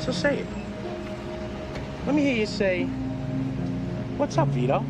So say it. Let me hear you say, "What's up, Vito?"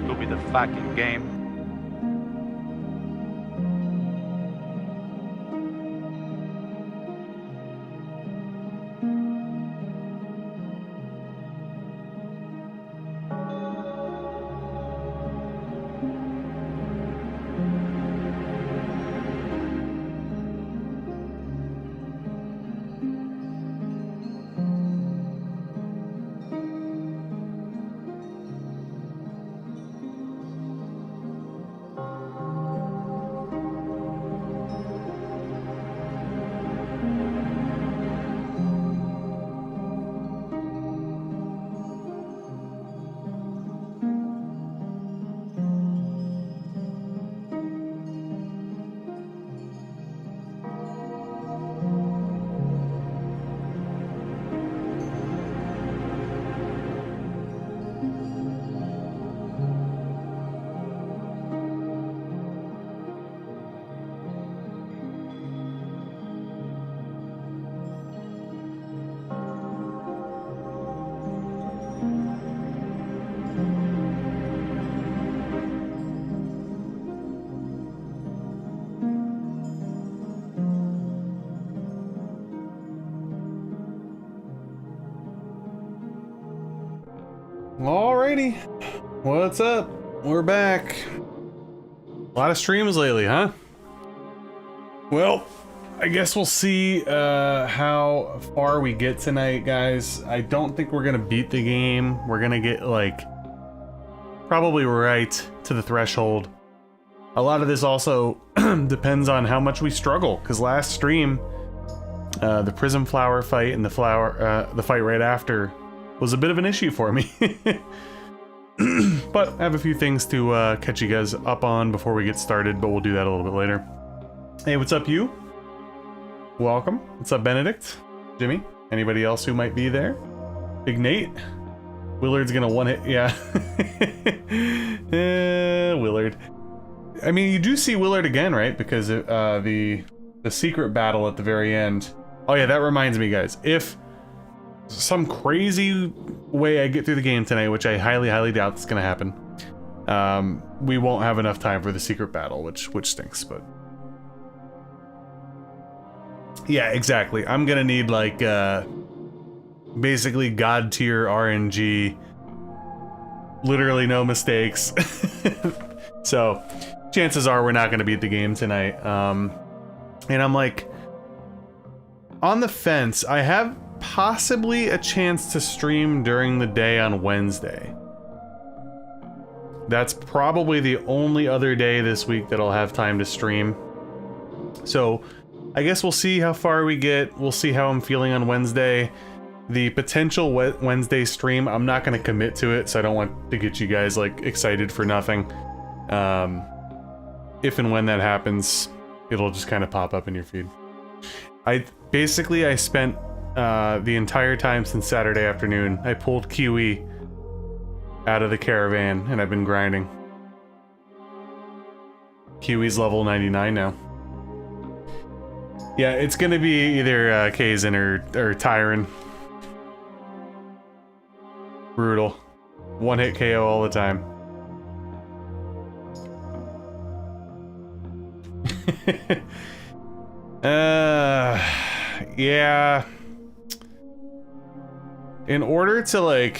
Stupid fucking game. Alrighty, what's up? We're back. A lot of streams lately, huh? Well, I guess we'll see how far we get tonight, guys. I don't think we're gonna beat the game. We're gonna get, like, probably right to the threshold. A lot of this also depends on how much we struggle, because last stream, the Prism Flower fight and the fight right after was a bit of an issue for me. But I have a few things to catch you guys up on before we get started, but we'll do that a little bit later. Hey, what's up, you? Welcome. What's up, Benedict? Jimmy? Anybody else who might be there? Big Nate? Willard's gonna one-hit, yeah. Willard. I mean, you do see Willard again, right? Because the secret battle at the very end. Oh yeah, that reminds me, guys. If some crazy way I get through the game tonight, which I highly, highly doubt is gonna happen, we won't have enough time for the secret battle, which stinks, but yeah, exactly. I'm gonna need like basically god tier RNG, literally no mistakes. So chances are we're not gonna beat the game tonight. And I'm like on the fence. I have possibly a chance to stream during the day on Wednesday. That's probably the only other day this week that I'll have time to stream. So I guess we'll see how far we get. We'll see how I'm feeling on Wednesday. The potential Wednesday stream, I'm not going to commit to it, so I don't want to get you guys like excited for nothing. If and when that happens, it'll just kind of pop up in your feed. I spent the entire time since Saturday afternoon. I pulled Kiwi out of the caravan, and I've been grinding. Kiwi's level 99 now. Yeah, it's gonna be either Kaizen or Tyron. Brutal. One hit KO all the time. Yeah. In order to, like,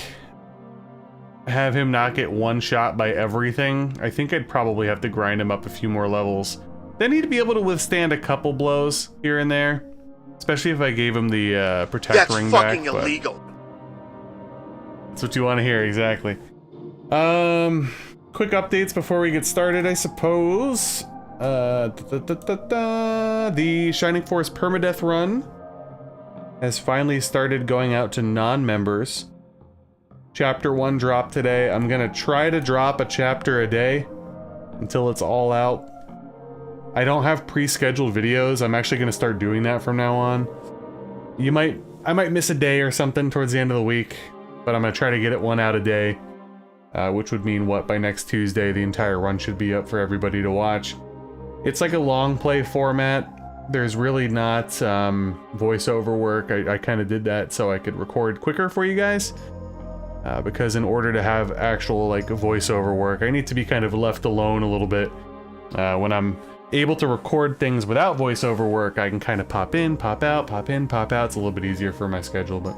have him not get one shot by everything, I think I'd probably have to grind him up a few more levels. They need to be able to withstand a couple blows here and there, especially if I gave him the protect ring back. That's fucking illegal. That's what you want to hear, exactly. Quick updates before we get started, I suppose. The Shining Force permadeath run has finally started going out to non-members. Chapter 1 dropped today. I'm gonna try to drop a chapter a day until it's all out. I don't have pre-scheduled videos. I'm actually gonna start doing that from now on. I might miss a day or something towards the end of the week, but I'm gonna try to get it one out a day, which would mean what, by next Tuesday the entire run should be up for everybody to watch. It's like a long play format. There's really not voiceover work. I kind of did that so I could record quicker for you guys. Because in order to have actual like voiceover work, I need to be kind of left alone a little bit. When I'm able to record things without voiceover work, I can kind of pop in, pop out, pop in, pop out. It's a little bit easier for my schedule, but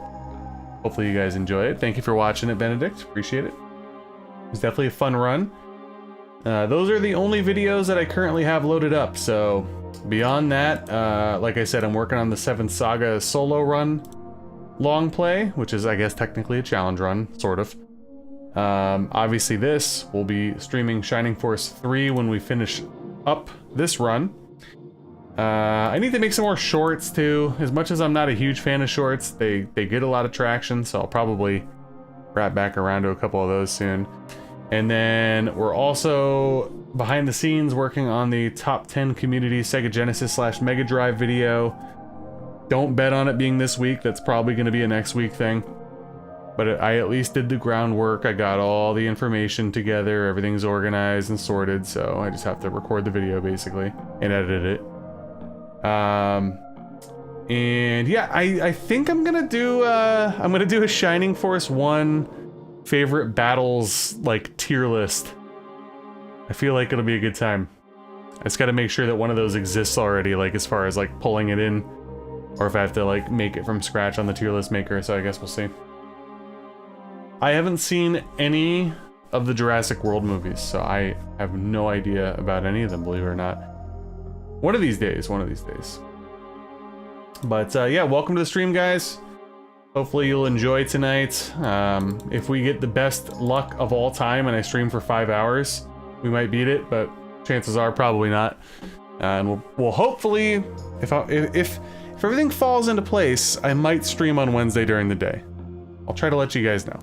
hopefully you guys enjoy it. Thank you for watching it, Benedict. Appreciate it. It was definitely a fun run. Those are the only videos that I currently have loaded up, so beyond that, like I said, I'm working on the 7th Saga solo run long play, which is, I guess, technically a challenge run, sort of. Obviously this, we'll be streaming Shining Force 3 when we finish up this run. I need to make some more shorts, too. As much as I'm not a huge fan of shorts, they get a lot of traction, so I'll probably wrap back around to a couple of those soon. And then we're also behind the scenes working on the top 10 community Sega Genesis / Mega Drive video. Don't bet on it being this week. That's probably going to be a next week thing. But I at least did the groundwork. I got all the information together. Everything's organized and sorted. So I just have to record the video basically and edit it. And yeah, I think I'm gonna do a Shining Force 1 favorite battles like tier list. I feel like it'll be a good time. I just gotta make sure that one of those exists already, like as far as like pulling it in, or if I have to like make it from scratch on the tier list maker, so I guess we'll see. I haven't seen any of the Jurassic World movies, so I have no idea about any of them, believe it or not. One of these days. But yeah, welcome to the stream, guys. Hopefully you'll enjoy tonight. If we get the best luck of all time and I stream for 5 hours, we might beat it, but chances are probably not. And we'll hopefully, if everything falls into place, I might stream on Wednesday during the day. I'll try to let you guys know.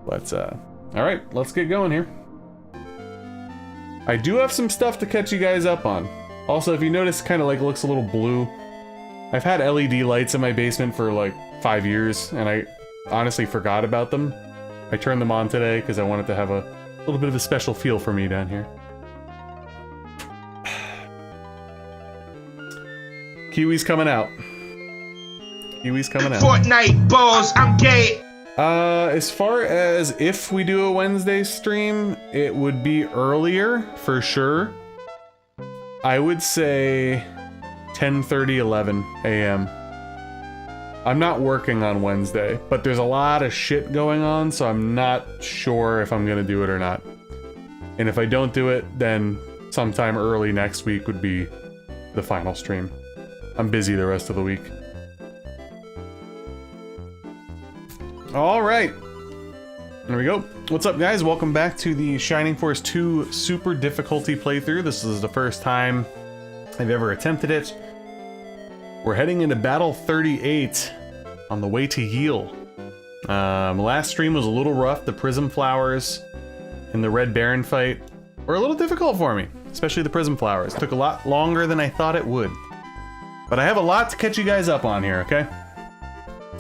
But all right, let's get going here. I do have some stuff to catch you guys up on. Also, if you notice, kind of like looks a little blue. I've had LED lights in my basement for like 5 years, and I honestly forgot about them. I turned them on today because I wanted to have a little bit of a special feel for me down here. Kiwi's coming out. Kiwi's coming out. Fortnite balls, I'm gay. As far as if we do a Wednesday stream, it would be earlier for sure. I would say 10:30, 11 a.m. I'm not working on Wednesday, but there's a lot of shit going on, so I'm not sure if I'm gonna do it or not. And if I don't do it, then sometime early next week would be the final stream. I'm busy the rest of the week. All right, there we go. What's up, guys? Welcome back to the Shining Force 2 Super Difficulty playthrough. This is the first time I've ever attempted it. We're heading into Battle 38 on the way to Yule. Last stream was a little rough. The Prism Flowers and the Red Baron fight were a little difficult for me, especially the Prism Flowers. It took a lot longer than I thought it would. But I have a lot to catch you guys up on here, okay?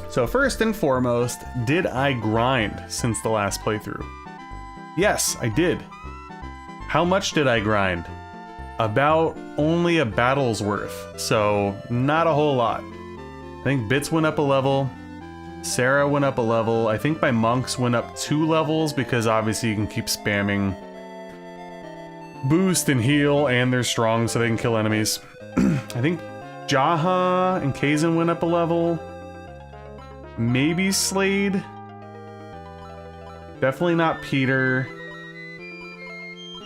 So first and foremost, did I grind since the last playthrough? Yes, I did. How much did I grind? About only a battle's worth, so not a whole lot. I think Bits went up a level, Sarah went up a level, I think my monks went up 2 levels because obviously you can keep spamming boost and heal, and they're strong so they can kill enemies. I think Jaha and Kazan went up a level. Maybe Slade. Definitely not Peter.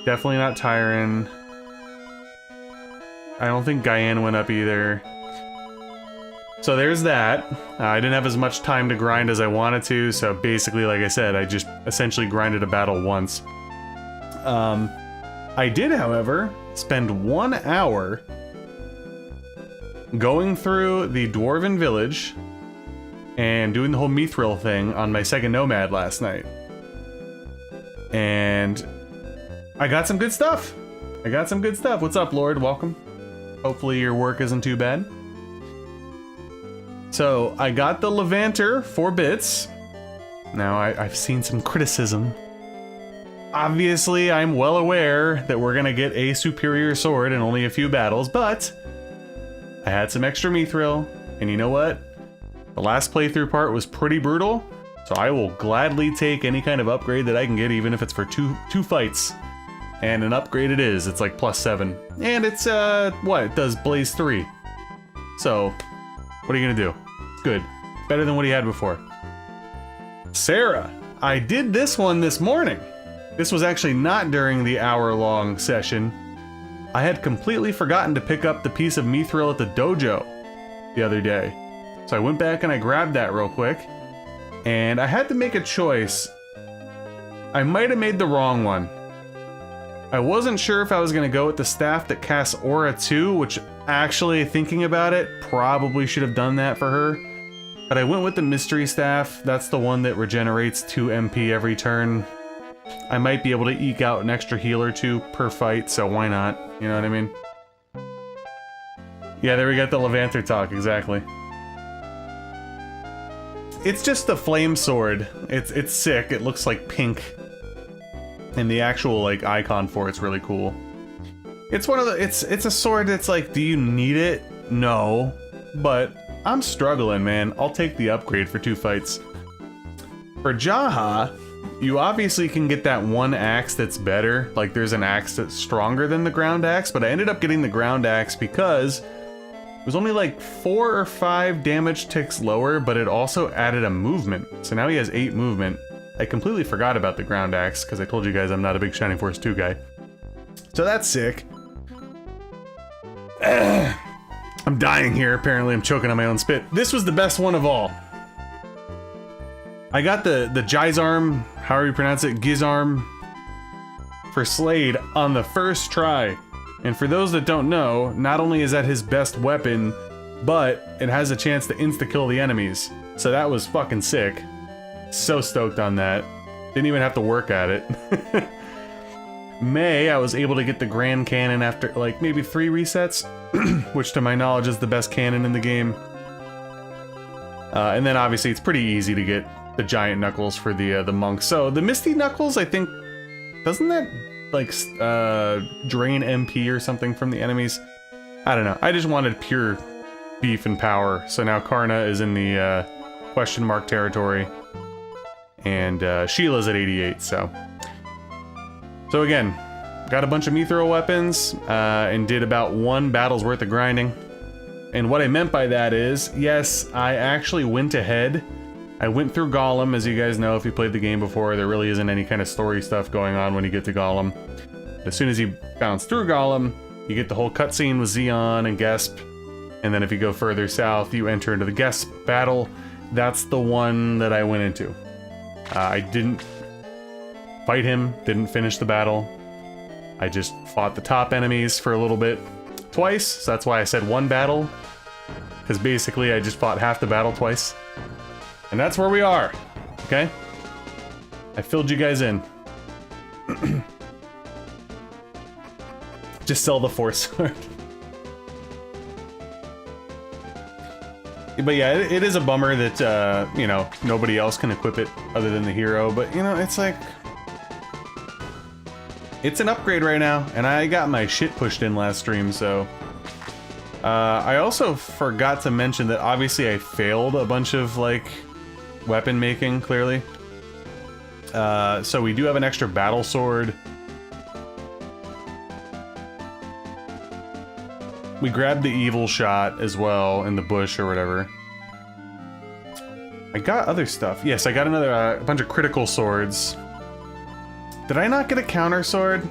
Definitely not Tyron. I don't think Guyane went up either. So there's that. I didn't have as much time to grind as I wanted to, so basically, like I said, I just essentially grinded a battle once. I did, however, spend 1 hour going through the Dwarven Village and doing the whole Mithril thing on my second Nomad last night. And I got some good stuff. What's up, Lord? Welcome. Hopefully your work isn't too bad. So I got the Levanter 4 bits. Now I've seen some criticism. Obviously, I'm well aware that we're gonna get a superior sword in only a few battles, but I had some extra Mithril, and you know what? The last playthrough part was pretty brutal, so I will gladly take any kind of upgrade that I can get, even if it's for two fights. And an upgrade it is. It's like +7. And it's, what? It does Blaze 3. So, what are you gonna do? It's good. Better than what he had before. Sarah, I did this one this morning. This was actually not during the hour-long session. I had completely forgotten to pick up the piece of Mithril at the dojo the other day. So I went back and I grabbed that real quick. And I had to make a choice. I might have made the wrong one. I wasn't sure if I was going to go with the staff that casts Aura 2, which actually, thinking about it, probably should have done that for her. But I went with the Mystery Staff. That's the one that regenerates 2 MP every turn. I might be able to eke out an extra heal or 2 per fight, so why not? You know what I mean? Yeah, there we got the Levanter talk, exactly. It's just the flame sword. It's sick. It looks like pink. And the actual like icon for it's really cool. It's one of the it's a sword that's like, do you need it? No. But I'm struggling, man. I'll take the upgrade for 2 fights. For Jaha, you obviously can get that one axe that's better. Like there's an axe that's stronger than the ground axe, but I ended up getting the ground axe because it was only like 4 or 5 damage ticks lower, but it also added a movement. So now he has 8 movement. I completely forgot about the ground axe because I told you guys I'm not a big Shining Force 2 guy. So that's sick. I'm dying here. Apparently I'm choking on my own spit. This was the best one of all. I got the Gizarm, however you pronounce it, Gizarm, for Slade on the first try. And for those that don't know, not only is that his best weapon, but it has a chance to insta-kill the enemies. So that was fucking sick. So stoked on that. Didn't even have to work at it. May, I was able to get the Grand Cannon after like maybe 3 resets, which to my knowledge is the best cannon in the game. And then obviously it's pretty easy to get the giant knuckles for the monks. So the Misty Knuckles, I think, doesn't that like drain MP or something from the enemies? I don't know. I just wanted pure beef and power. So now Karna is in the question mark territory. And Sheila's at 88, so again, got a bunch of Mithril weapons, and did about 1 battle's worth of grinding. And what I meant by that is, yes, I actually went ahead. I went through Golem, as you guys know if you played the game before, there really isn't any kind of story stuff going on when you get to Golem. As soon as you bounce through Golem, you get the whole cutscene with Xeon and Gesp, and then if you go further south, you enter into the Gesp battle. That's the one that I went into. I didn't fight him, didn't finish the battle. I just fought the top enemies for a little bit twice, so that's why I said 1 battle. Because basically I just fought half the battle twice. And that's where we are, okay? I filled you guys in. Just sell the Force Sword. But yeah, it is a bummer that, you know, nobody else can equip it other than the hero. But, you know, it's like... It's an upgrade right now, and I got my shit pushed in last stream, so... I also forgot to mention that obviously I failed a bunch of, like, weapon making, clearly. So we do have an extra battle sword. We grabbed the evil shot as well in the bush or whatever. I got other stuff. Yes, I got another bunch of critical swords. Did I not get a counter sword?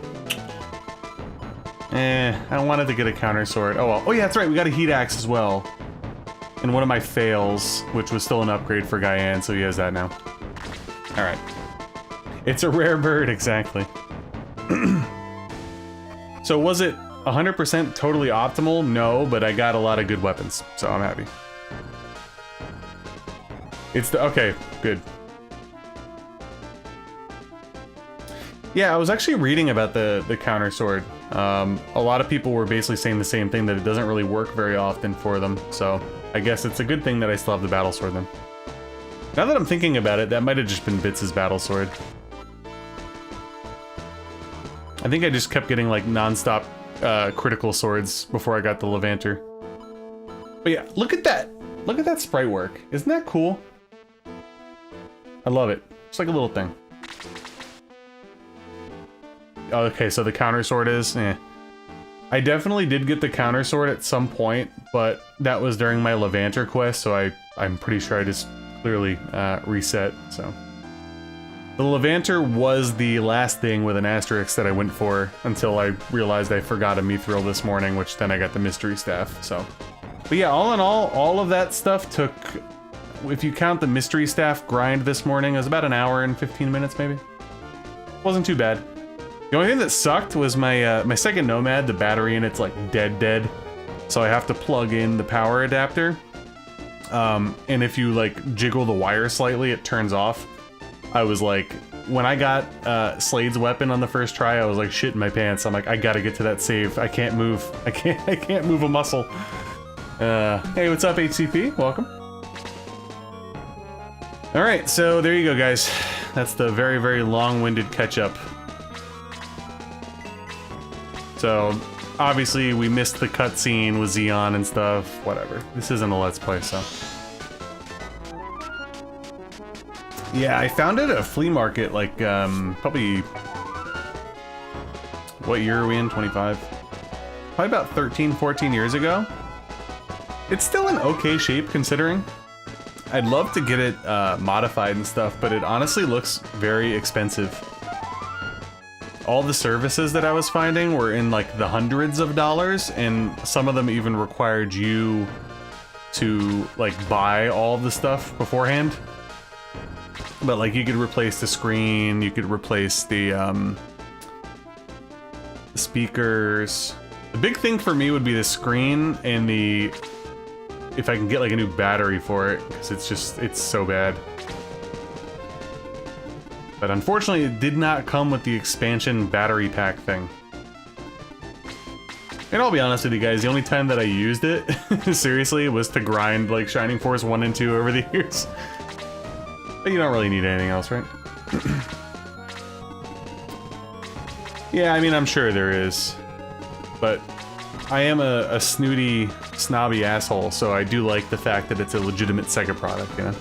I wanted to get a counter sword. Oh well. Oh yeah, that's right. We got a heat axe as well. In one of my fails, which was still an upgrade for Guyan, so he has that now. All right. It's a rare bird, exactly. So was it 100% totally optimal? No, but I got a lot of good weapons, so I'm happy. It's the... Okay, good. Yeah, I was actually reading about the counter sword. A lot of people were basically saying the same thing, that it doesn't really work very often for them, so I guess it's a good thing that I still have the battle sword then. Now that I'm thinking about it, that might have just been Bits' battle sword. I think I just kept getting like non-stop critical swords before I got the Levanter. But yeah, look at that! Look at that sprite work. Isn't that cool? I love it. It's like a little thing. Okay, so the counter sword is... I definitely did get the counter sword at some point, but that was during my Levanter quest, so I'm pretty sure I just clearly reset, so... The Levanter was the last thing with an asterisk that I went for until I realized I forgot a Mithril this morning, which then I got the mystery staff, so... But yeah, all in all of that stuff took... If you count the mystery staff grind this morning, it was about an hour and 15 minutes, maybe? Wasn't too bad. The only thing that sucked was my my second Nomad, the battery in it's like dead. So I have to plug in the power adapter. And if you like jiggle the wire slightly, it turns off. I was like, when I got Slade's weapon on the first try, I was like shitting my pants. I'm like, I gotta get to that save. I can't move. I can't move a muscle. Hey, what's up, HCP? Welcome. All right, so there you go, guys. That's the very, very long-winded catch-up. So, obviously, we missed the cutscene with Xeon and stuff. Whatever. This isn't a Let's Play, so... Yeah, I found it at a flea market, like, probably... What year are we in? 25? Probably about 13, 14 years ago. It's still in okay shape, considering. I'd love to get it modified and stuff, but it honestly looks very expensive. All the services that I was finding were in like the hundreds of dollars, and some of them even required you to like buy all the stuff beforehand. But like you could replace the screen, you could replace the speakers. The big thing for me would be the screen and the... If I can get like a new battery for it, because it's so bad. But unfortunately, it did not come with the expansion battery pack thing. And I'll be honest with you guys, the only time that I used it, seriously, was to grind like Shining Force 1 and 2 over the years. But you don't really need anything else, right? Yeah, I mean, I'm sure there is. But I am a snooty, snobby asshole, so I do like the fact that it's a legitimate Sega product, you know?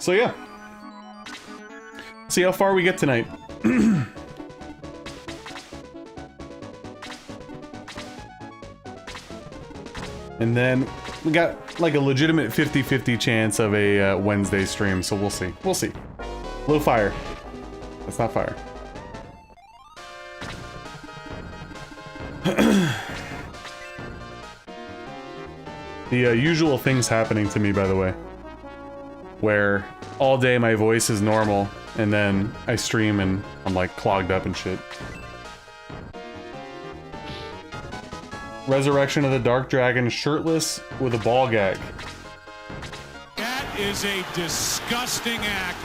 So yeah. See how far we get tonight. And then we got like a legitimate 50-50 chance of a Wednesday stream, so we'll see. We'll see. Low fire. That's not fire. The usual things happening to me, by the way. Where all day my voice is normal, and then I stream and I'm like clogged up and shit. Resurrection of the Dark Dragon shirtless with a ball gag. That is a disgusting act.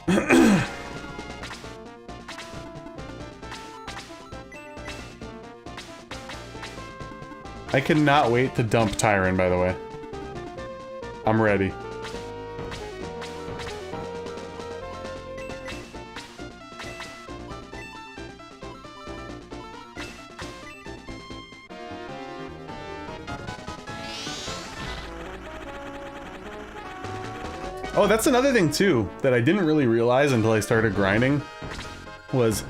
I cannot wait to dump Tyron, by the way. I'm ready. Oh, that's another thing too that I didn't really realize until I started grinding was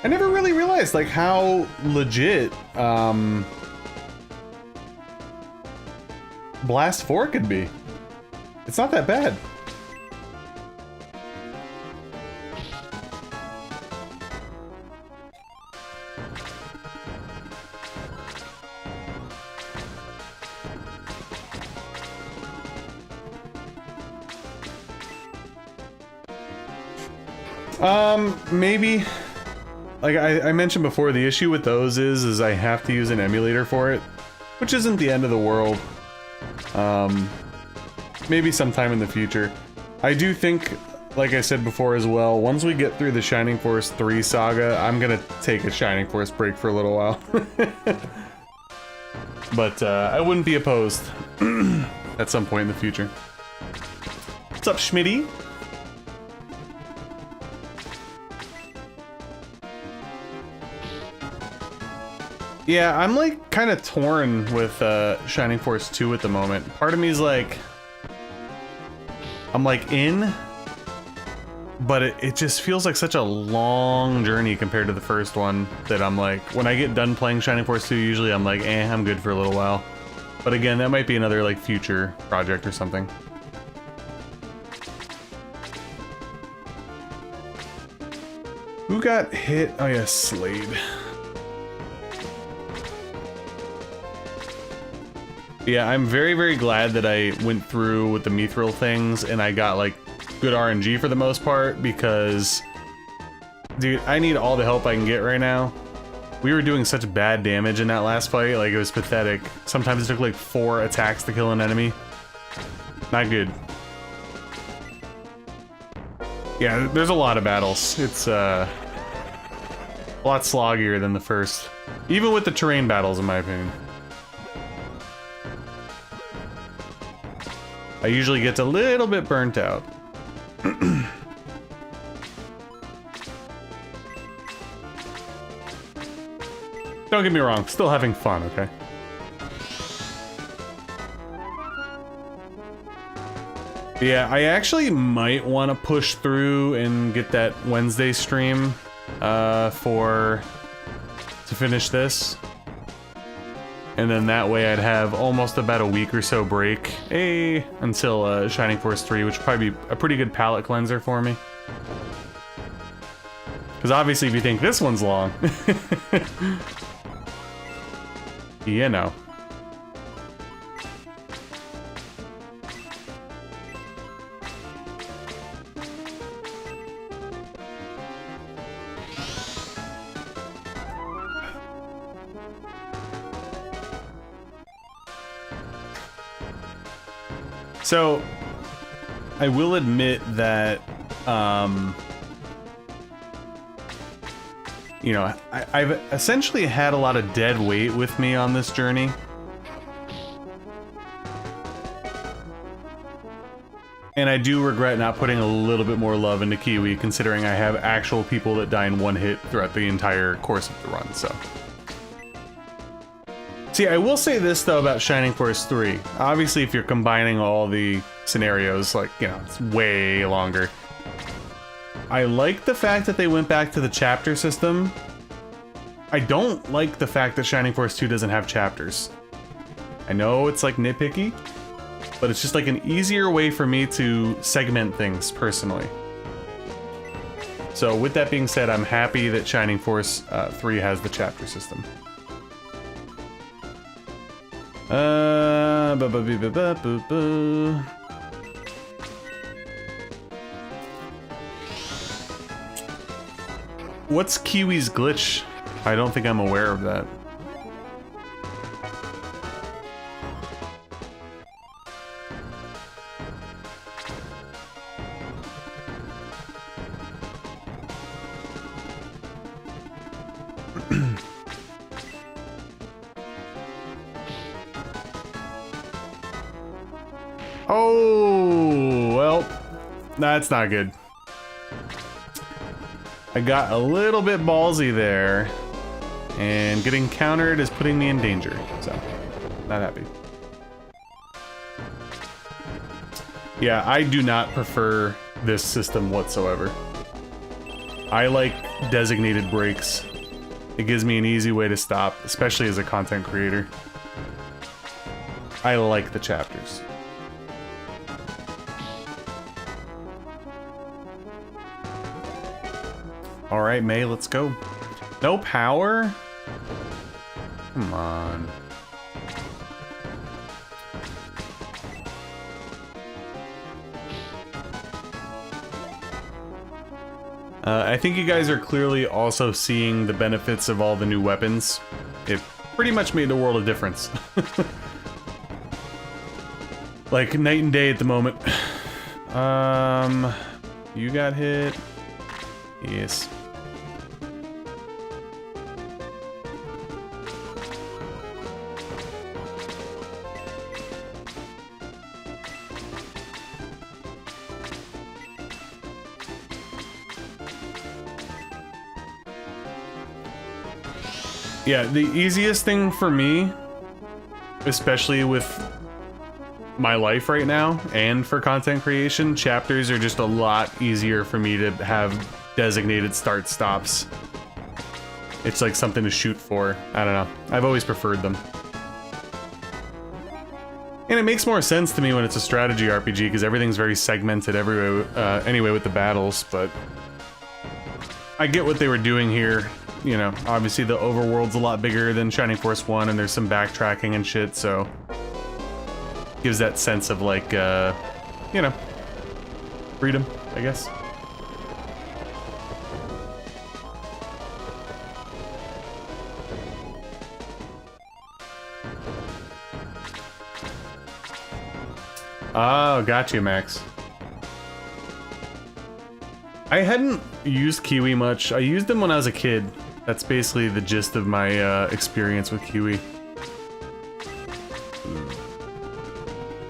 I never really realized like how legit Blast 4 could be. It's not that bad. Maybe, like I mentioned before, the issue with those is I have to use an emulator for it, which isn't the end of the world. Maybe sometime in the future. I do think, like I said before as well, once we get through the Shining Force 3 saga, I'm gonna take a Shining Force break for a little while. But, I wouldn't be opposed at some point in the future. What's up, Schmitty? Yeah, I'm like kind of torn with Shining Force 2 at the moment. Part of me is like, I'm like in, but it just feels like such a long journey compared to the first one that I'm like, when I get done playing Shining Force 2, usually I'm like, I'm good for a little while. But again, that might be another like future project or something. Who got hit? Oh yeah, Slade. Yeah, I'm very, very glad that I went through with the mithril things and I got like good RNG for the most part because, dude, I need all the help I can get right now. We were doing such bad damage in that last fight, like it was pathetic. Sometimes it took like 4 attacks to kill an enemy. Not good. Yeah, there's a lot of battles. It's a lot sloggier than the first. Even with the terrain battles, in my opinion. I usually get a little bit burnt out. Don't get me wrong, still having fun, okay? Yeah, I actually might want to push through and get that Wednesday stream to finish this. And then that way I'd have almost about a week or so break until Shining Force 3, which would probably be a pretty good palate cleanser for me. Because obviously if you think this one's long, you know. So, I will admit that, you know, I've essentially had a lot of dead weight with me on this journey. And I do regret not putting a little bit more love into Kiwi, considering I have actual people that die in one hit throughout the entire course of the run, so. See, I will say this, though, about Shining Force 3. Obviously, if you're combining all the scenarios, like, you know, it's way longer. I like the fact that they went back to the chapter system. I don't like the fact that Shining Force 2 doesn't have chapters. I know it's, like, nitpicky, but it's just, like, an easier way for me to segment things, personally. So, with that being said, I'm happy that Shining Force 3 has the chapter system. What's Kiwi's glitch? I don't think I'm aware of that. Oh, well, that's not good. I got a little bit ballsy there, and getting countered is putting me in danger, so not happy. Yeah, I do not prefer this system whatsoever. I like designated breaks. It gives me an easy way to stop, especially as a content creator. I like the chapters. All right, May, let's go. No power? Come on. I think you guys are clearly also seeing the benefits of all the new weapons. It pretty much made a world of difference. Like night and day at the moment. You got hit. Yes. Yeah, the easiest thing for me, especially with my life right now and for content creation, chapters are just a lot easier for me to have designated start stops. It's like something to shoot for. I don't know. I've always preferred them. And it makes more sense to me when it's a strategy RPG because everything's very segmented everywhere, anyway with the battles, but I get what they were doing here. You know, obviously the overworld's a lot bigger than Shining Force 1 and there's some backtracking and shit, so gives that sense of like, you know, freedom, I guess. Oh, got you, Max. I hadn't used Kiwi much. I used them when I was a kid. That's basically the gist of my experience with Kiwi.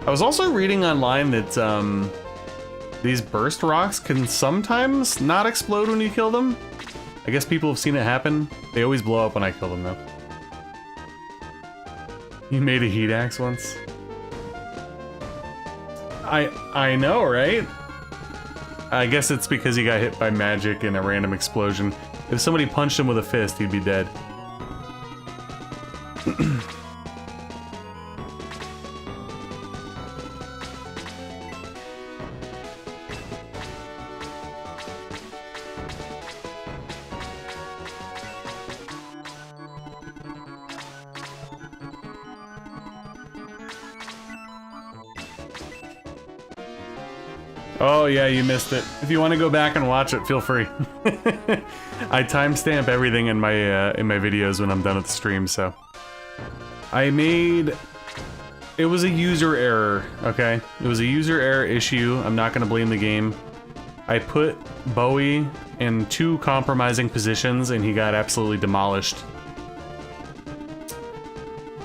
I was also reading online that these burst rocks can sometimes not explode when you kill them. I guess people have seen it happen. They always blow up when I kill them though. You made a heat axe once? I know, right? I guess it's because he got hit by magic in a random explosion. If somebody punched him with a fist, he'd be dead. Oh yeah, you missed it. If you want to go back and watch it, feel free. I timestamp everything in my videos when I'm done with the stream, so. I made... It was a user error, okay? It was a user error issue. I'm not gonna blame the game. I put Bowie in 2 compromising positions and he got absolutely demolished.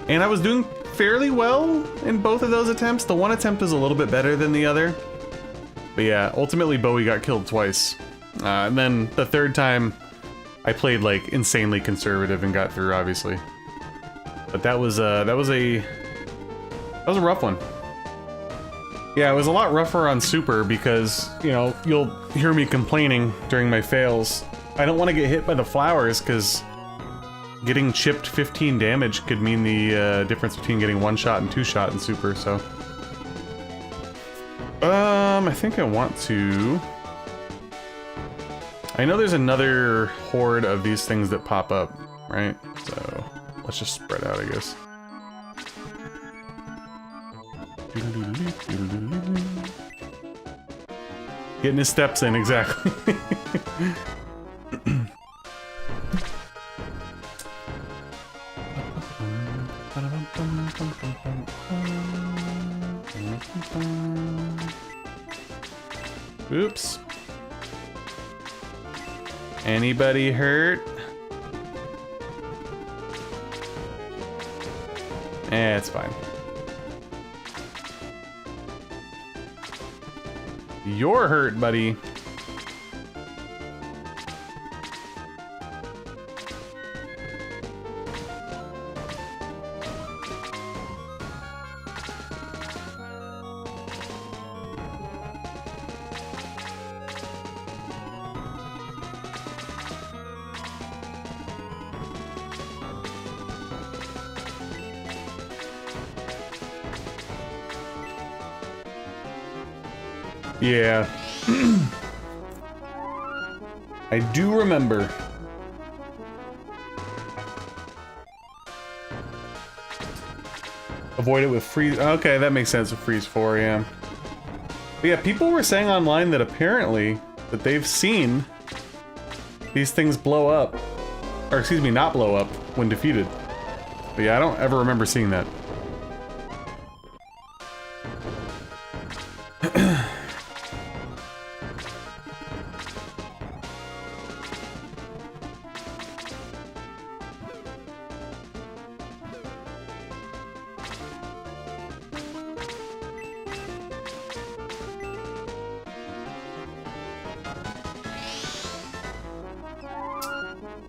And I was doing fairly well in both of those attempts. The one attempt is a little bit better than the other. But yeah, ultimately Bowie got killed twice. And then the third time, I played like insanely conservative and got through, obviously. But that was a rough one. Yeah, it was a lot rougher on Super because, you know, you'll hear me complaining during my fails. I don't want to get hit by the flowers because getting chipped 15 damage could mean the difference between getting 1 shot and 2 shot in Super, so. I think I want to... I know there's another horde of these things that pop up, right? So, let's just spread out, I guess. Getting his steps in, exactly. Oops. Anybody hurt? It's fine. You're hurt, buddy. Yeah. I do remember. Avoid it with freeze. Okay, that makes sense with freeze 4, yeah. But yeah, people were saying online that apparently that they've seen these things blow up. Or excuse me, not blow up when defeated. But yeah, I don't ever remember seeing that.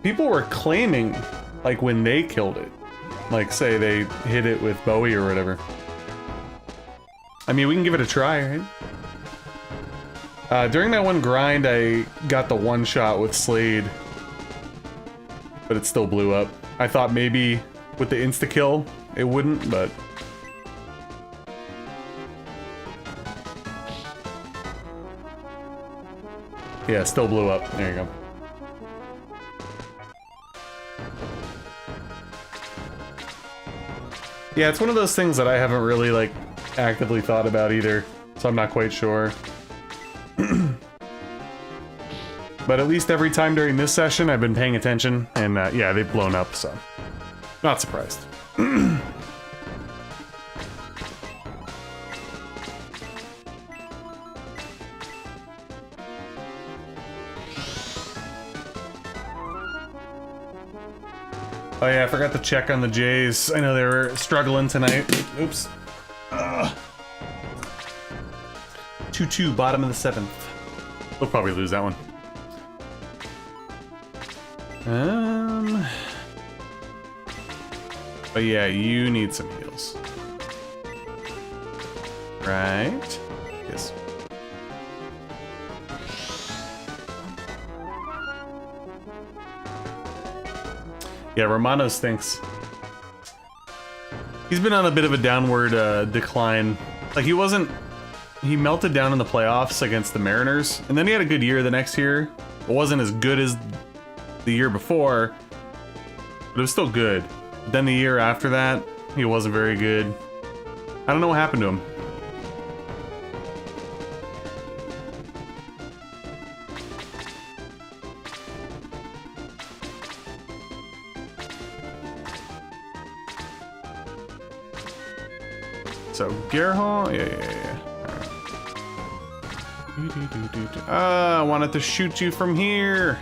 People were claiming, like, when they killed it. Like, say they hit it with Bowie or whatever. I mean, we can give it a try, right? During that one grind, I got the one shot with Slade. But it still blew up. I thought maybe with the insta-kill, it wouldn't, but... yeah, it still blew up. There you go. Yeah, it's one of those things that I haven't really, like, actively thought about either, so I'm not quite sure. But at least every time during this session, I've been paying attention, and yeah, they've blown up, so not surprised. Oh yeah, I forgot to check on the Jays. I know they were struggling tonight. Oops. 2-2, bottom of the 7th. We'll probably lose that one. But yeah, you need some heals. Right? Yes. Yeah, Romano stinks. He's been on a bit of a downward decline. Like, he melted down in the playoffs against the Mariners, and then he had a good year the next year. It wasn't as good as the year before, but it was still good. Then the year after that, he wasn't very good. I don't know what happened to him. So, Gerhol? Yeah. I wanted to shoot you from here.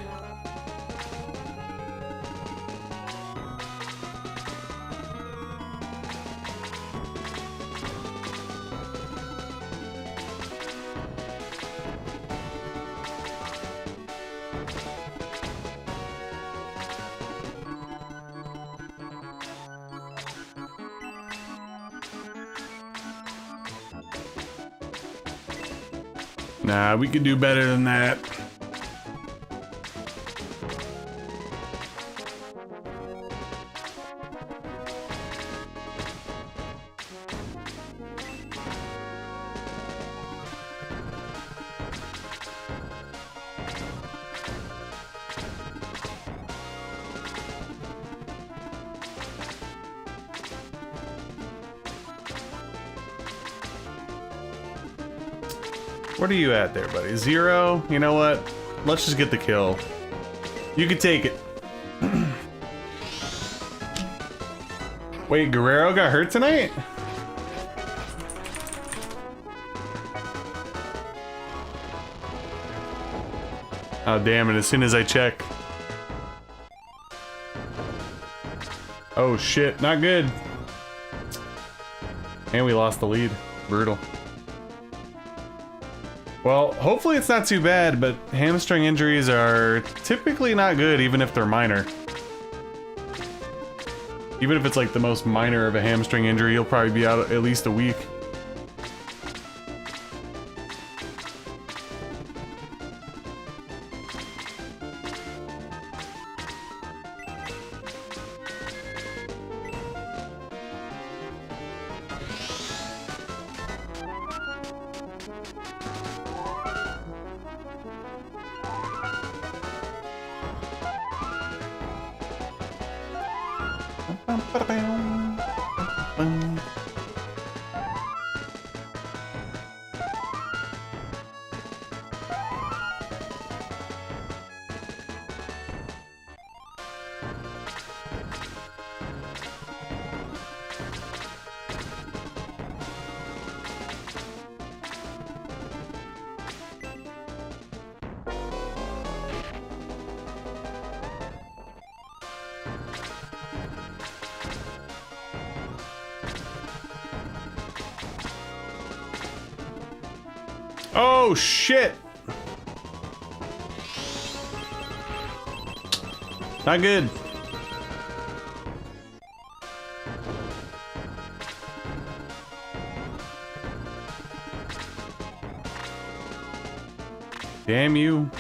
Nah, we could do better than that. What are you at there, buddy? 0? You know what? Let's just get the kill. You can take it. Wait, Guerrero got hurt tonight? Oh, damn it. As soon as I check. Oh, shit. Not good. And we lost the lead. Brutal. Well, hopefully it's not too bad, but hamstring injuries are typically not good, even if they're minor. Even if it's like the most minor of a hamstring injury, you'll probably be out at least a week. Oh shit! Not good. Damn you.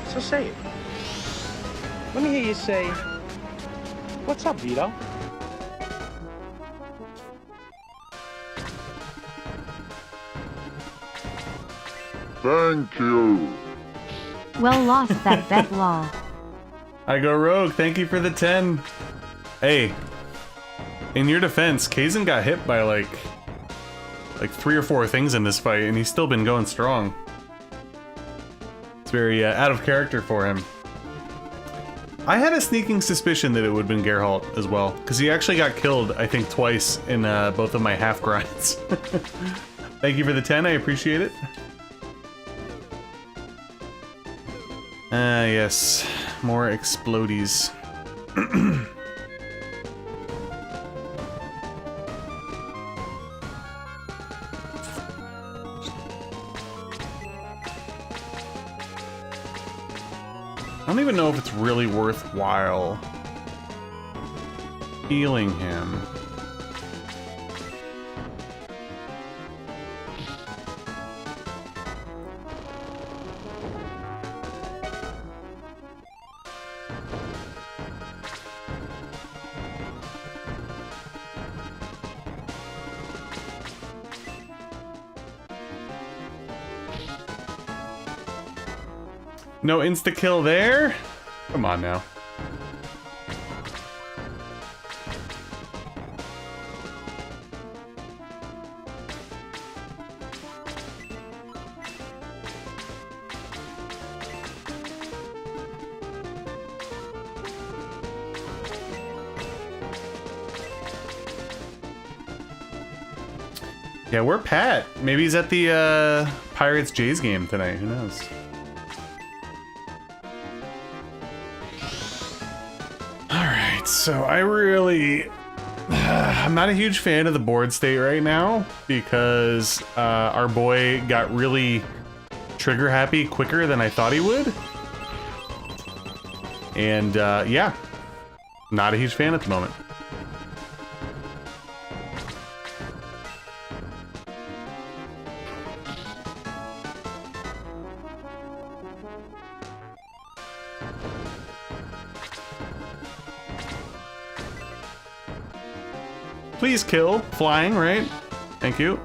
So say it. Let me hear you say, "What's up, Vito?" Thank you. Well lost that bet, lol. I go rogue, thank you for the 10. Hey, in your defense, Kaizen got hit by like 3 or 4 things in this fight, and he's still been going strong. It's very out of character for him. I had a sneaking suspicion that it would have been Geralt as well, because he actually got killed, I think, twice in both of my half grinds. Thank you for the 10, I appreciate it. Yes, more explodies. I don't even know if it's really worthwhile healing him. No insta-kill there? Come on now. Yeah, we're Pat. Maybe he's at the Pirates Jays game tonight. Who knows? So I really, I'm not a huge fan of the board state right now because our boy got really trigger happy quicker than I thought he would. And yeah, not a huge fan at the moment. Please kill. Flying, right? Thank you.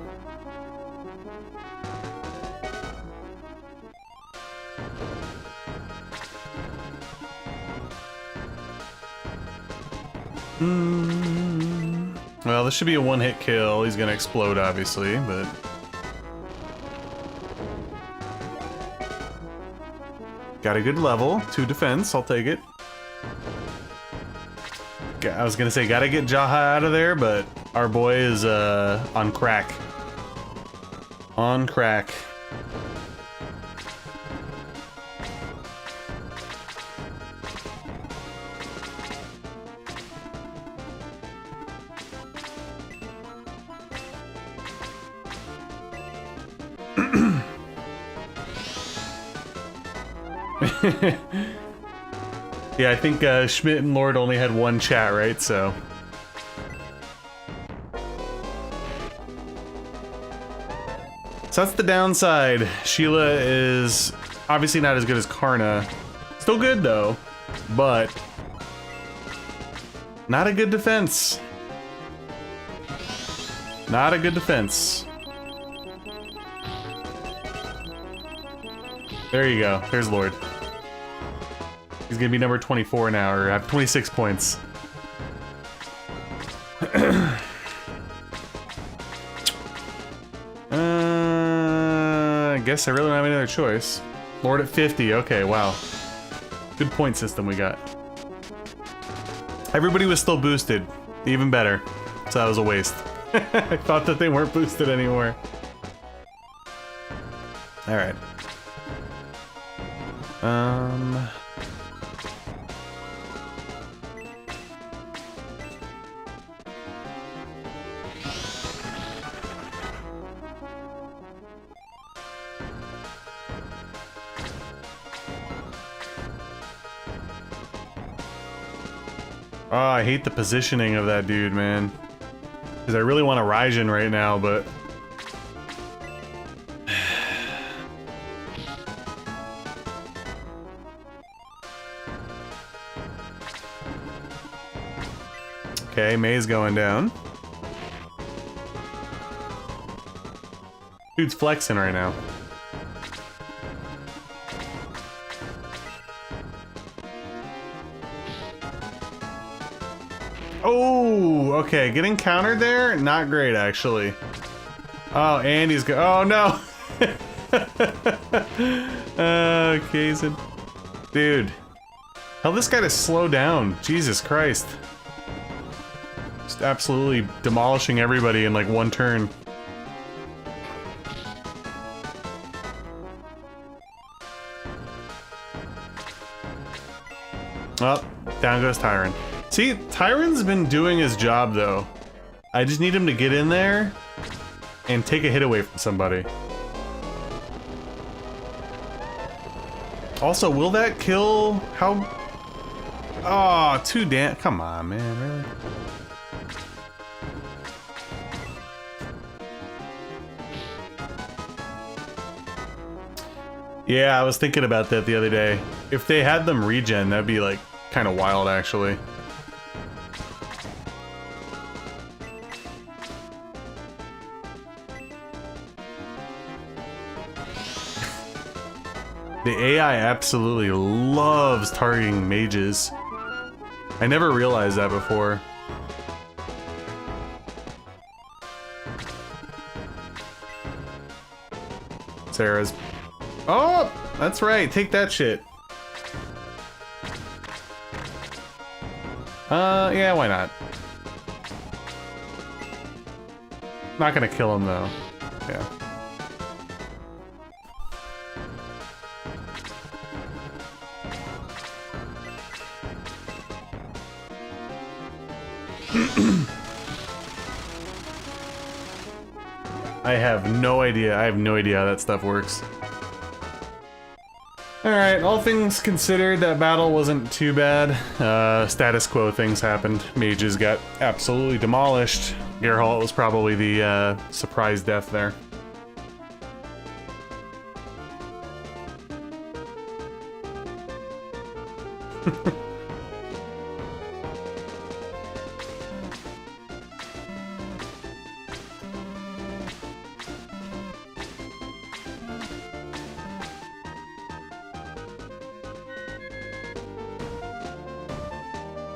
Well, this should be a one-hit kill. He's gonna explode, obviously, but... Got a good level. 2 defense. I'll take it. I was gonna say, gotta get Jaha out of there, but our boy is on crack. On crack. Yeah, I think Schmidt and Lord only had 1 chat, right? So that's the downside. Sheila is obviously not as good as Karna. Still good though, but not a good defense. Not a good defense. There you go. There's Lord. He's gonna be number 24 now, or have 26 points. I guess I really don't have any other choice. Lord at 50. Okay, wow. Good point system we got. Everybody was still boosted. Even better. So that was a waste. I thought that they weren't boosted anymore. Alright. Oh, I hate the positioning of that dude, man. Because I really want a Raijin right now, but... Okay, May's going down. Dude's flexing right now. Oh, okay, getting countered there? Not great, actually. Oh, Andy's go- oh no! Okay, so... Dude. Tell this guy to slow down. Jesus Christ. Just absolutely demolishing everybody in like 1 turn. Oh, down goes Tyron. See, Tyron's been doing his job though. I just need him to get in there and take a hit away from somebody. Also, will that kill? How? Oh, too damn. Come on, man, really? Yeah, I was thinking about that the other day. If they had them regen, that'd be like kind of wild, actually. The AI absolutely loves targeting mages. I never realized that before. Sarah's... Oh! That's right, take that shit. Yeah, why not? Not gonna kill him, though. Yeah. I have no idea. I have no idea how that stuff works. Alright, all things considered, that battle wasn't too bad. Status quo things happened. Mages got absolutely demolished. Geralt was probably the surprise death there.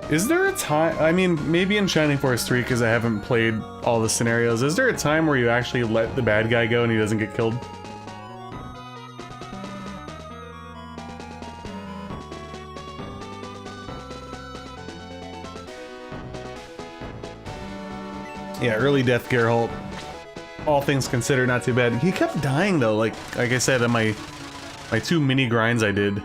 Is there a time, I mean, maybe in Shining Force 3, because I haven't played all the scenarios, is there a time where you actually let the bad guy go and he doesn't get killed? Yeah, early death Geralt. All things considered, not too bad. He kept dying though, like I said, on my 2 mini grinds I did.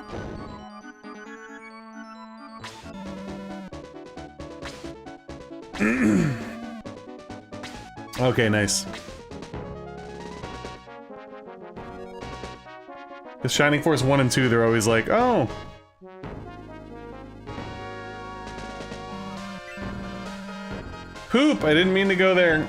Okay, nice. Because Shining Force 1 and 2, they're always like, oh. Poop! I didn't mean to go there.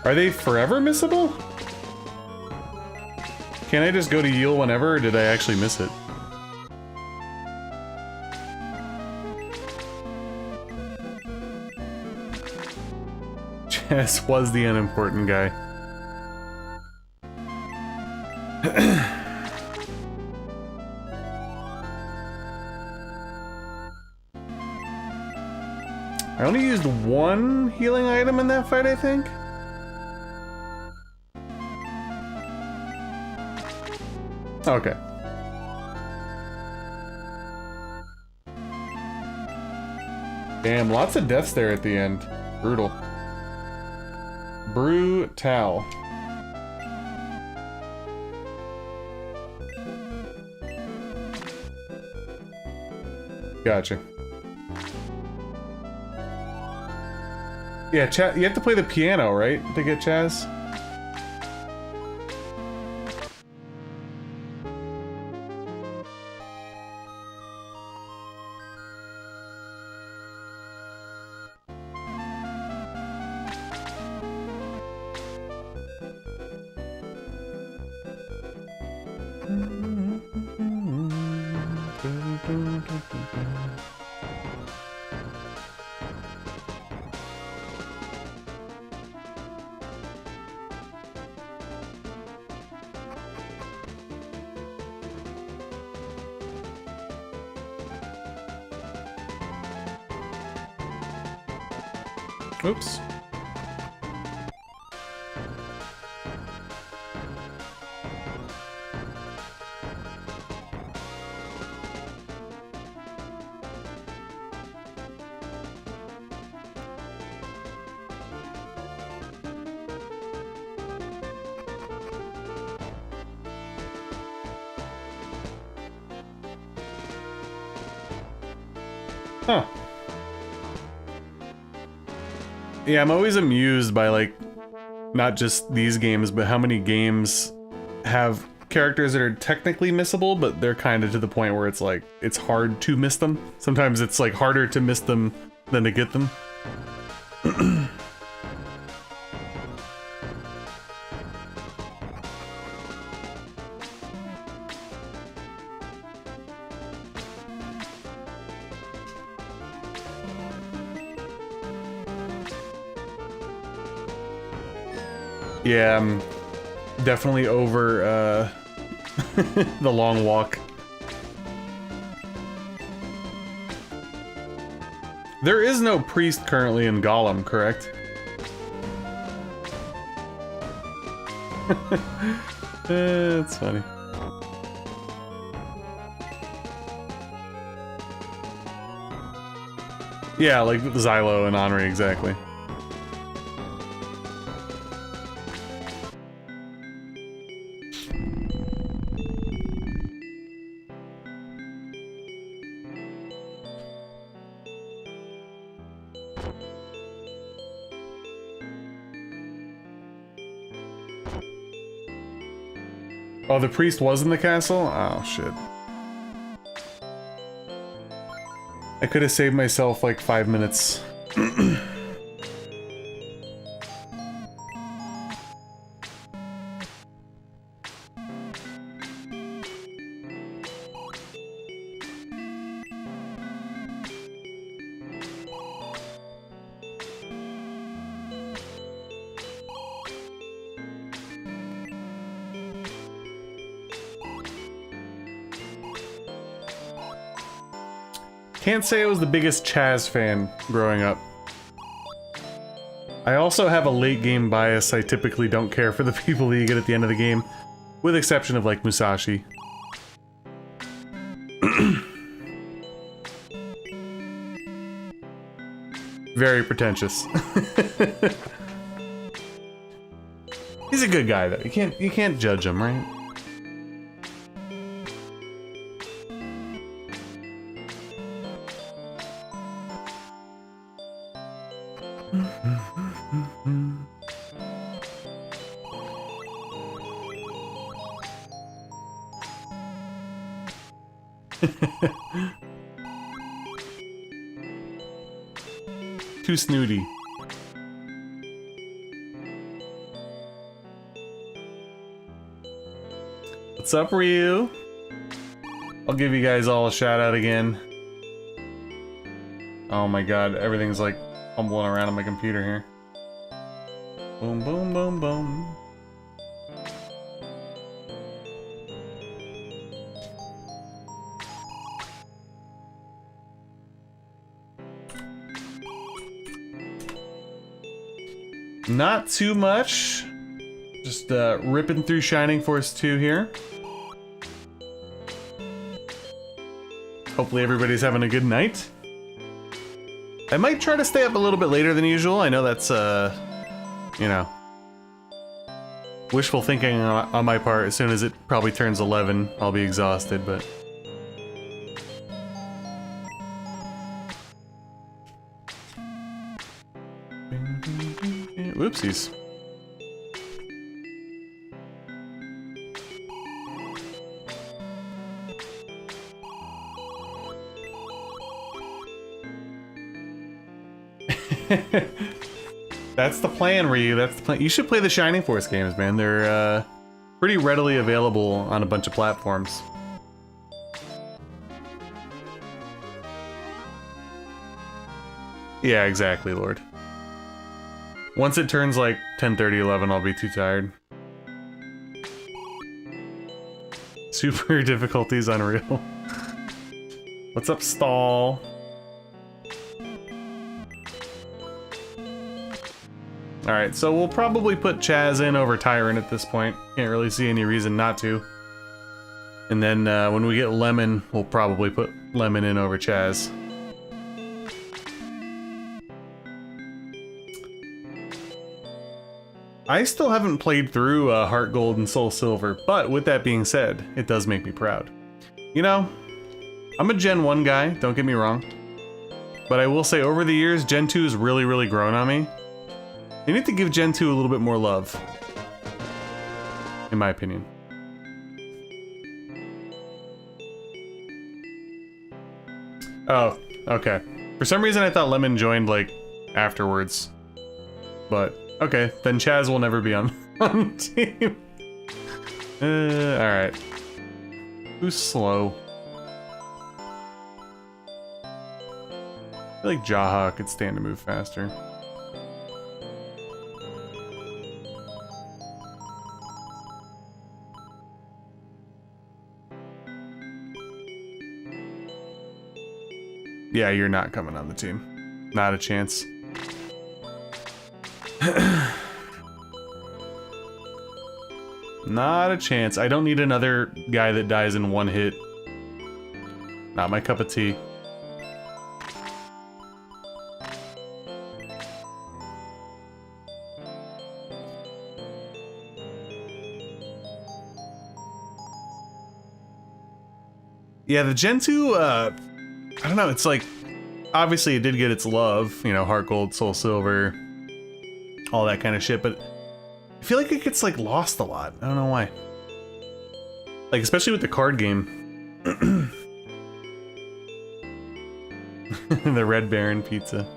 Are they forever missable? Can I just go to Yule whenever, or did I actually miss it? Chess was the unimportant guy. I only used one healing item in that fight, I think? Okay. Damn, lots of deaths there at the end. Brutal. Brutal. Gotcha. Yeah, you have to play the piano, right? To get Chaz? Oops. Huh. Yeah, I'm always amused by, like, not just these games, but how many games have characters that are technically missable, but they're kind of to the point where it's like, it's hard to miss them. Sometimes it's, like, harder to miss them than to get them. Yeah, I'm definitely over the long walk. There is no priest currently in Gollum, correct? It's funny. Yeah, like Xylo and Henri, exactly. Oh, the priest was in the castle? Oh, shit. I could have saved myself like 5 minutes. Can't say I was the biggest Chaz fan growing up. I also have a late game bias. I typically don't care for the people that you get at the end of the game, with exception of like Musashi. Very pretentious. He's a good guy though. You can't judge him, right? Too snooty. What's up, Ryu? I'll give you guys all a shout out again. Oh my god, everything's like fumbling around on my computer here. Boom, boom, boom, boom. Not too much. Just ripping through Shining Force 2 here. Hopefully everybody's having a good night. I might try to stay up a little bit later than usual. I know that's, you know, wishful thinking on my part. As soon as it probably turns 11, I'll be exhausted, but... Whoopsies. That's the plan, Ryu. That's the plan. You should play the Shining Force games, man. They're pretty readily available on a bunch of platforms. Yeah, exactly, Lord. Once it turns like 10:30, 11, I'll be too tired. Super difficulties unreal. What's up, Stall? Alright, so we'll probably put Chaz in over Tyrant at this point. Can't really see any reason not to. And then when we get Lemon, we'll probably put Lemon in over Chaz. I still haven't played through Heart Gold and Soul Silver, but with that being said, it does make me proud. You know, I'm a Gen 1 guy, don't get me wrong. But I will say, over the years, Gen 2 has really, really grown on me. You need to give Gen 2 a little bit more love. In my opinion. Oh, okay. For some reason I thought Lemon joined, like, afterwards. But, okay, then Chaz will never be on, on the team. Alright. Who's slow? I feel like Jaha could stand to move faster. Yeah, you're not coming on the team. Not a chance. Not a chance. I don't need another guy that dies in one hit. Not my cup of tea. Yeah, the Gen 2, I don't know, it's like, obviously it did get its love, you know, Heart Gold, Soul Silver, all that kind of shit, but I feel like it gets, like, lost a lot. I don't know why. Like, especially with the card game. The Red Baron pizza.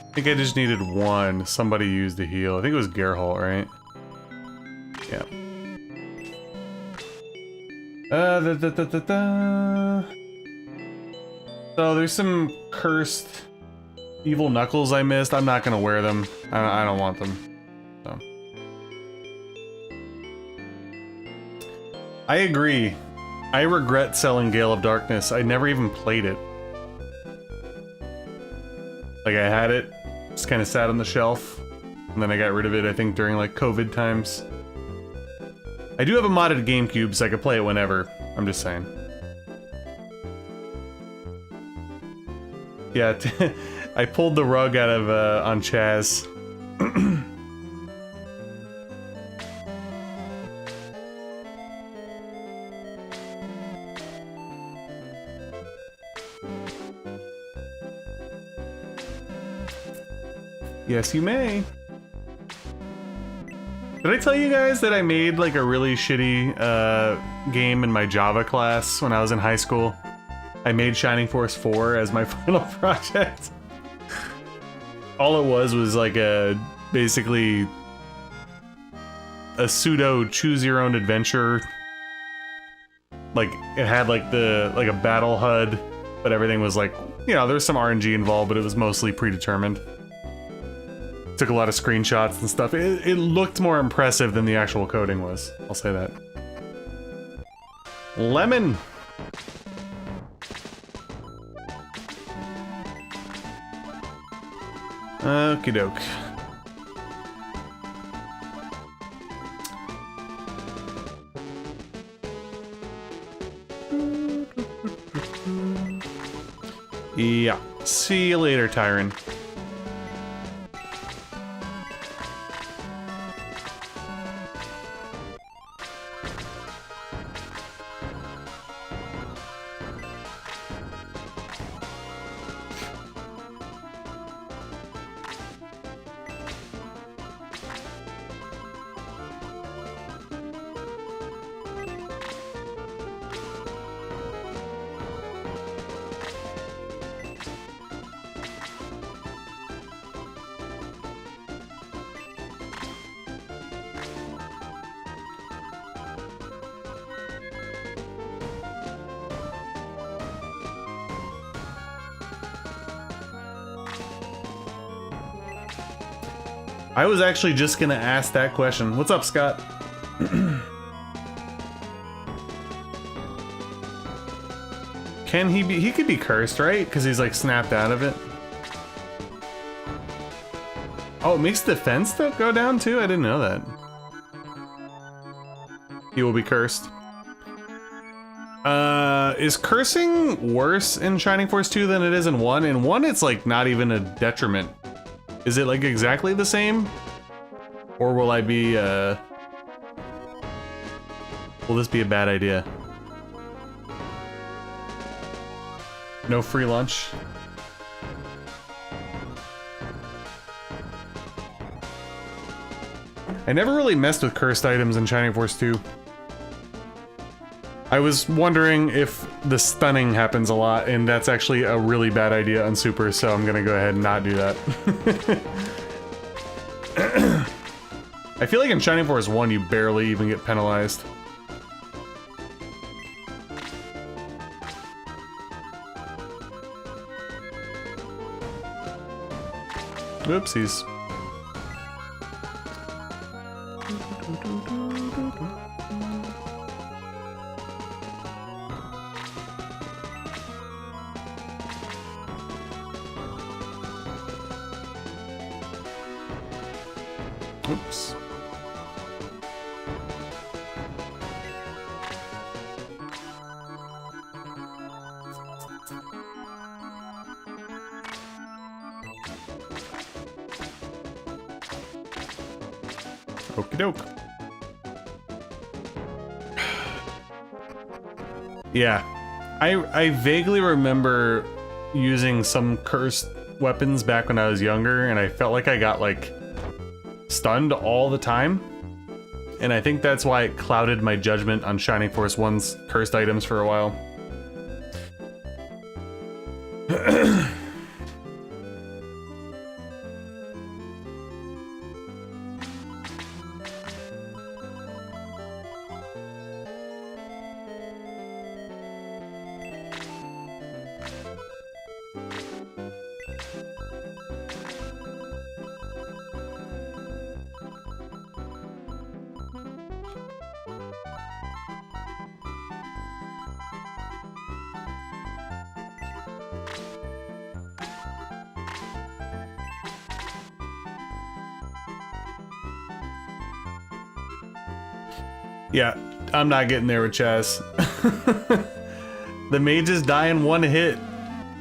I think I just needed one. Somebody used a heal. I think it was Geralt, right? Yeah. So there's some cursed evil knuckles I missed. I'm not gonna wear them. I don't want them. So. I agree. I regret selling Gale of Darkness. I never even played it. Like, I had it, just kind of sat on the shelf, and then I got rid of it, I think, during, like, COVID times. I do have a modded GameCube, so I could play it whenever. I'm just saying. Yeah, I pulled the rug out of, on Chaz. Yes, you may. Did I tell you guys that I made like a really shitty game in my Java class when I was in high school? I made Shining Force 4 as my final project. All it was like a basically a pseudo choose your own adventure. Like it had like a battle HUD, but everything was like, you know, there was some RNG involved, but it was mostly predetermined. Took a lot of screenshots and stuff. It looked more impressive than the actual coding was. I'll say that. Lemon! Okie doke. Yeah. See you later, Tyron. I was actually just gonna ask that question. What's up, Scott? Can he be? He could be cursed, right? Because he's like snapped out of it. Oh, it makes defense go down too? I didn't know that. He will be cursed. Is cursing worse in Shining Force 2 than it is in 1? In 1, it's like not even a detriment. Is it like exactly the same? Or will I be, will this be a bad idea? No free lunch? I never really messed with cursed items in Shining Force 2. I was wondering if the stunning happens a lot, and that's actually a really bad idea on Super, so I'm gonna go ahead and not do that. I feel like in Shining Force 1 you barely even get penalized. Oopsies. Oops. Okie doke. Yeah. I vaguely remember using some cursed weapons back when I was younger, and I felt like I got like stunned all the time, and I think that's why it clouded my judgment on Shining Force 1's cursed items for a while. Yeah, I'm not getting there with Chaz. The mages die in one hit,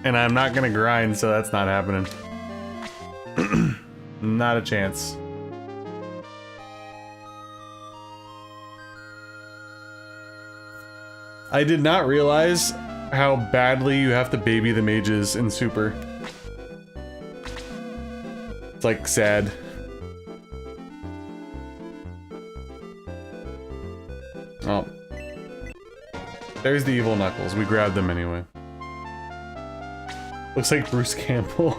and I'm not gonna grind, so that's not happening. Not a chance. I did not realize how badly you have to baby the mages in Super. It's like sad. Oh. There's the evil Knuckles. We grabbed them anyway. Looks like Bruce Campbell.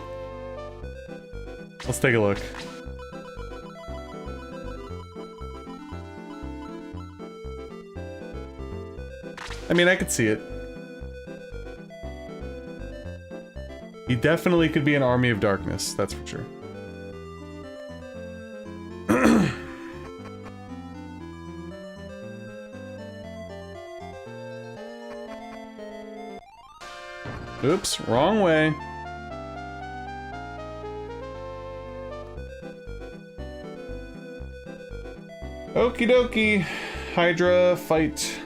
Let's take a look. I mean, I could see it. He definitely could be an Army of Darkness, that's for sure. Oops, wrong way. Okie dokie. Hydra, fight.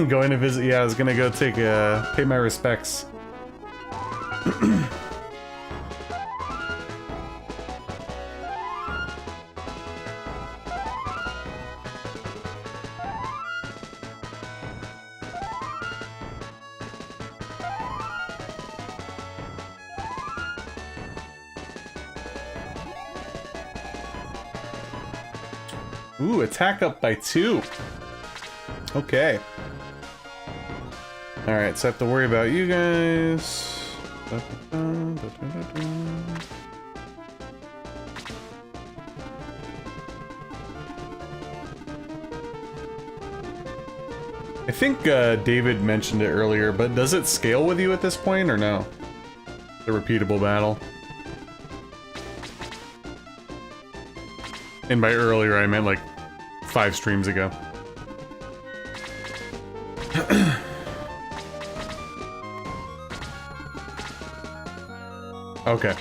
Going to visit, yeah, I was gonna go take pay my respects. Ooh, attack up by 2. Okay. Alright, so I have to worry about you guys. I think David mentioned it earlier, but does it scale with you at this point, or no? The repeatable battle. And by earlier, I meant like 5 streams ago. Okay.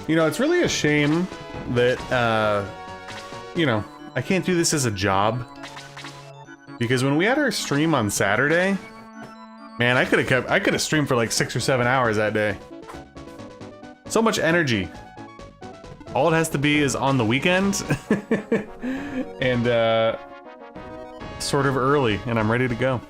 You know, it's really a shame that, you know, I can't do this as a job. Because when we had our stream on Saturday, man, I could have streamed for like 6 or 7 hours that day. So much energy. All it has to be is on the weekend and sort of early, and I'm ready to go.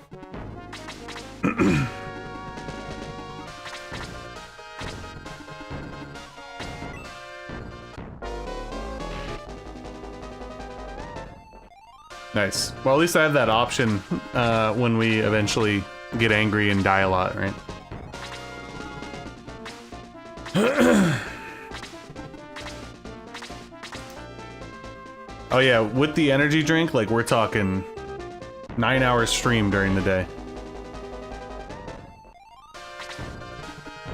Nice. Well, at least I have that option when we eventually get angry and die a lot, right? Oh yeah, with the energy drink, like we're talking 9 hours stream during the day.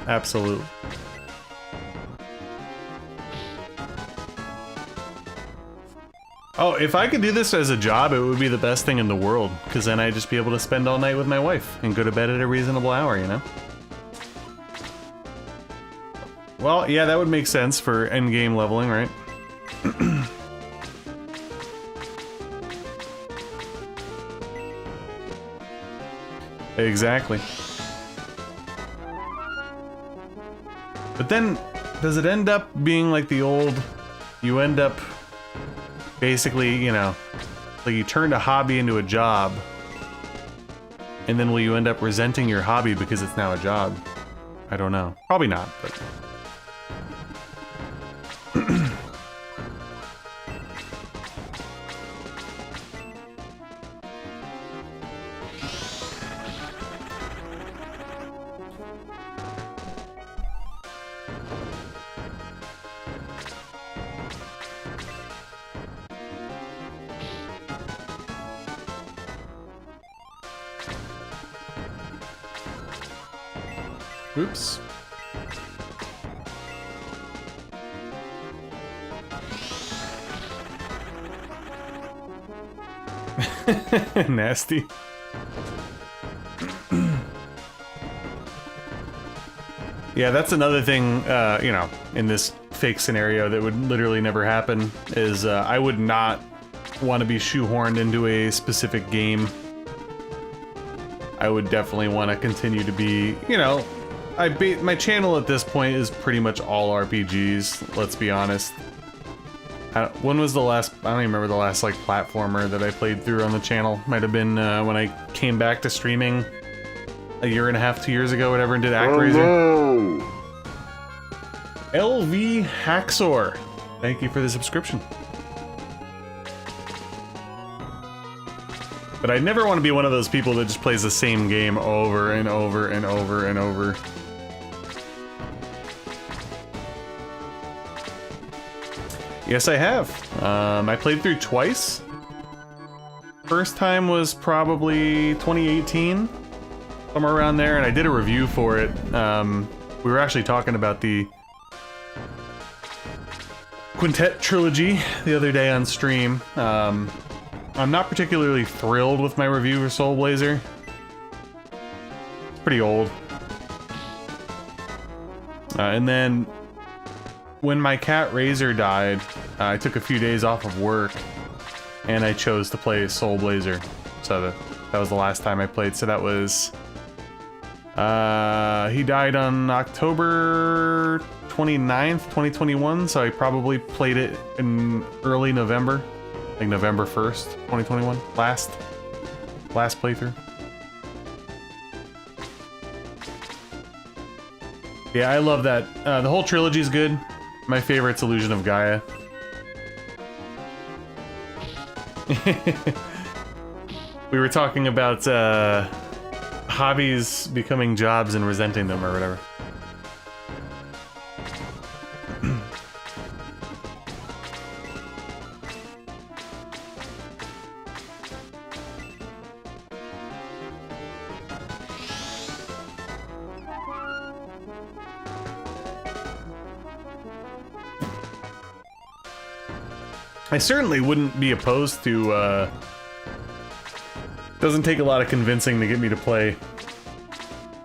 Absolutely. Oh, if I could do this as a job, it would be the best thing in the world, because then I'd just be able to spend all night with my wife and go to bed at a reasonable hour, you know? Well, yeah, that would make sense for endgame leveling, right? Exactly. But then, does it end up being like the old, you end up basically, you know, like you turned a hobby into a job, and then will you end up resenting your hobby because it's now a job? I don't know. Probably not, but... Oops. Nasty. Yeah, that's another thing, you know, in this fake scenario that would literally never happen, is I would not want to be shoehorned into a specific game. I would definitely want to continue to be, you know, my channel at this point is pretty much all RPGs, let's be honest. When was the last, I don't even remember the last, like, platformer that I played through on the channel. Might have been when I came back to streaming a year and a half, 2 years ago, whatever, and did ActRaiser. No. LV Haxor, thank you for the subscription. But I never want to be one of those people that just plays the same game over and over and over and over. Yes, I have. I played through twice. First time was probably 2018, somewhere around there, and I did a review for it. We were actually talking about the Quintet trilogy the other day on stream. I'm not particularly thrilled with my review for Soul Blazer. It's pretty old. And then when my cat Razor died, I took a few days off of work and I chose to play Soul Blazer. So that was the last time I played. So that was he died on October 29th, 2021, so I probably played it in early November. Like November 1st, 2021. Last playthrough. Yeah, I love that. The whole trilogy is good. My favorite's Illusion of Gaia. We were talking about hobbies becoming jobs and resenting them or whatever. I certainly wouldn't be opposed to, doesn't take a lot of convincing to get me to play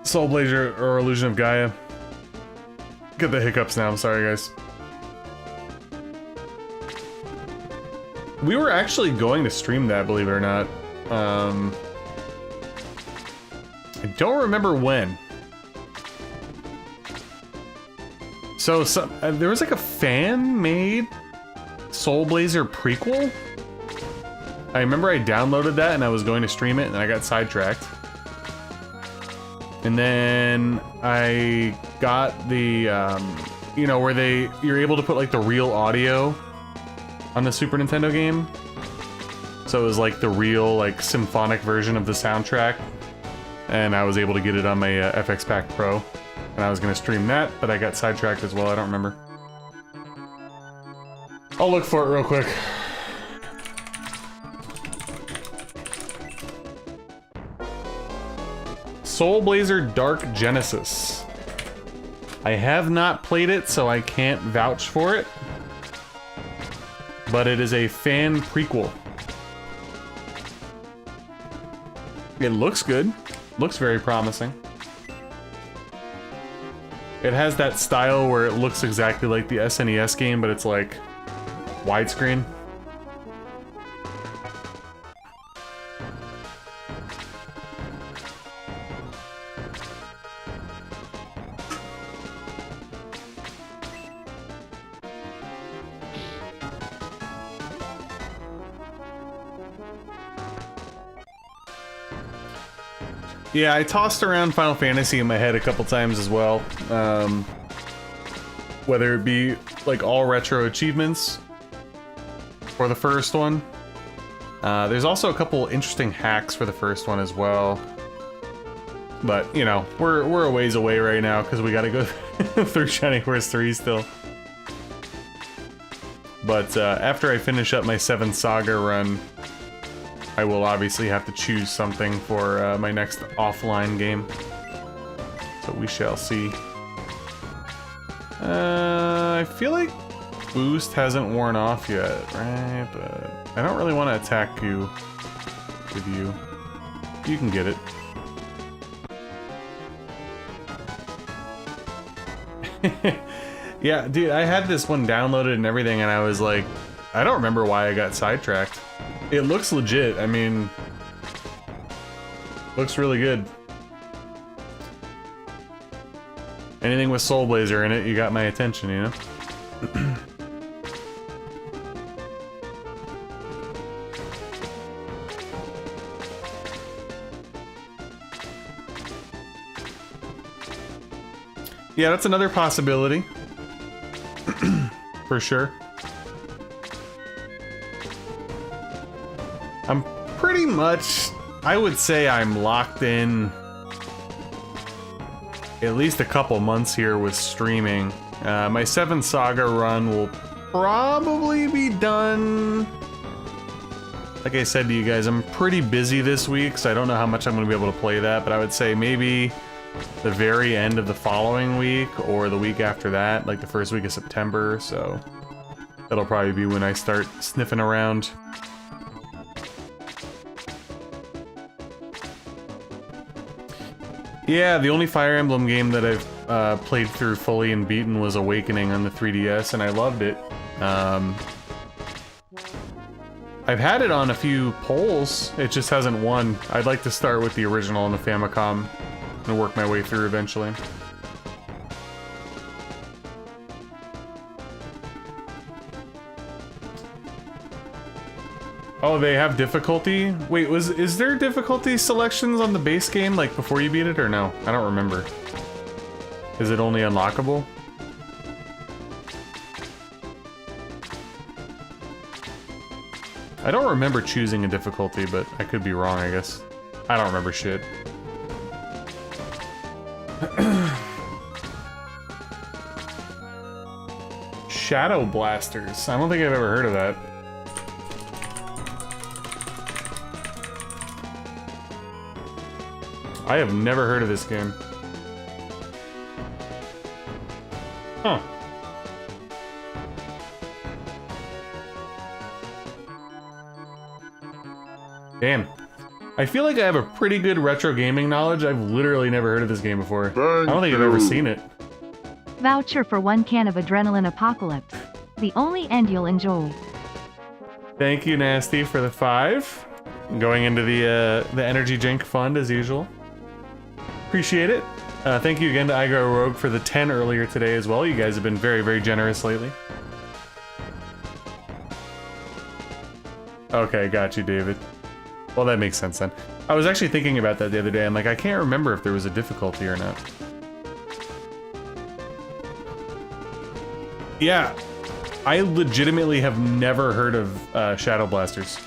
Soul Blazer or Illusion of Gaia. Get the hiccups now, I'm sorry guys. We were actually going to stream that, believe it or not. I don't remember when. So there was like a fan-made Soul Blazer prequel? I remember I downloaded that and I was going to stream it and I got sidetracked. And then I got the, you know, where you're able to put like the real audio on the Super Nintendo game. So it was like the real, like, symphonic version of the soundtrack. And I was able to get it on my FX Pack Pro. And I was going to stream that, but I got sidetracked as well, I don't remember. I'll look for it real quick. Soul Blazer Dark Genesis. I have not played it, so I can't vouch for it. But it is a fan prequel. It looks good. Looks very promising. It has that style where it looks exactly like the SNES game, but it's like widescreen. Yeah, I tossed around Final Fantasy in my head a couple times as well. Whether it be like all retro achievements for the first one. There's also a couple interesting hacks for the first one as well. But, you know, we're a ways away right now because we gotta go through Shining Force 3 still. But after I finish up my 7 Saga run, I will obviously have to choose something for my next offline game. So So we shall see. I feel like boost hasn't worn off yet, right? But I don't really want to attack you with you. You can get it. Yeah, dude, I had this one downloaded and everything, and I was like, I don't remember why I got sidetracked. It looks legit. I mean, looks really good. Anything with Soul Blazer in it, you got my attention, you know? Yeah, that's another possibility. For sure. I'm pretty much, I would say I'm locked in at least a couple months here with streaming. My 7 Saga run will probably be done. Like I said to you guys, I'm pretty busy this week, so I don't know how much I'm going to be able to play that, but I would say maybe the very end of the following week or the week after that, like the first week of September, so that'll probably be when I start sniffing around. Yeah, the only Fire Emblem game that I've played through fully and beaten was Awakening on the 3DS, and I loved it. I've had it on a few polls, it just hasn't won. I'd like to start with the original on the Famicom and work my way through eventually. Oh, they have difficulty? Wait, is there difficulty selections on the base game, like, before you beat it, or no? I don't remember. Is it only unlockable? I don't remember choosing a difficulty, but I could be wrong, I guess. I don't remember shit. Shadow Blasters. I don't think I've ever heard of that. I have never heard of this game. Huh. Damn. I feel like I have a pretty good retro gaming knowledge. I've literally never heard of this game before. I don't think I've ever seen it. Voucher for 1 can of Adrenaline Apocalypse. The only end you'll enjoy. Thank you, Nasty, for the 5. Going into the energy drink fund as usual. Appreciate it. Thank you again to iGo Rogue for the 10 earlier today as well. You guys have been very, very generous lately. Okay, got you, David. Well, that makes sense then. I was actually thinking about that the other day. I'm like, I can't remember if there was a difficulty or not. Yeah, I legitimately have never heard of Shadow Blasters.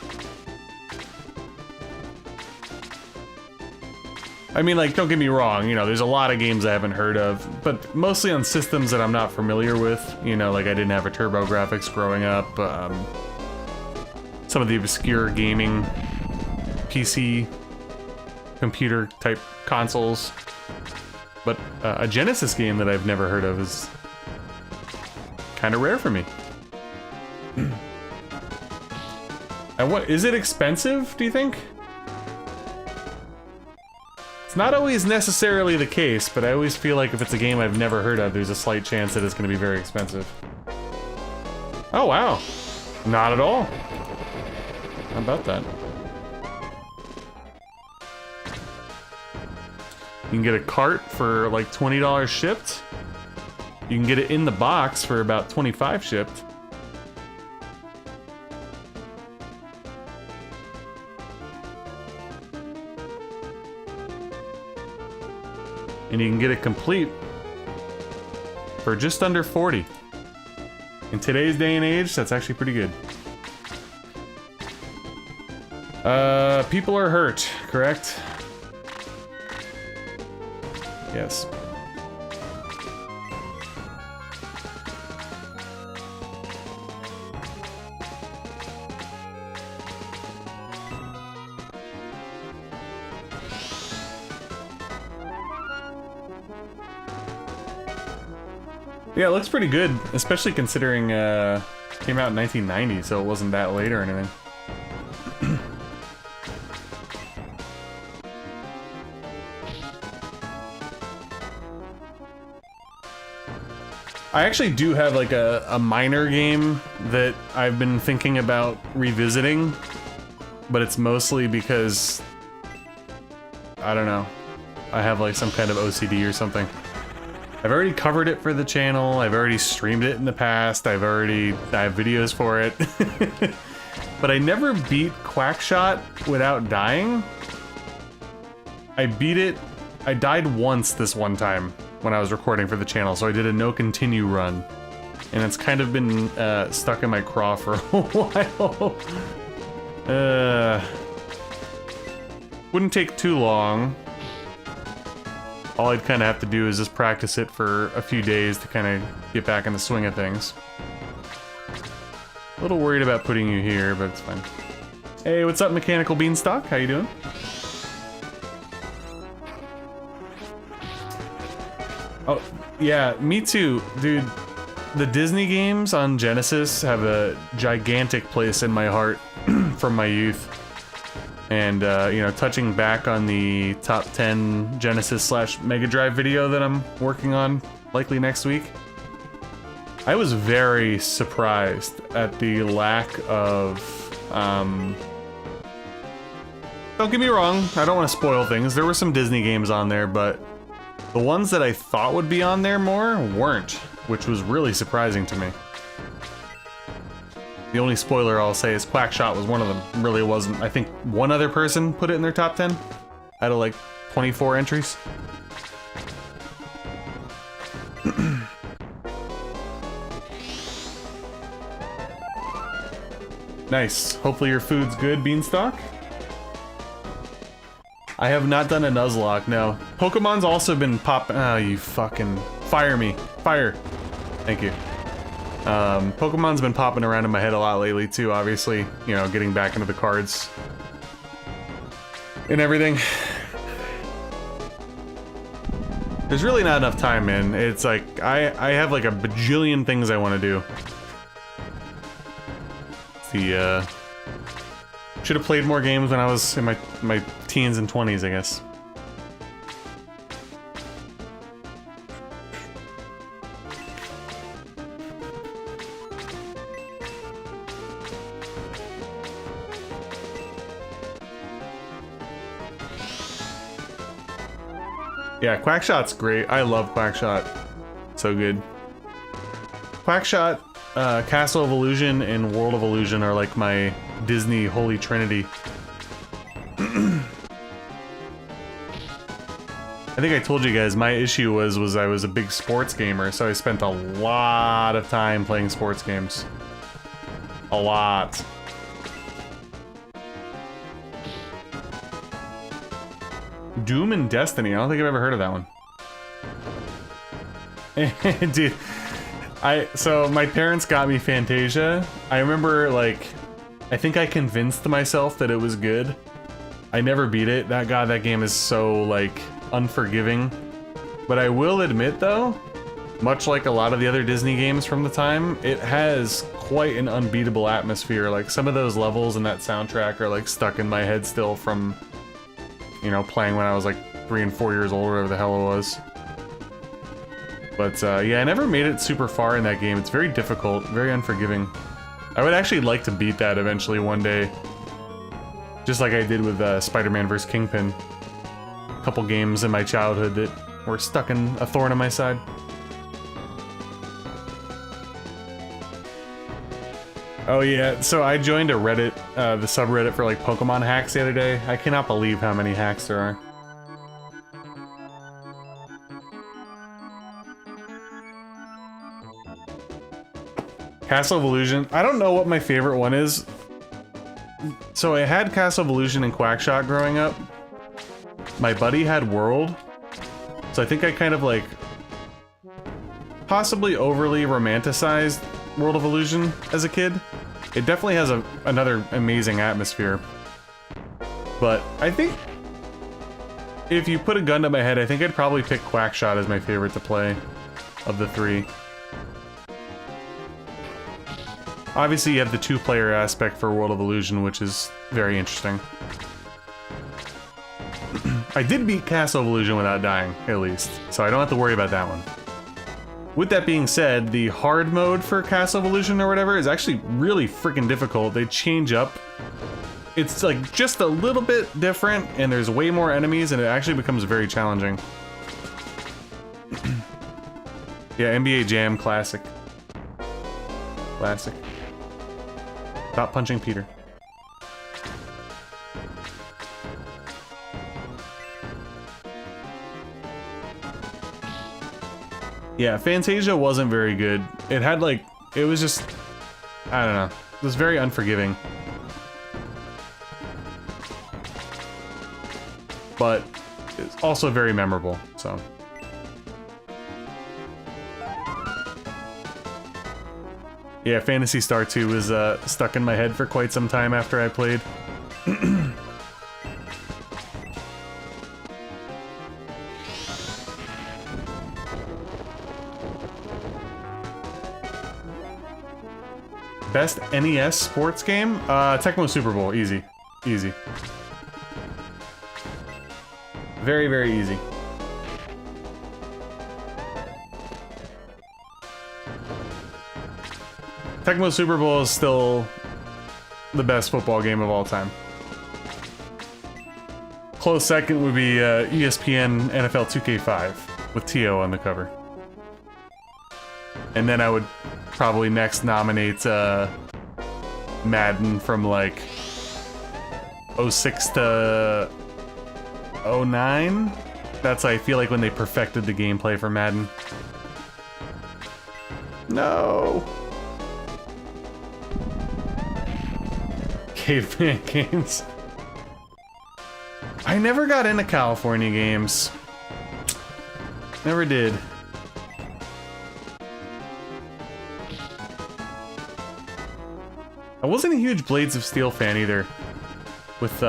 I mean, like, don't get me wrong, you know, there's a lot of games I haven't heard of, but mostly on systems that I'm not familiar with. You know, like I didn't have a TurboGrafx growing up. Some of the obscure gaming PC computer type consoles. But a Genesis game that I've never heard of is kind of rare for me. And what, is it expensive, do you think? It's not always necessarily the case, but I always feel like if it's a game I've never heard of, there's a slight chance that it's going to be very expensive. Oh, wow. Not at all. How about that? You can get a cart for like $20 shipped. You can get it in the box for about $25 shipped. And you can get it complete for just under 40. In today's day and age, that's actually pretty good. People are hurt, correct? Yes. Yeah, it looks pretty good, especially considering came out in 1990, so it wasn't that late or anything. I actually do have like a minor game that I've been thinking about revisiting, but it's mostly because, I don't know, I have like some kind of OCD or something. I've already covered it for the channel, I've already streamed it in the past, I have videos for it. But I never beat Quackshot without dying. I beat it, I died once this one time when I was recording for the channel, so I did a no continue run. And it's kind of been stuck in my craw for a while. Wouldn't take too long. All I'd kind of have to do is just practice it for a few days to kind of get back in the swing of things. A little worried about putting you here, but it's fine. Hey, what's up, Mechanical Beanstalk? How you doing? Oh, yeah, me too, dude. The Disney games on Genesis have a gigantic place in my heart from my youth. And, you know, touching back on the top 10 Genesis/Mega Drive video that I'm working on, likely next week, I was very surprised at the lack of, don't get me wrong, I don't want to spoil things. There were some Disney games on there, but the ones that I thought would be on there more weren't, which was really surprising to me. The only spoiler I'll say is Quackshot was one of them. Really wasn't. I think one other person put it in their top 10 out of like 24 entries. Nice. Hopefully your food's good, Beanstalk. I have not done a Nuzlocke, no. Pokemon's also been oh, you fucking... Fire me. Fire. Thank you. Pokemon's been popping around in my head a lot lately too, obviously. You know, getting back into the cards. And everything. There's really not enough time, man. It's like, I have like a bajillion things I want to do. Should have played more games when I was in my teens and 20s, I guess. Yeah, Quackshot's great. I love Quackshot. So good. Quackshot, Castle of Illusion, and World of Illusion are like my Disney holy trinity. I think I told you guys my issue was I was a big sports gamer, so I spent a lot of time playing sports games. A lot. Doom and Destiny. I don't think I've ever heard of that one. Dude, so my parents got me Fantasia. I remember, like, I think I convinced myself that it was good. I never beat it. That game is so, like, unforgiving. But I will admit, though, much like a lot of the other Disney games from the time, it has quite an unbeatable atmosphere. Like, some of those levels and that soundtrack are, like, stuck in my head still from, you know, playing when I was, like, 3 and 4 years old, or whatever the hell it was. But, yeah, I never made it super far in that game. It's very difficult, very unforgiving. I would actually like to beat that eventually one day. Just like I did with Spider-Man vs. Kingpin. A couple games in my childhood that were stuck in a thorn in my side. Oh yeah, so I joined a Reddit, the subreddit for like Pokemon hacks the other day. I cannot believe how many hacks there are. Castle of Illusion. I don't know what my favorite one is. So I had Castle of Illusion and Quackshot growing up. My buddy had World. So I think I kind of like possibly overly romanticized World of Illusion as a kid. It definitely has another amazing atmosphere. But I think if you put a gun to my head, I think I'd probably pick Quackshot as my favorite to play of the three. Obviously, you have the two-player aspect for World of Illusion, which is very interesting. I did beat Castle of Illusion without dying, at least, so I don't have to worry about that one. With that being said, the hard mode for Castle of Illusion or whatever is actually really freaking difficult. They change up. It's like just a little bit different, and there's way more enemies, and it actually becomes very challenging. Yeah, NBA Jam, classic. Classic. Stop punching Peter. Yeah, Fantasia wasn't very good. It had like, it was just, I don't know. It was very unforgiving. But it's also very memorable, so. Yeah, Phantasy Star 2 was stuck in my head for quite some time after I played. Best NES sports game? Tecmo Super Bowl, easy. Easy. Very, very easy. Tecmo Super Bowl is still the best football game of all time. Close second would be ESPN NFL 2K5 with T.O. on the cover. And then I would probably next nominate Madden from like 06 to 09. That's, I feel like, when they perfected the gameplay for Madden. No. Caveman games. I never got into California games. Never did. I wasn't a huge Blades of Steel fan either. With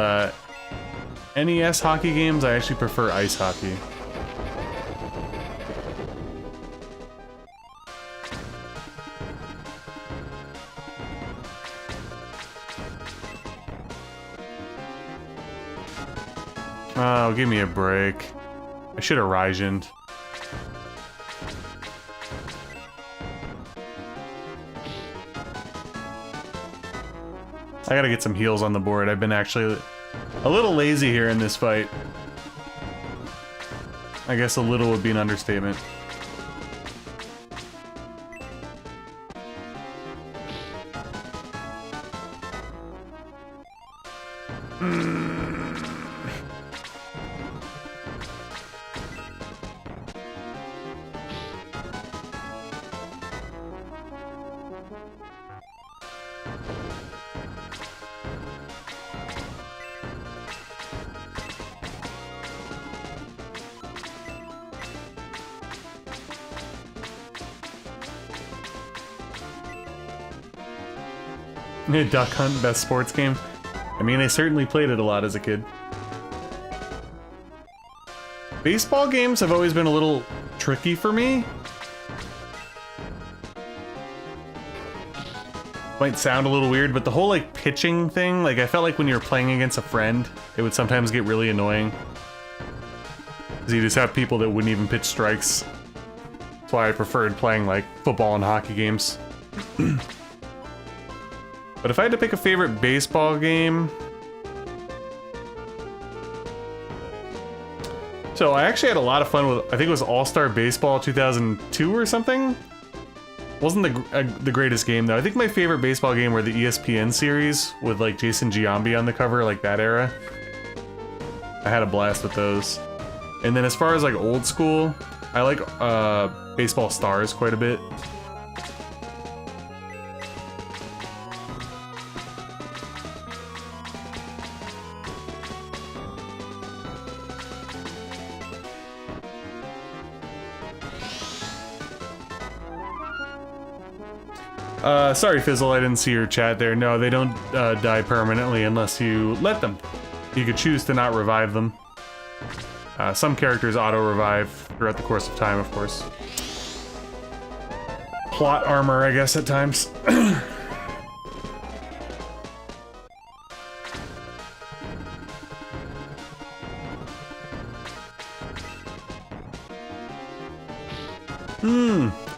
NES hockey games, I actually prefer ice hockey. Oh, give me a break. I should have Raigened. I gotta get some heals on the board. I've been actually a little lazy here in this fight. I guess a little would be an understatement. Duck Hunt, best sports game? I mean, I certainly played it a lot as a kid. Baseball games have always been a little tricky for me. Might sound a little weird, but the whole like pitching thing, like I felt like when you were playing against a friend, it would sometimes get really annoying. Because you just have people that wouldn't even pitch strikes. That's why I preferred playing like football and hockey games. But if I had to pick a favorite baseball game... So I actually had a lot of fun with, I think it was All-Star Baseball 2002 or something? Wasn't the greatest game though. I think my favorite baseball game were the ESPN series with like Jason Giambi on the cover, like that era. I had a blast with those. And then as far as like old school, I like Baseball Stars quite a bit. Sorry, Fizzle, I didn't see your chat there. No, they don't die permanently unless you let them. You could choose to not revive them. Some characters auto-revive throughout the course of time, of course. Plot armor, I guess, at times.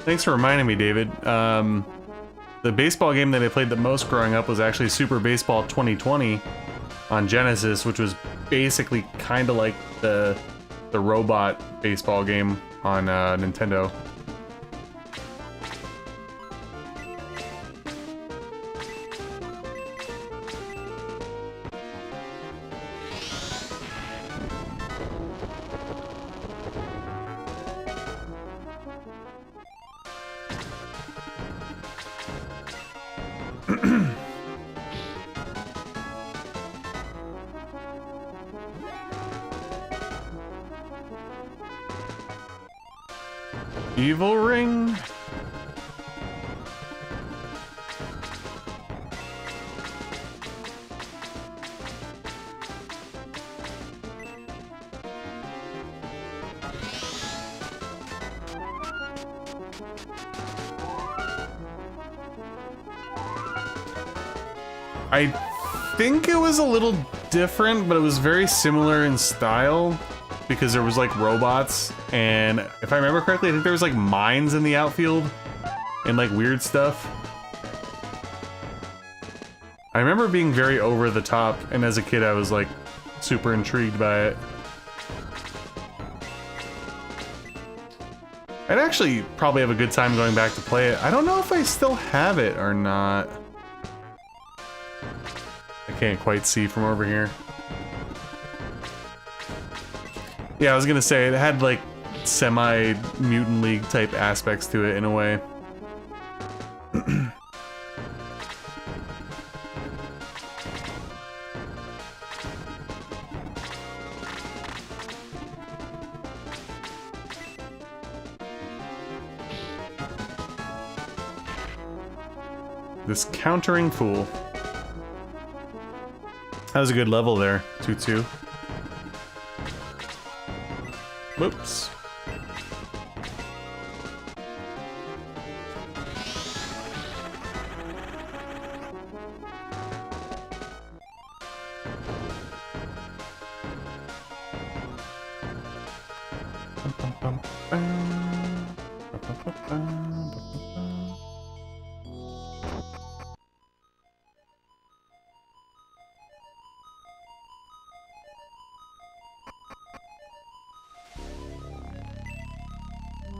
Thanks for reminding me, David. The baseball game that I played the most growing up was actually Super Baseball 2020 on Genesis, which was basically kind of like the robot baseball game on Nintendo. Evil ring? I think it was a little different, but it was very similar in style because there was like robots, and if I remember correctly, I think there was like mines in the outfield and like weird stuff. I remember being very over the top, and as a kid I was like super intrigued by it. I'd actually probably have a good time going back to play it. I don't know if I still have it or not. I can't quite see from over here. Yeah, I was gonna say, it had like semi-Mutant League type aspects to it in a way. This countering fool. That was a good level there, 2-2. Whoops.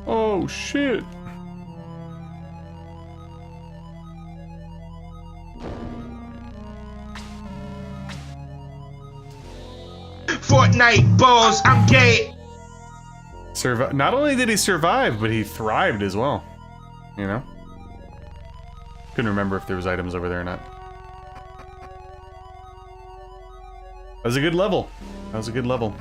Oh shit. Fortnite balls, I'm gay. Not only did he survive, but he thrived as well. You know? Couldn't remember if there was items over there or not. That was a good level. That was a good level.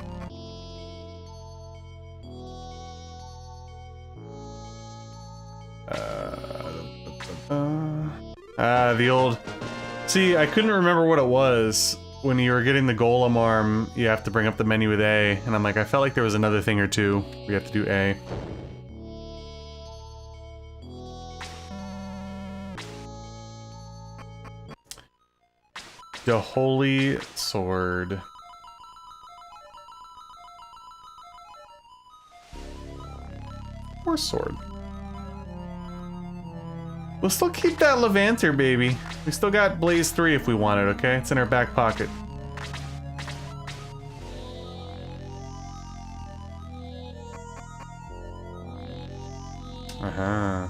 The old... See, I couldn't remember what it was. When you were getting the golem arm, you have to bring up the menu with A, and I'm like, I felt like there was another thing or two. We have to do A. The Holy Sword. Or sword. We'll still keep that Levanter, baby. We still got Blaze 3 if we want it, okay? It's in our back pocket. Uh-huh.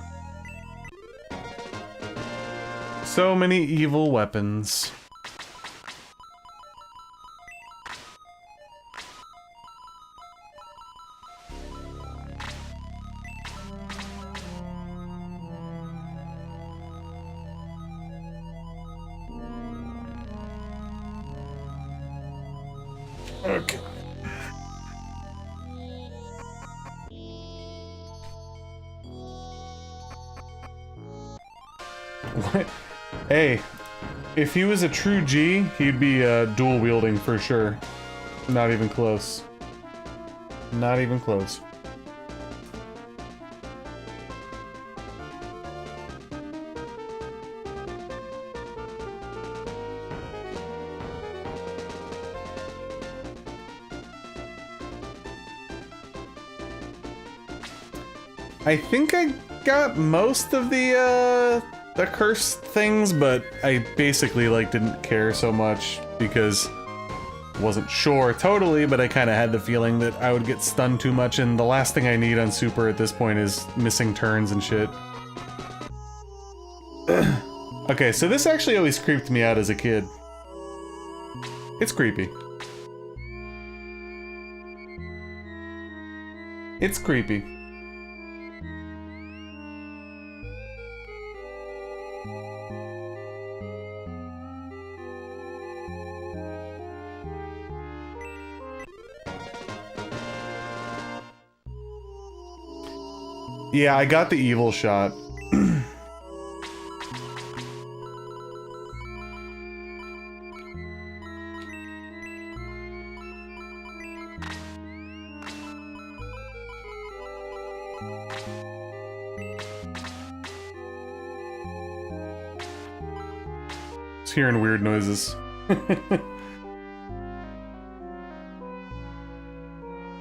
So many evil weapons. Okay. What? Hey, if he was a true G, he'd be dual wielding for sure. Not even close. Not even close. I think I got most of the cursed things, but I basically like didn't care so much because I wasn't sure totally, but I kind of had the feeling that I would get stunned too much, and the last thing I need on Super at this point is missing turns and shit. Okay, so this actually always creeped me out as a kid. It's creepy. It's creepy. Yeah, I got the evil shot. Just hearing weird noises.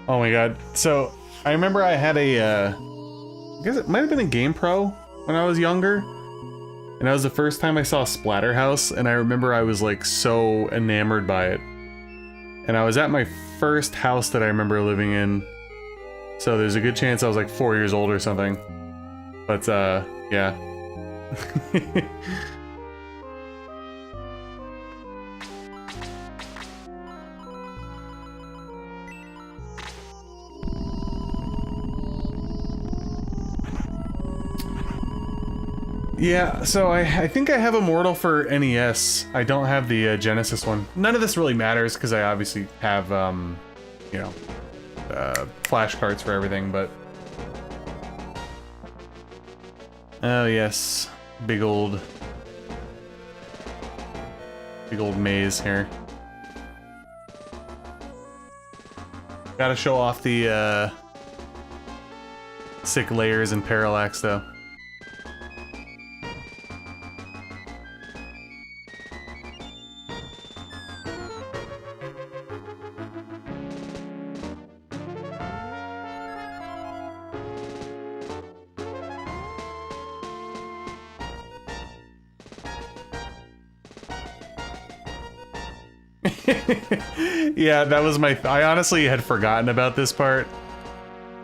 Oh my god. So, I remember I had a, I guess it might have been a GamePro when I was younger, and that was the first time I saw Splatterhouse, and I remember I was like so enamored by it. And I was at my first house that I remember living in, so there's a good chance I was like 4 years old or something. But yeah. Yeah, so I think I have Immortal for NES. I don't have the Genesis one. None of this really matters because I obviously have, you know, flash cards for everything, but... Oh yes, big old maze here. Gotta show off the sick layers and parallax though. Yeah, that was my... I honestly had forgotten about this part.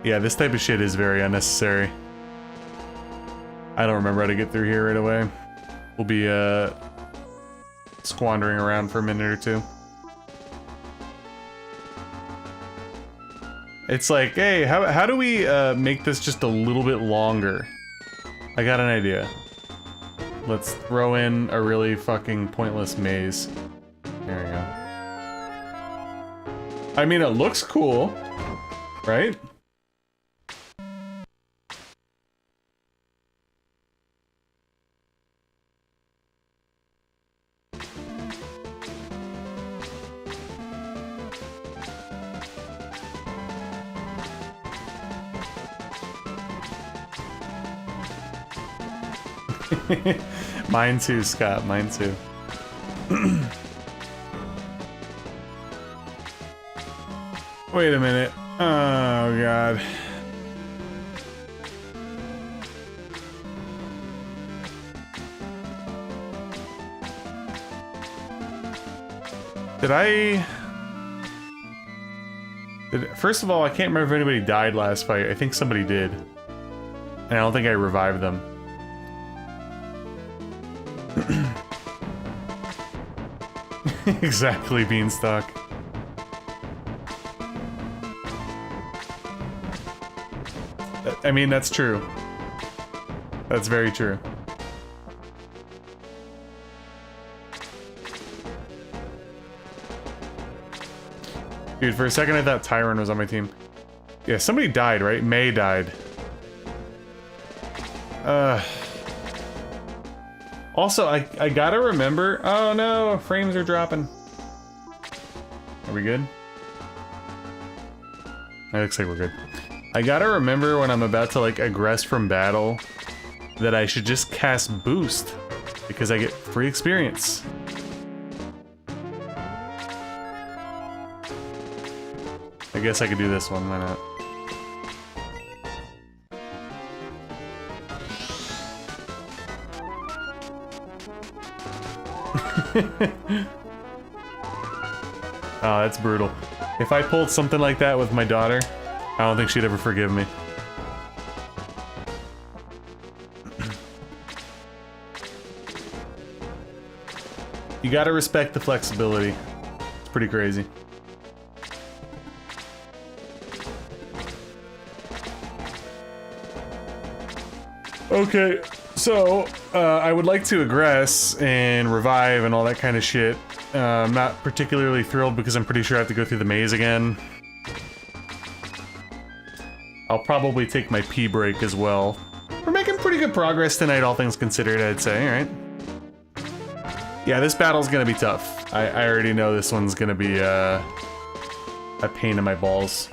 Yeah, this type of shit is very unnecessary. I don't remember how to get through here right away. We'll be, squandering around for a minute or two. It's like, hey, how do we, make this just a little bit longer? I got an idea. Let's throw in a really fucking pointless maze. There we go. I mean, it looks cool, right? Mine too, Scott, mine too. Wait a minute. Oh, God. First of all, I can't remember if anybody died last fight. I think somebody did. And I don't think I revived them. Exactly, Beanstalk. I mean, that's true. That's very true. Dude, for a second I thought Tyron was on my team. Yeah, somebody died, right? May died. Also, I gotta remember... Oh no, frames are dropping. Are we good? It looks like we're good. I gotta remember when I'm about to, like, aggress from battle that I should just cast Boost, because I get free experience. I guess I could do this one, why not? Oh, that's brutal. If I pulled something like that with my daughter, I don't think she'd ever forgive me. You gotta respect the flexibility. It's pretty crazy. Okay, so I would like to aggress and revive and all that kind of shit. I'm not particularly thrilled because I'm pretty sure I have to go through the maze again. I'll probably take my pee break as well. We're making pretty good progress tonight, all things considered, I'd say, alright? Yeah, this battle's gonna be tough. I already know this one's gonna be a pain in my balls.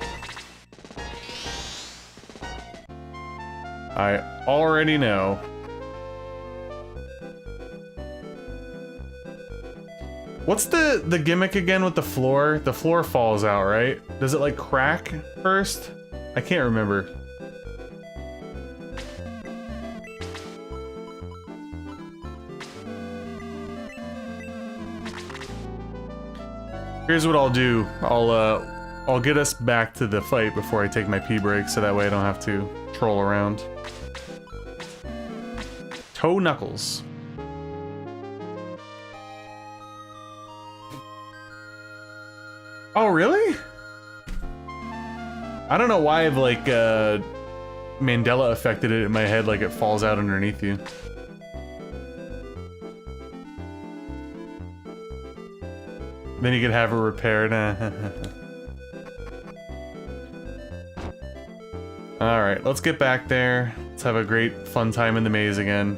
I already know. What's the gimmick again with the floor? The floor falls out, right? Does it like crack first? I can't remember. Here's what I'll do. I'll get us back to the fight before I take my pee break, so that way I don't have to troll around. Toe knuckles. Oh, really? I don't know why I've like Mandela affected it in my head, like it falls out underneath you. Then you could have it repaired. Alright, let's get back there. Let's have a great fun time in the maze again.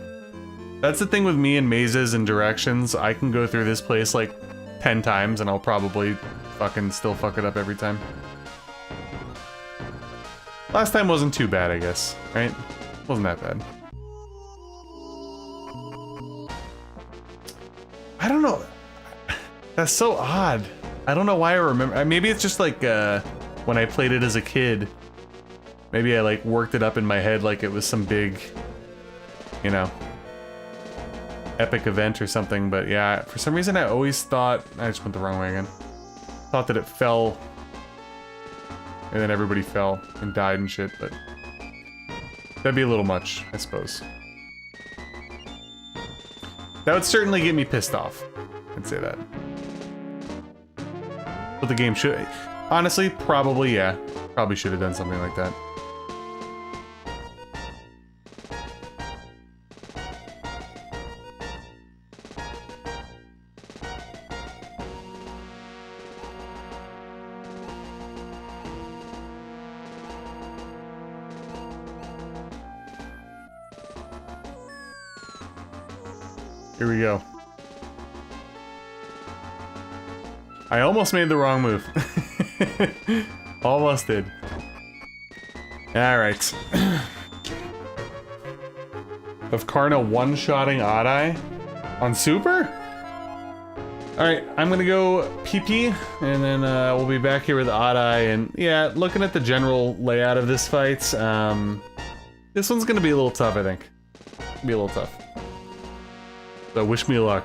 That's the thing with me and mazes and directions. I can go through this place like 10 times and I'll probably fucking still fuck it up every time. Last time wasn't too bad, I guess, right? Wasn't that bad. I don't know. That's so odd. I don't know why I remember. Maybe it's just like when I played it as a kid. Maybe I like worked it up in my head like it was some big, you know, epic event or something. But yeah, for some reason I always thought, I just went the wrong way again. Thought that it fell and then everybody fell and died and shit, but that'd be a little much, I suppose. That would certainly get me pissed off. I'd say that. But the game should... Honestly, probably, yeah. Probably should have done something like that. Here we go. I almost made the wrong move. Almost did. Alright. Of Karna one-shotting Odd-Eye on Super? Alright, I'm gonna go pee-pee, and then we'll be back here with Odd-Eye, and yeah, looking at the general layout of this fight, this one's gonna be a little tough, I think. Be a little tough. So wish me luck.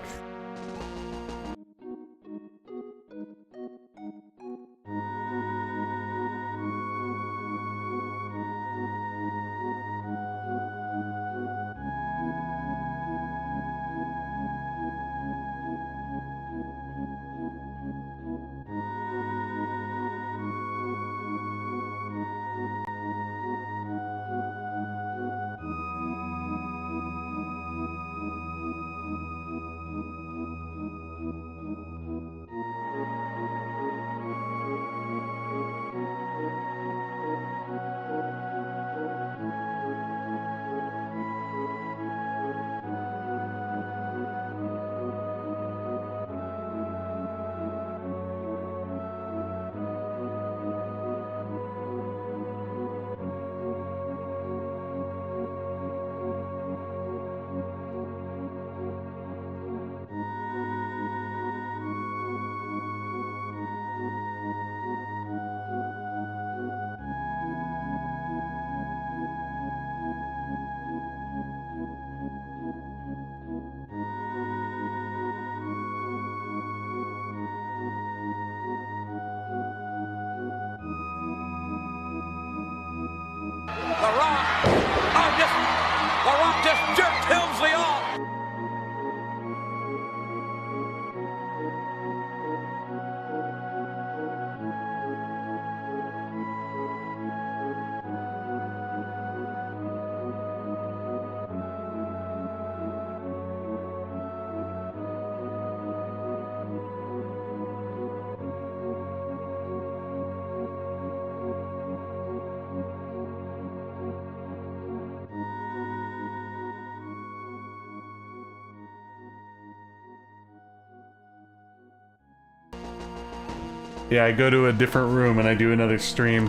Yeah, I go to a different room and I do another stream.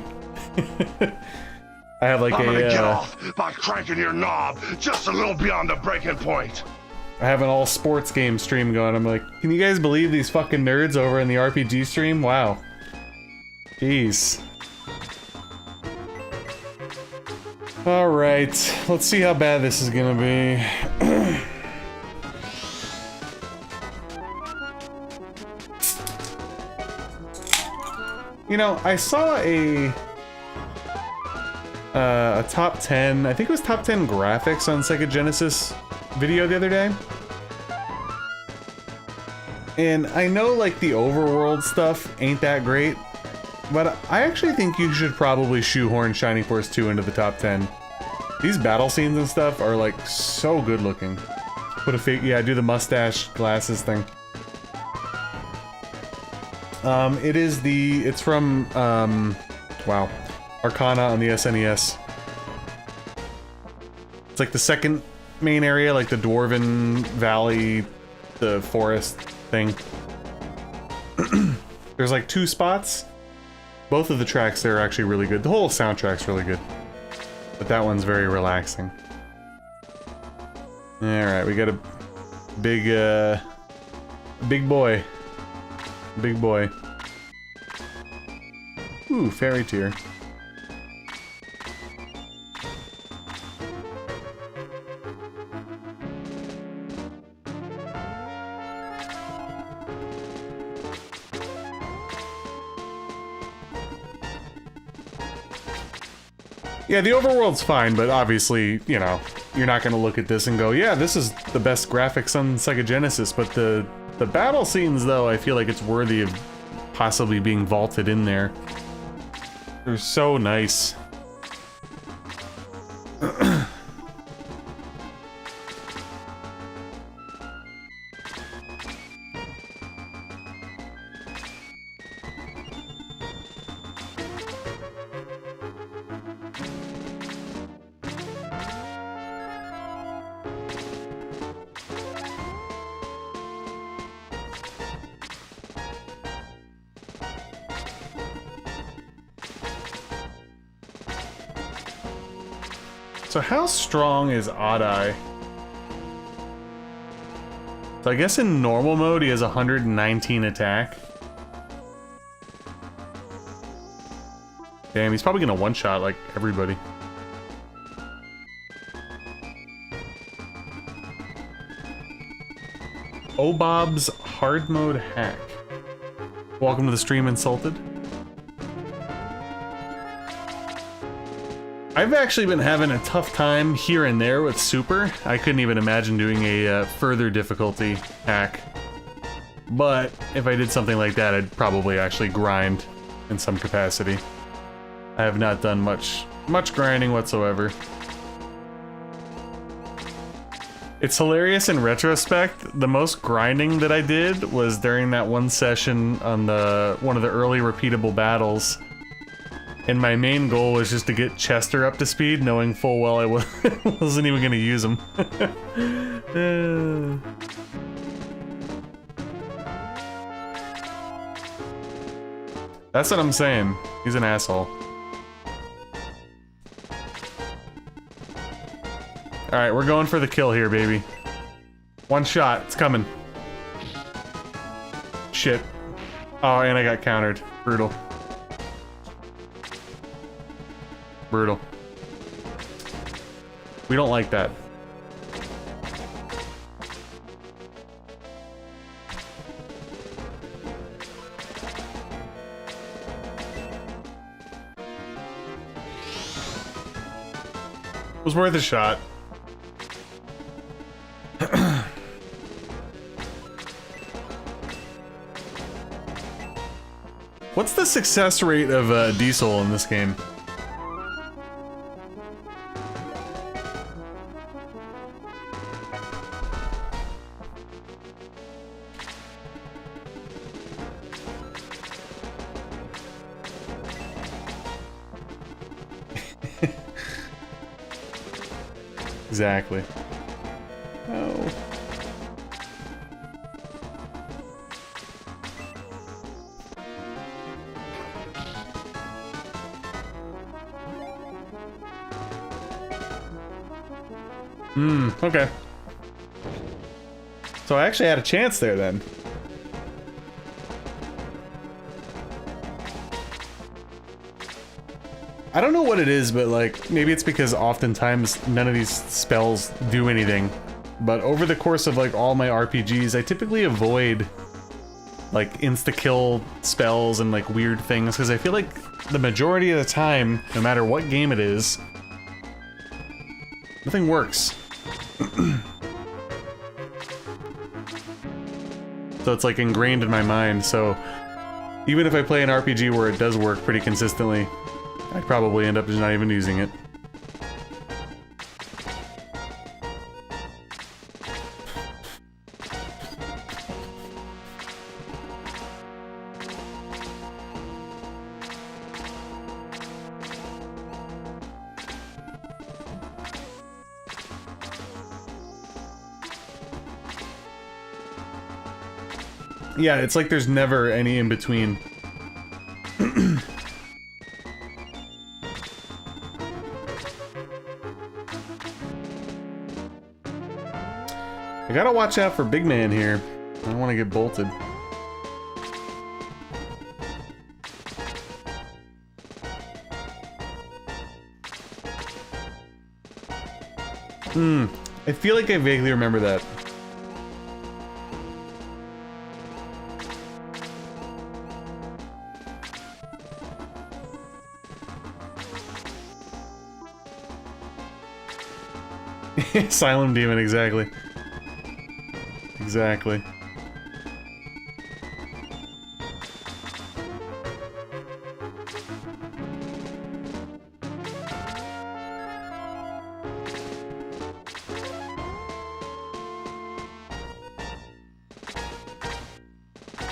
I have like I'm gonna get off by cranking your knob just a little beyond the breaking point. I have an all sports game stream going. I'm like, can you guys believe these fucking nerds over in the RPG stream? Wow. Jeez. Alright, let's see how bad this is gonna be. You know, I saw a top 10, I think it was top 10 graphics on Sega Genesis video the other day. And I know like the overworld stuff ain't that great, but I actually think you should probably shoehorn Shining Force 2 into the top 10. These battle scenes and stuff are like so good looking. Put a fake, yeah, do the mustache glasses thing. It's from, wow, Arcana on the SNES. It's like the second main area, like the Dwarven Valley, the forest thing. There's like 2 spots. Both of the tracks there are actually really good. The whole soundtrack's really good. But that one's very relaxing. Alright, we got a big boy. Big boy. Ooh, fairy tear. Yeah, the overworld's fine, but obviously, you know, you're not gonna look at this and go, yeah, this is the best graphics on Sega Genesis, but the battle scenes, though, I feel like it's worthy of possibly being vaulted in there. They're so nice. So how strong is Odd-Eye? So I guess in normal mode he has 119 attack. Damn, he's probably gonna one-shot like everybody. Obob's hard mode hack. Welcome to the stream, Insulted. I've actually been having a tough time here and there with Super. I couldn't even imagine doing a further difficulty hack. But if I did something like that, I'd probably actually grind in some capacity. I have not done much grinding whatsoever. It's hilarious in retrospect. The most grinding that I did was during that one session on one of the early repeatable battles. And my main goal was just to get Chester up to speed, knowing full well I wasn't even gonna use him. That's what I'm saying. He's an asshole. Alright, we're going for the kill here, baby. One shot. It's coming. Shit. Oh, and I got countered. Brutal. Brutal. We don't like that. It was worth a shot. What's the success rate of Diesel in this game? Exactly. Oh. Okay. So I actually had a chance there then. I don't know what it is, but like, maybe it's because oftentimes none of these spells do anything. But over the course of like all my RPGs, I typically avoid like insta-kill spells and like weird things, because I feel like the majority of the time, no matter what game it is, nothing works. So it's like ingrained in my mind, so even if I play an RPG where it does work pretty consistently, I'd probably end up just not even using it. Yeah, it's like there's never any in between. I gotta watch out for big man here. I don't want to get bolted. I feel like I vaguely remember that. Asylum Demon, exactly. Exactly.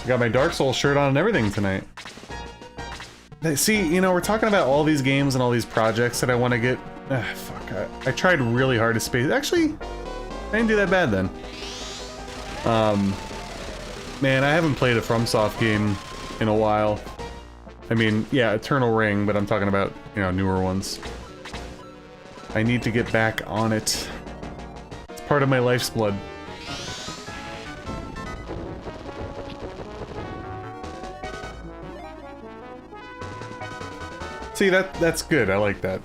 Got my Dark Souls shirt on and everything tonight. See, you know, we're talking about all these games and all these projects that I want to get. Fuck. I tried really hard to space. Actually, I didn't do that bad then. Man, I haven't played a FromSoft game in a while. I mean, yeah, Eternal Ring, but I'm talking about, you know, newer ones. I need to get back on it. It's part of my life's blood. See, that's good. I like that.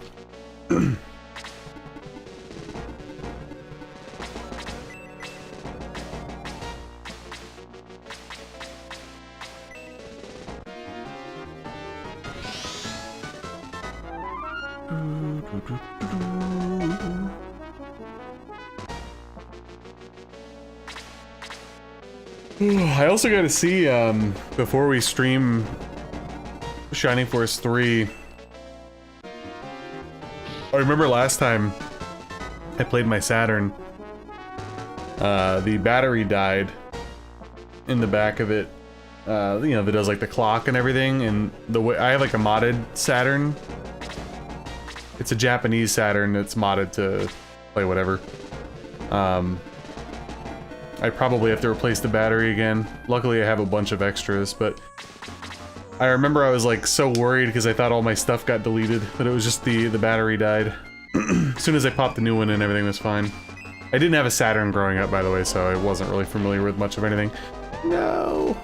I also got to see, before we stream Shining Force 3, I remember last time I played my Saturn, the battery died in the back of it, you know, that does like the clock and everything, and the way I have like a modded Saturn. It's a Japanese Saturn that's modded to play whatever. I probably have to replace the battery again. Luckily I have a bunch of extras, but I remember I was like so worried because I thought all my stuff got deleted, but it was just the battery died. As soon as I popped the new one in, everything was fine. I didn't have a Saturn growing up, by the way, so I wasn't really familiar with much of anything. No!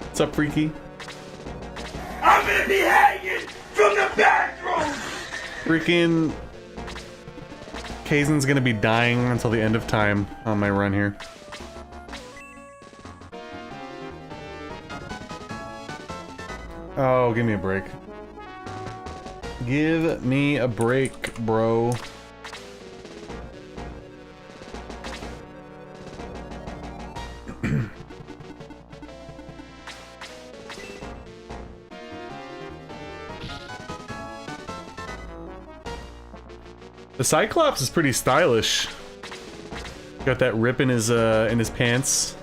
What's up, Freaky? I'm gonna be hanging from the bathroom! Freaking Kaizen's gonna be dying until the end of time on my run here. Oh, give me a break. Give me a break, bro. The Cyclops is pretty stylish. Got that rip in his pants.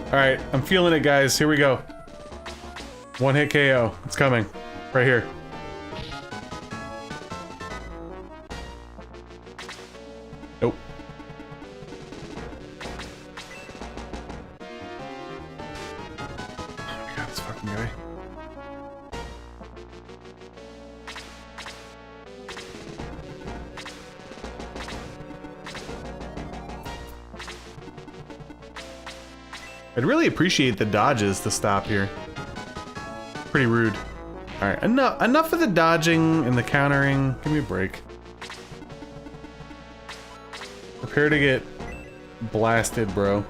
Alright, I'm feeling it, guys. Here we go. One hit KO. It's coming. Right here. Nope. fucking guy. I'd really appreciate the dodges to stop here. Pretty rude. Alright, enough of the dodging and the countering. Give me a break. Prepare to get blasted, bro.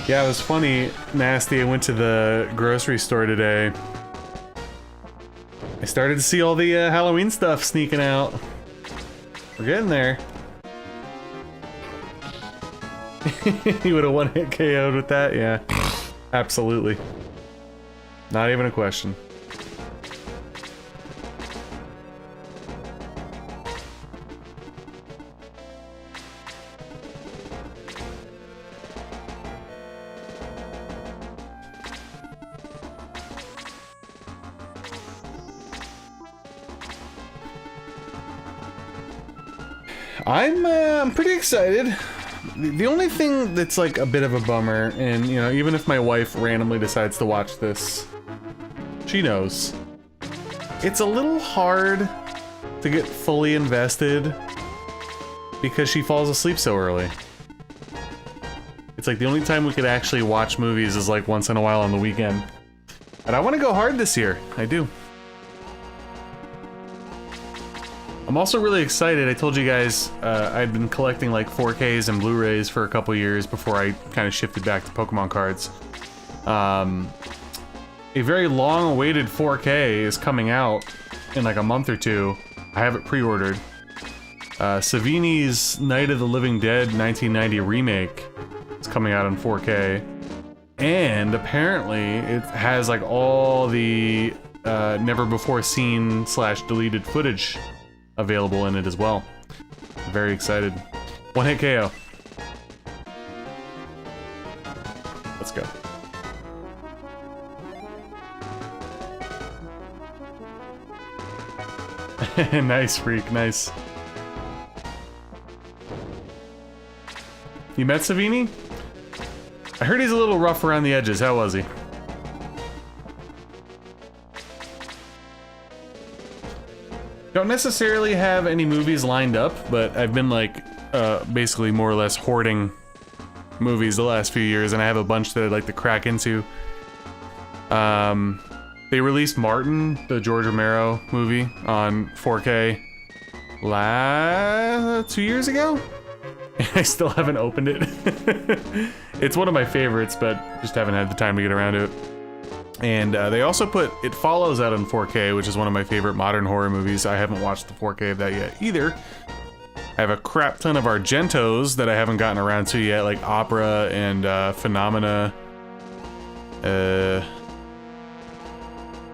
Yeah, it was funny, Nasty. I went to the grocery store today. I started to see all the Halloween stuff sneaking out. We're getting there. You would have one-hit KO'd with that? Yeah. Absolutely. Not even a question. I'm pretty excited. The only thing that's like a bit of a bummer, and you know, even if my wife randomly decides to watch this, she knows. It's a little hard to get fully invested because she falls asleep so early. It's like the only time we could actually watch movies is like once in a while on the weekend. And I want to go hard this year. I do. I'm also really excited. I told you guys I'd been collecting like 4Ks and Blu-rays for a couple years before I kind of shifted back to Pokemon cards. A very long-awaited 4K is coming out in like a month or two. I have it pre-ordered. Savini's Night of the Living Dead 1990 remake is coming out in 4K. And apparently it has like all the never-before-seen / deleted footage available in it as well. Very excited. One-hit KO. Let's go. Nice, Freak, nice. You met Savini? I heard he's a little rough around the edges. How was he? Don't necessarily have any movies lined up, but I've been like basically more or less hoarding movies the last few years, and I have a bunch that I'd like to crack into. They released Martin, the George Romero movie, on 4K 2 years ago. I still haven't opened it. It's one of my favorites, but just haven't had the time to get around to it. And they also put It Follows out on 4K, which is one of my favorite modern horror movies. I haven't watched the 4K of that yet either. I have a crap ton of Argentos that I haven't gotten around to yet, like Opera and Phenomena.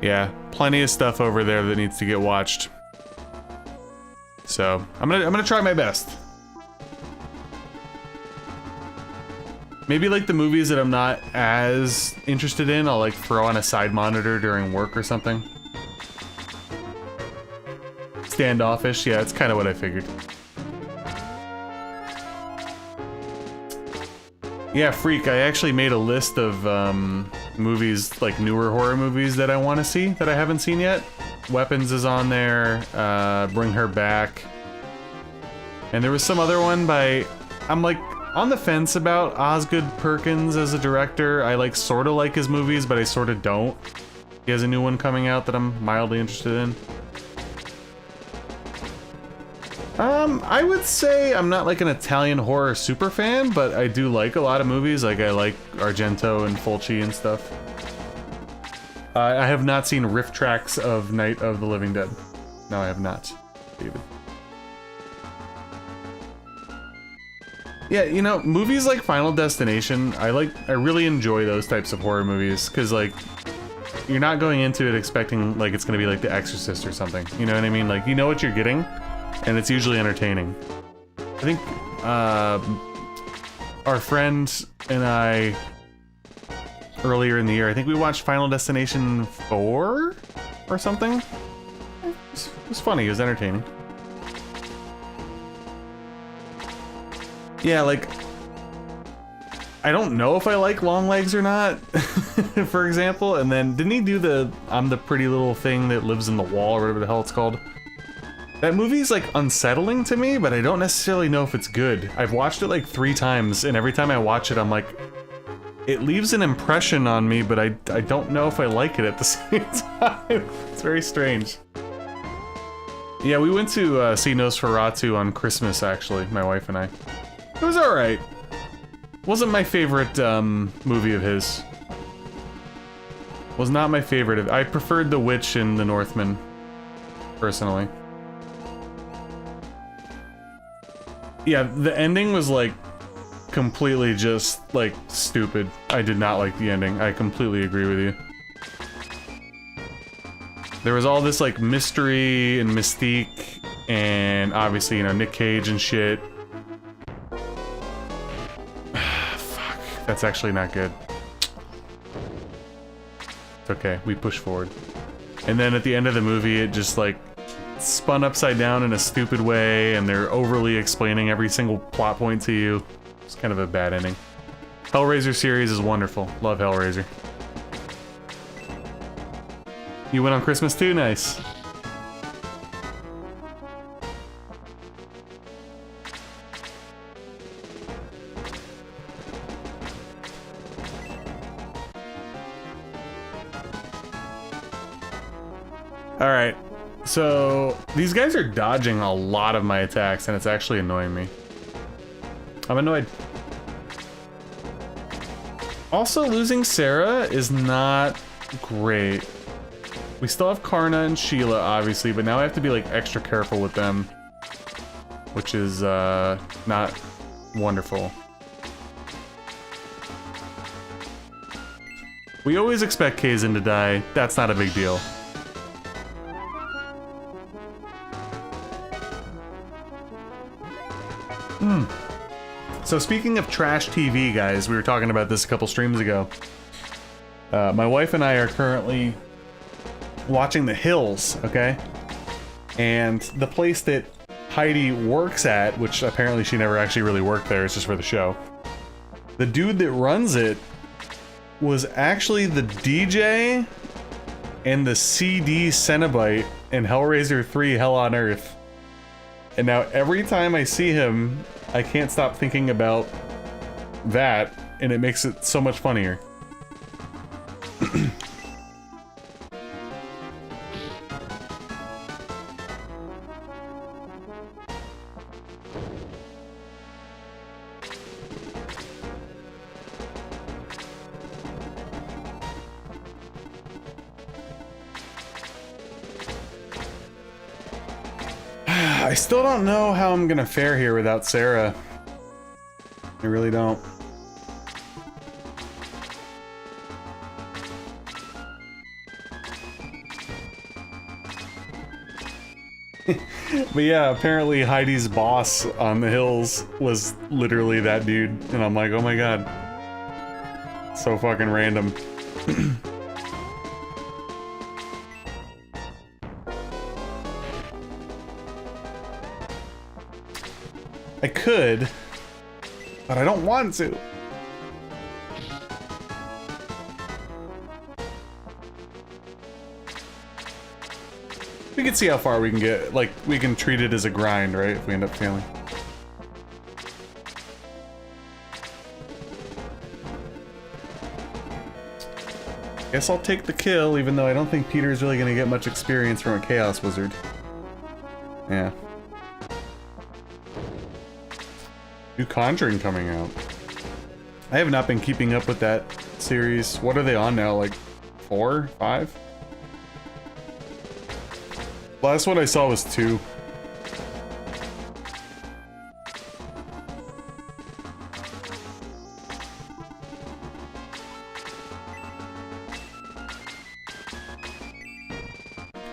Yeah, plenty of stuff over there that needs to get watched. So I'm gonna try my best. Maybe like the movies that I'm not as interested in, I'll like throw on a side monitor during work or something. Standoffish, yeah, that's kind of what I figured. Yeah, Freak, I actually made a list of movies, like newer horror movies that I want to see that I haven't seen yet. Weapons is on there, Bring Her Back. And there was some other one by, I'm like on the fence about Osgood Perkins as a director. I like sort of like his movies, but I sort of don't. He has a new one coming out that I'm mildly interested in. I would say I'm not like an Italian horror super fan, but I do like a lot of movies. Like I like Argento and Fulci and stuff. I have not seen riff tracks of Night of the Living Dead. No, I have not, David. Yeah, you know, movies like Final Destination, I really enjoy those types of horror movies, because like, you're not going into it expecting like it's gonna be like The Exorcist or something, you know what I mean? Like, you know what you're getting, and it's usually entertaining. I think, our friend and I, earlier in the year, I think we watched Final Destination 4 or something. It was funny, it was entertaining. Yeah, like, I don't know if I like long legs or not, for example. And then didn't he do the I'm the pretty little thing that lives in the wall or whatever the hell it's called? That movie's like unsettling to me, but I don't necessarily know if it's good. I've watched it like 3 times, and every time I watch it, I'm like, it leaves an impression on me, but I don't know if I like it at the same time. It's very strange. Yeah, we went to see Nosferatu on Christmas, actually, my wife and I. It was alright. Wasn't my favorite movie of his. Was not my favorite. I preferred The Witch and The Northman, personally. Yeah, the ending was like completely just like stupid. I did not like the ending. I completely agree with you. There was all this like mystery and mystique, and obviously, you know, Nick Cage and shit. Fuck, that's actually not good. It's okay, we push forward. And then at the end of the movie, it just like spun upside down in a stupid way, and they're overly explaining every single plot point to you. It's kind of a bad ending. Hellraiser series is wonderful. Love Hellraiser. You went on Christmas too? Nice. Alright. So, these guys are dodging a lot of my attacks, and it's actually annoying me. I'm annoyed. Also, losing Sarah is not great. We still have Karna and Sheila, obviously, but now I have to be, like, extra careful with them. Which is, not wonderful. We always expect Kazin to die. That's not a big deal. So speaking of trash TV, guys, we were talking about this a couple streams ago. My wife and I are currently watching The Hills, okay? And the place that Heidi works at, which apparently she never actually really worked there, it's just for the show. The dude that runs it was actually the DJ and the CD Cenobite in Hellraiser 3 Hell on Earth. And now every time I see him, I can't stop thinking about that, and it makes it so much funnier. I still don't know how I'm gonna fare here without Sarah. I really don't. But yeah, apparently Heidi's boss on The Hills was literally that dude, and I'm like, oh my god. So fucking random. I could, but I don't want to. We can see how far we can get. Like, we can treat it as a grind, right? If we end up failing. Guess I'll take the kill, even though I don't think Peter's really gonna get much experience from a Chaos Wizard. Yeah. New Conjuring coming out. I have not been keeping up with that series. What are they on now? Like 4? 5? Last one I saw was 2.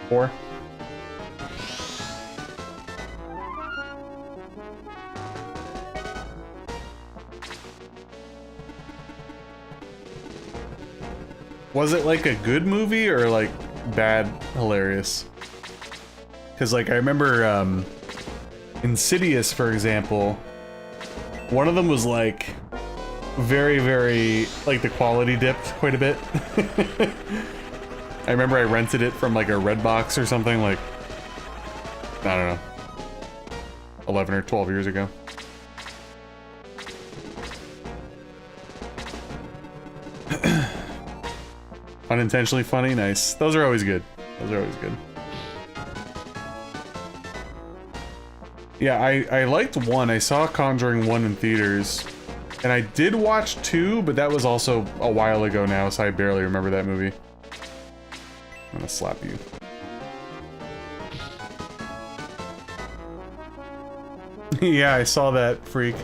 Four. Was it like a good movie or like bad hilarious? Because like I remember Insidious, for example, one of them was like very, very, like, the quality dipped quite a bit. I remember I rented it from, like, a Redbox or something, like, I don't know, 11 or 12 years ago. Unintentionally funny, nice. Those are always good. Those are always good. Yeah, I liked 1. I saw Conjuring 1 in theaters. And I did watch 2, but that was also a while ago now, so I barely remember that movie. I'm gonna slap you. Yeah, I saw that, freak.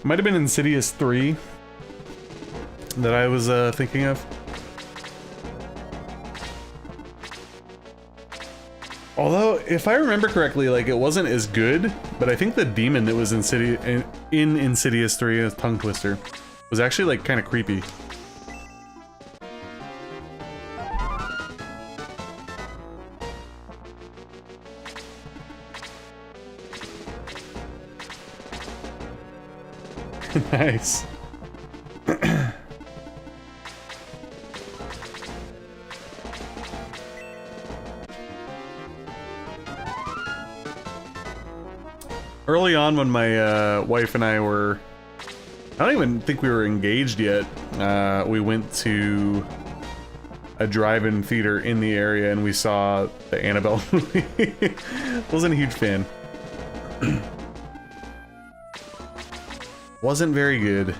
Might have been Insidious 3 that I was thinking of. Although, if I remember correctly, like, it wasn't as good, but I think the demon that was in Insidious 3, a tongue twister, was actually, like, kind of creepy. Nice. Early on when my wife and I were, I don't even think we were engaged yet, we went to a drive-in theater in the area and we saw the Annabelle movie. Wasn't a huge fan. Wasn't very good.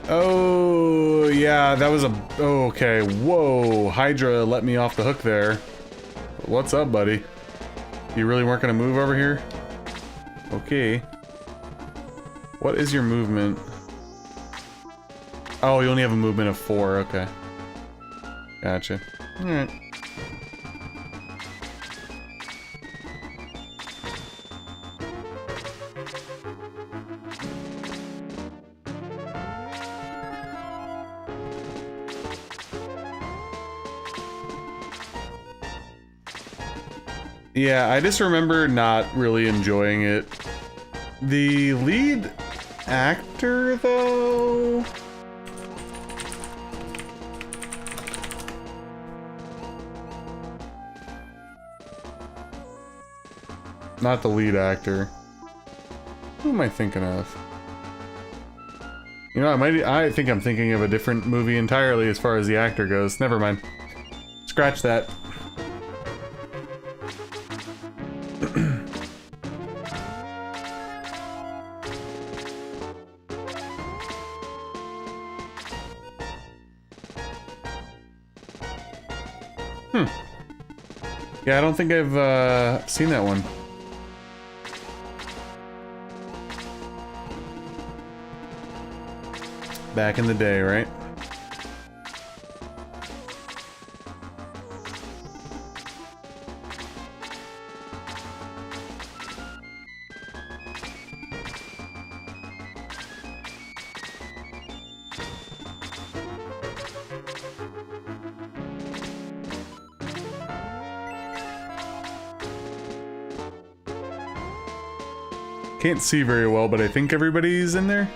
Oh, yeah, that was a... Oh, okay, whoa, Hydra let me off the hook there. What's up, buddy? You really weren't gonna move over here? Okay. What is your movement? Oh, you only have a movement of 4, okay. Gotcha. Alright. Yeah, I just remember not really enjoying it. The lead actor, though... Not the lead actor. Who am I thinking of? You know, I think I'm thinking of a different movie entirely as far as the actor goes. Never mind. Scratch that. Yeah, I don't think I've seen that one. Back in the day, right? Can't see very well, but I think everybody's in there.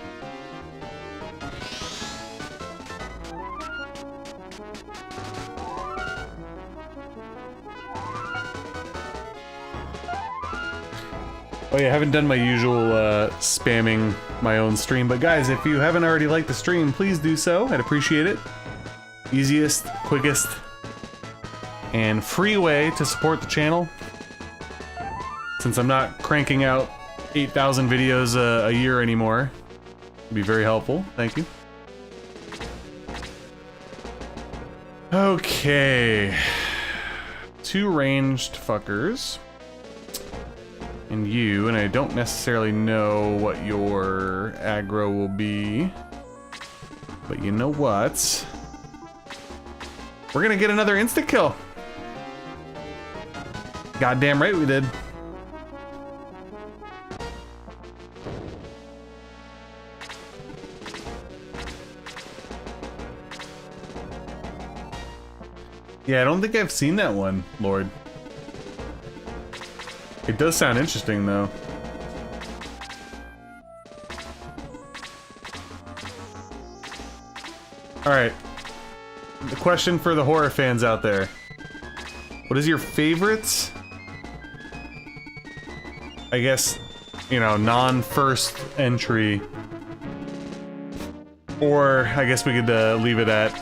Oh yeah, I haven't done my usual spamming my own stream, but guys, if you haven't already liked the stream, please do so. I'd appreciate it. Easiest, quickest, and free way to support the channel. Since I'm not cranking out 8,000 videos a year anymore, it'd be very helpful. Thank you. Okay. 2 ranged fuckers. And you, and I don't necessarily know what your aggro will be. But you know what? We're gonna get another insta-kill. Goddamn right we did. Yeah, I don't think I've seen that one, Lord. It does sound interesting, though. Alright. The question for the horror fans out there. What is your favorite, I guess, you know, non-first entry, or I guess we could leave it at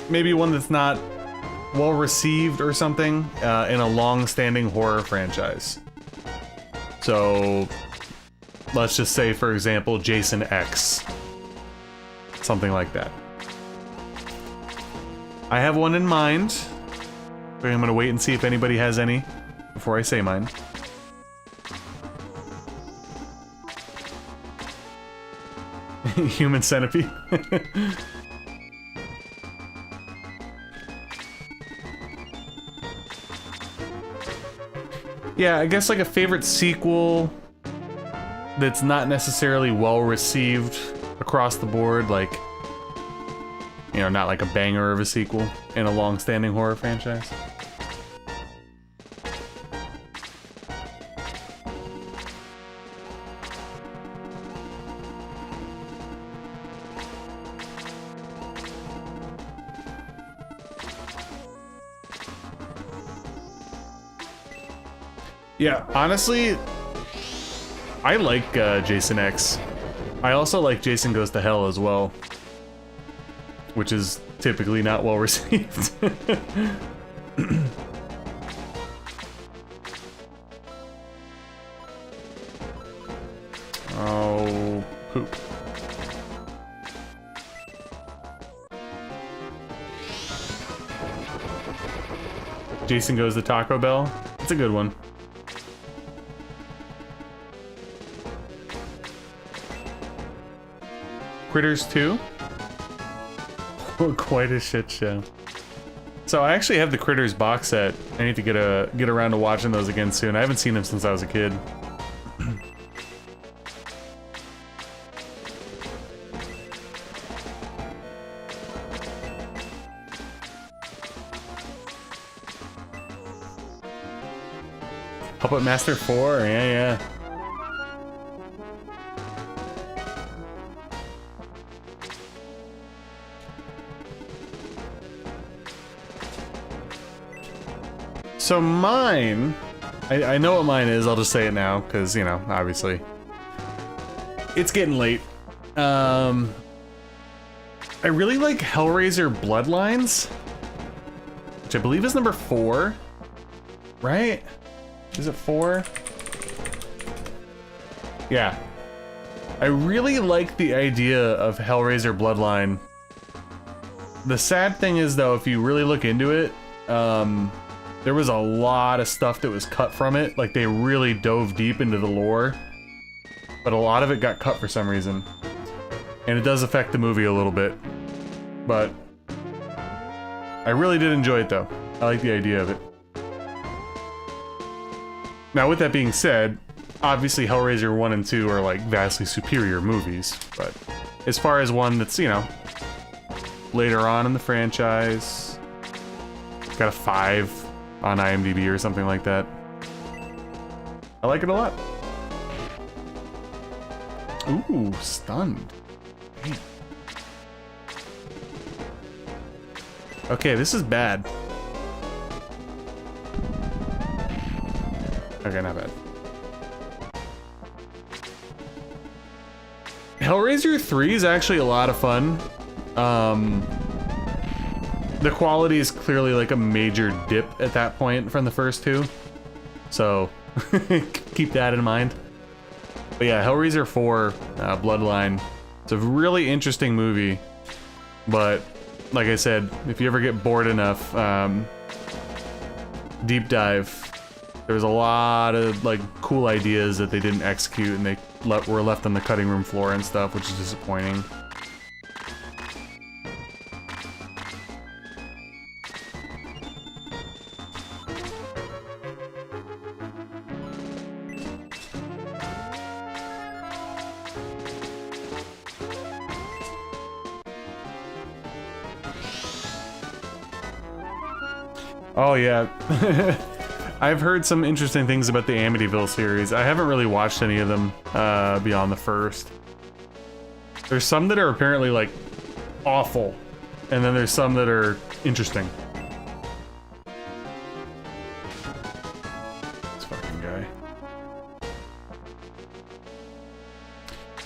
maybe one that's not well received or something in a long-standing horror franchise. So let's just say, for example, Jason X, something like that. I have one in mind. I'm gonna wait and see if anybody has any before I say mine. Human Centipede. Yeah, I guess like a favorite sequel that's not necessarily well received across the board, like, you know, not like a banger of a sequel in a long-standing horror franchise. Yeah, honestly, I like Jason X. I also like Jason Goes to Hell as well, which is typically not well received. Oh, poop. Jason Goes to Taco Bell. It's a good one. Critters 2? Quite a shit show. So I actually have the Critters box set. I need to get around to watching those again soon. I haven't seen them since I was a kid. Puppet Master 4? Yeah. So mine, I know what mine is, I'll just say it now, because, you know, obviously. It's getting late. I really like Hellraiser Bloodlines, which I believe is number 4, right? Is it 4? Yeah. I really like the idea of Hellraiser Bloodline. The sad thing is, though, if you really look into it, there was a lot of stuff that was cut from it. Like, they really dove deep into the lore, but a lot of it got cut for some reason. And it does affect the movie a little bit. But I really did enjoy it, though. I like the idea of it. Now, with that being said, obviously Hellraiser 1 and 2 are, like, vastly superior movies. But as far as one that's, you know, later on in the franchise, it's got a 5 on IMDb or something like that. I like it a lot. Ooh, stunned. Damn. Okay, this is bad. Okay, not bad. Hellraiser 3 is actually a lot of fun. The quality is clearly like a major dip at that point from the first two. So, keep that in mind. But yeah, Hellraiser 4, Bloodline. It's a really interesting movie. But, like I said, if you ever get bored enough, deep dive. There's a lot of, like, cool ideas that they didn't execute and they were left on the cutting room floor and stuff, which is disappointing. Oh yeah. I've heard some interesting things about the Amityville series. I haven't really watched any of them beyond the first. There's some that are apparently like awful, and then there's some that are interesting. This fucking guy.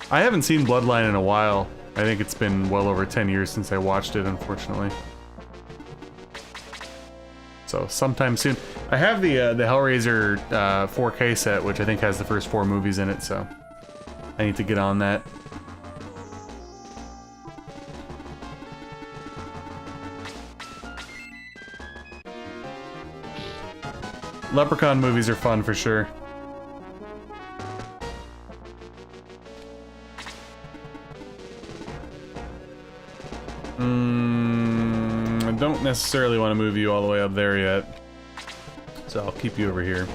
I haven't seen Bloodline in a while. I think it's been well over 10 years since I watched it, unfortunately. So sometime soon. I have the Hellraiser 4K set, which I think has the first 4 movies in it, so I need to get on that. Leprechaun movies are fun for sure. I don't necessarily want to move you all the way up there yet, so I'll keep you over here.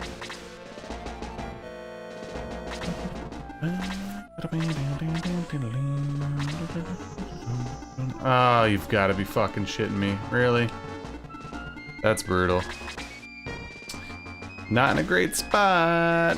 Oh, you've got to be fucking shitting me. Really? That's brutal. Not in a great spot.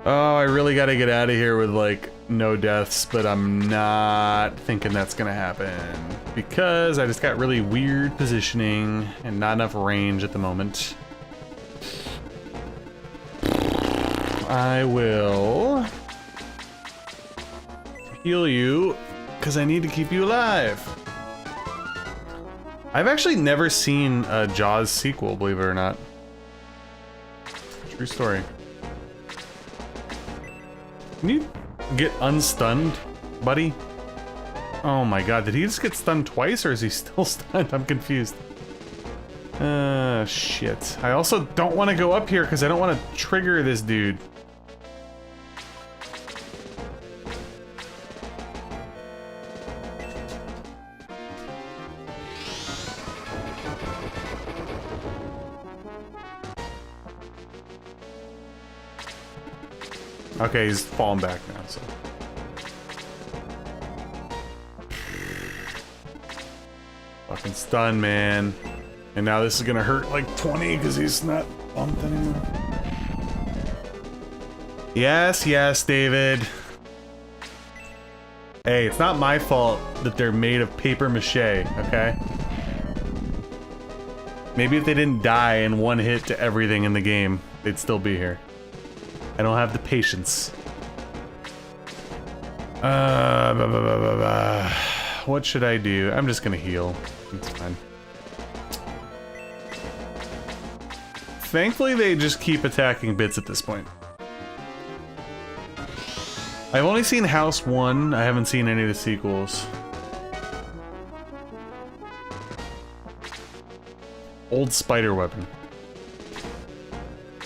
Oh, I really gotta get out of here with like no deaths, but I'm not thinking that's gonna happen because I just got really weird positioning and not enough range at the moment. I will heal you because I need to keep you alive. I've actually never seen a Jaws sequel, believe it or not. True story. Can you get unstunned, buddy? Oh my god, did he just get stunned twice or is he still stunned? I'm confused. Shit. I also don't want to go up here because I don't want to trigger this dude. Okay, he's falling back now, so. Fucking stun, man. And now this is gonna hurt like 20 because he's not bumped anymore. Yes, yes, David. Hey, it's not my fault that they're made of paper mache, okay? Maybe if they didn't die in one hit to everything in the game, they'd still be here. I don't have the patience. What should I do? I'm just gonna heal. It's fine. Thankfully, they just keep attacking bits at this point. I've only seen House 1. I haven't seen any of the sequels. Old spider weapon.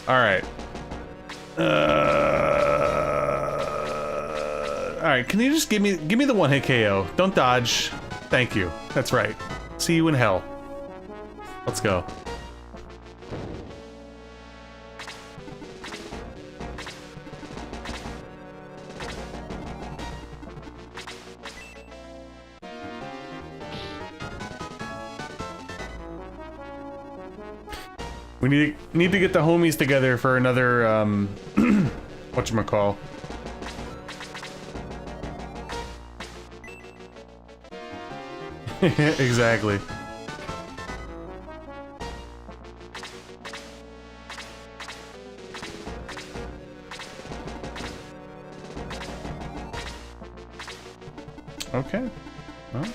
Alright. Alright, can you just give me the one hit KO? Don't dodge. Thank you. That's right. See you in hell. Let's go. We need to get the homies together for another whatchamacall. Exactly. Okay. Well.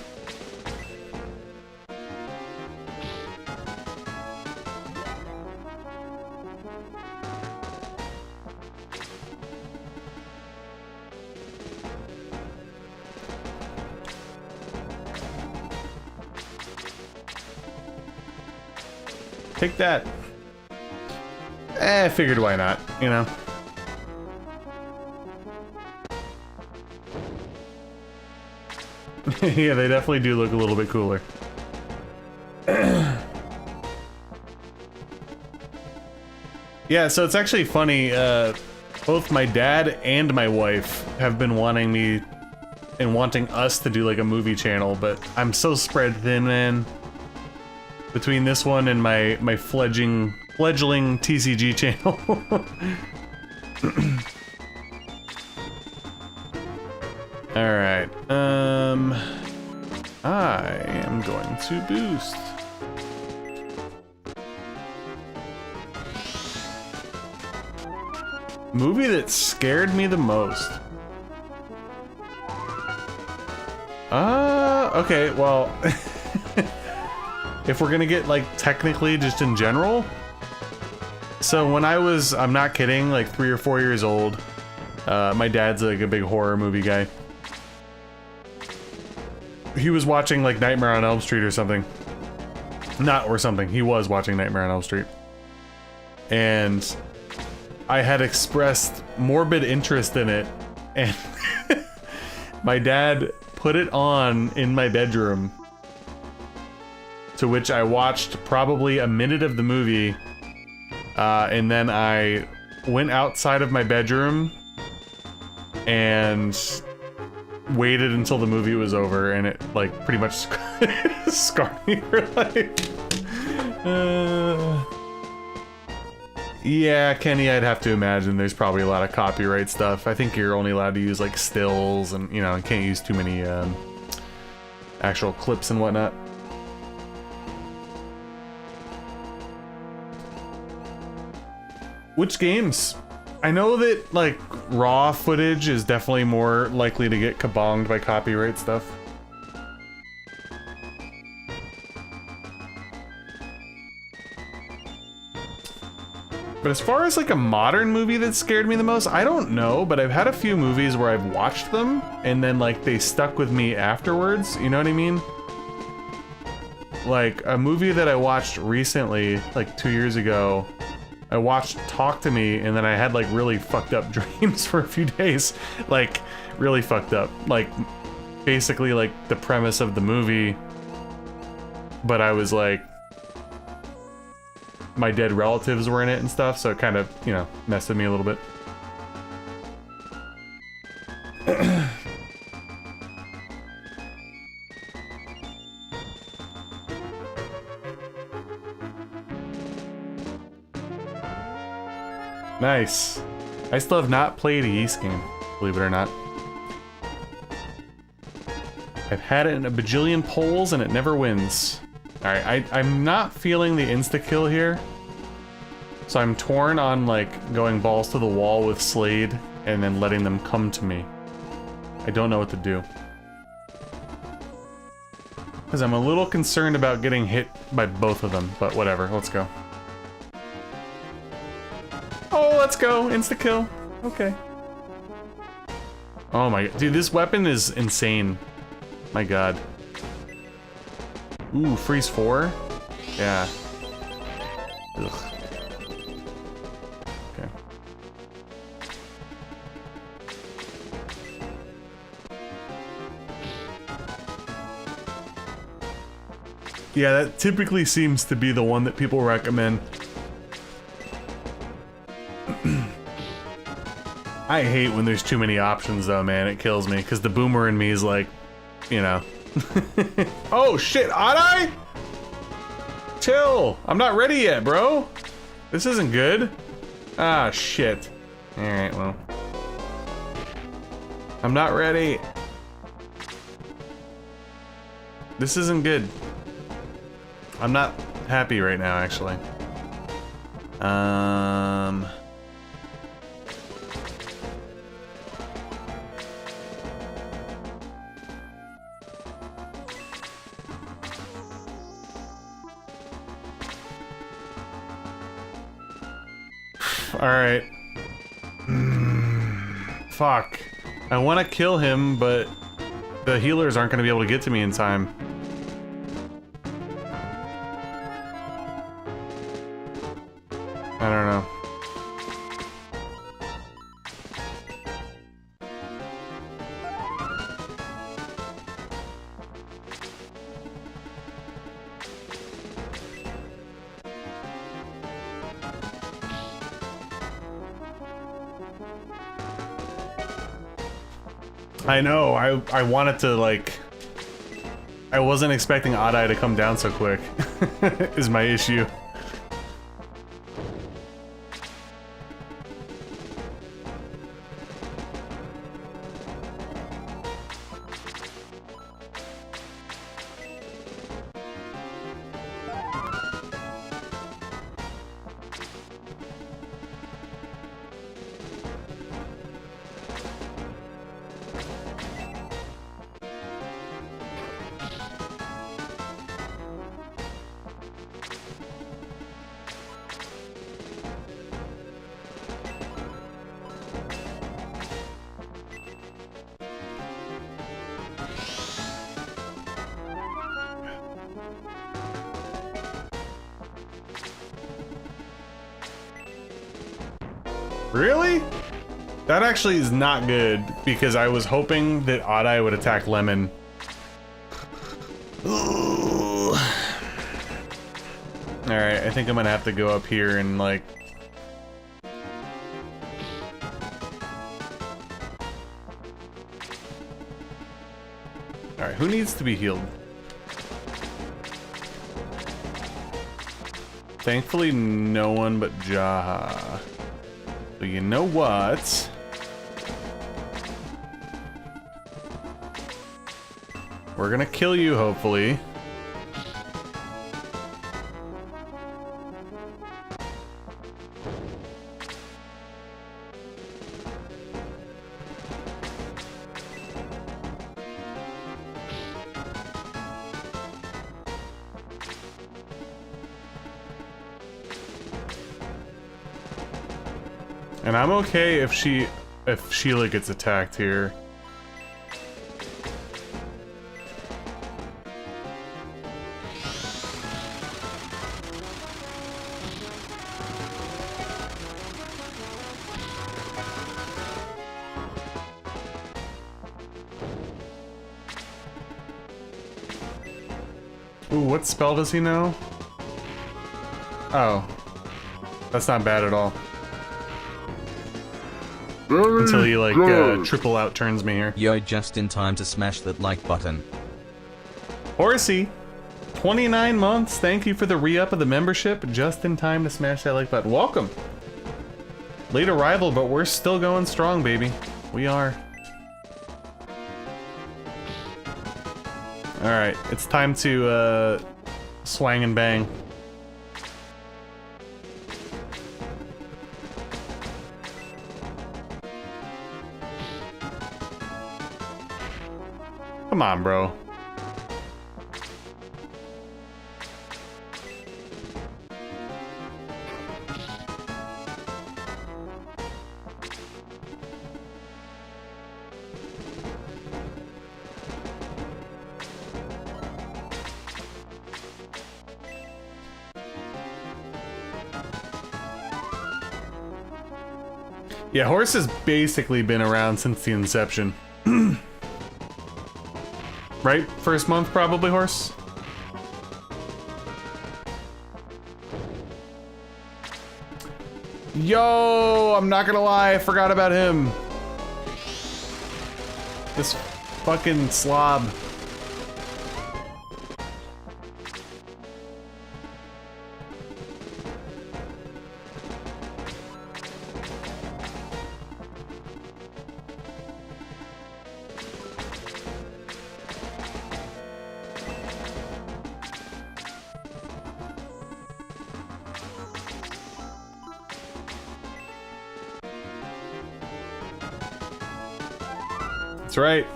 Take that. I figured why not, you know. Yeah, they definitely do look a little bit cooler. Yeah, Yeah, so it's actually funny. Both my dad and my wife have been wanting me and wanting us to do like a movie channel, but I'm so spread thin, man. Between this one and my fledgling TCG channel. Alright, I am going to boost. Movie that scared me the most. Okay, well, if we're gonna get like technically just in general. So when I'm not kidding, like 3 or 4 years old, my dad's like a big horror movie guy. He was watching like Nightmare on Elm Street or something. He was watching Nightmare on Elm Street. And I had expressed morbid interest in it, and my dad put it on in my bedroom, to which I watched probably a minute of the movie, and then I went outside of my bedroom and waited until the movie was over, and it like pretty much scarred me for life. Yeah, Kenny, I'd have to imagine there's probably a lot of copyright stuff. I think you're only allowed to use like stills, and you know, you can't use too many actual clips and whatnot. Which games? I know that like raw footage is definitely more likely to get kabonged by copyright stuff. But as far as like a modern movie that scared me the most, I don't know, but I've had a few movies where I've watched them and then like they stuck with me afterwards, you know what I mean? Like a movie that I watched recently, like 2 years ago, I watched Talk to Me, and then I had like really fucked up dreams for a few days. Like really fucked up. Like basically like the premise of the movie, but I was like, my dead relatives were in it and stuff, so it kind of, you know, messed with me a little bit. Nice. I still have not played a Ys game, believe it or not. I've had it in a bajillion polls and it never wins. Alright, I'm not feeling the insta-kill here. So I'm torn on like going balls to the wall with Slade and then letting them come to me. I don't know what to do. Because I'm a little concerned about getting hit by both of them, but whatever, let's go. Oh, let's go, insta-kill. Okay. Oh my god, dude, this weapon is insane. My god. Ooh, freeze 4? Yeah. Ugh. Okay. Yeah, that typically seems to be the one that people recommend. I hate when there's too many options though, man. It kills me, because the boomer in me is like, you know. Oh shit, ought I? Chill. I'm not ready yet, bro. This isn't good. Ah, shit. Alright, well. I'm not ready. This isn't good. I'm not happy right now, actually. Alright. Fuck. I want to kill him, but the healers aren't going to be able to get to me in time. I don't know. I know, I wanted to, like... I wasn't expecting Adai to come down so quick, is my issue. Really? That actually is not good, because I was hoping that Adai would attack Lemon. Alright, I think I'm gonna have to go up here and, like... Alright, who needs to be healed? Thankfully, no one but Jaha. So you know what? We're gonna kill you, hopefully. And I'm okay if Sheila gets attacked here. Ooh, what spell does he know? Oh. That's not bad at all. Until he, like, triple out turns me here. Yo, just in time to smash that like button. Horsey, 29 months. Thank you for the re-up of the membership. Just in time to smash that like button. Welcome. Late arrival, but we're still going strong, baby. We are. Alright, it's time to, swang and bang. Come on, bro. Yeah, Horse has basically been around since the inception. Right? First month, probably, Horse? Yo, I'm not gonna lie, I forgot about him. This fucking slob. That's right.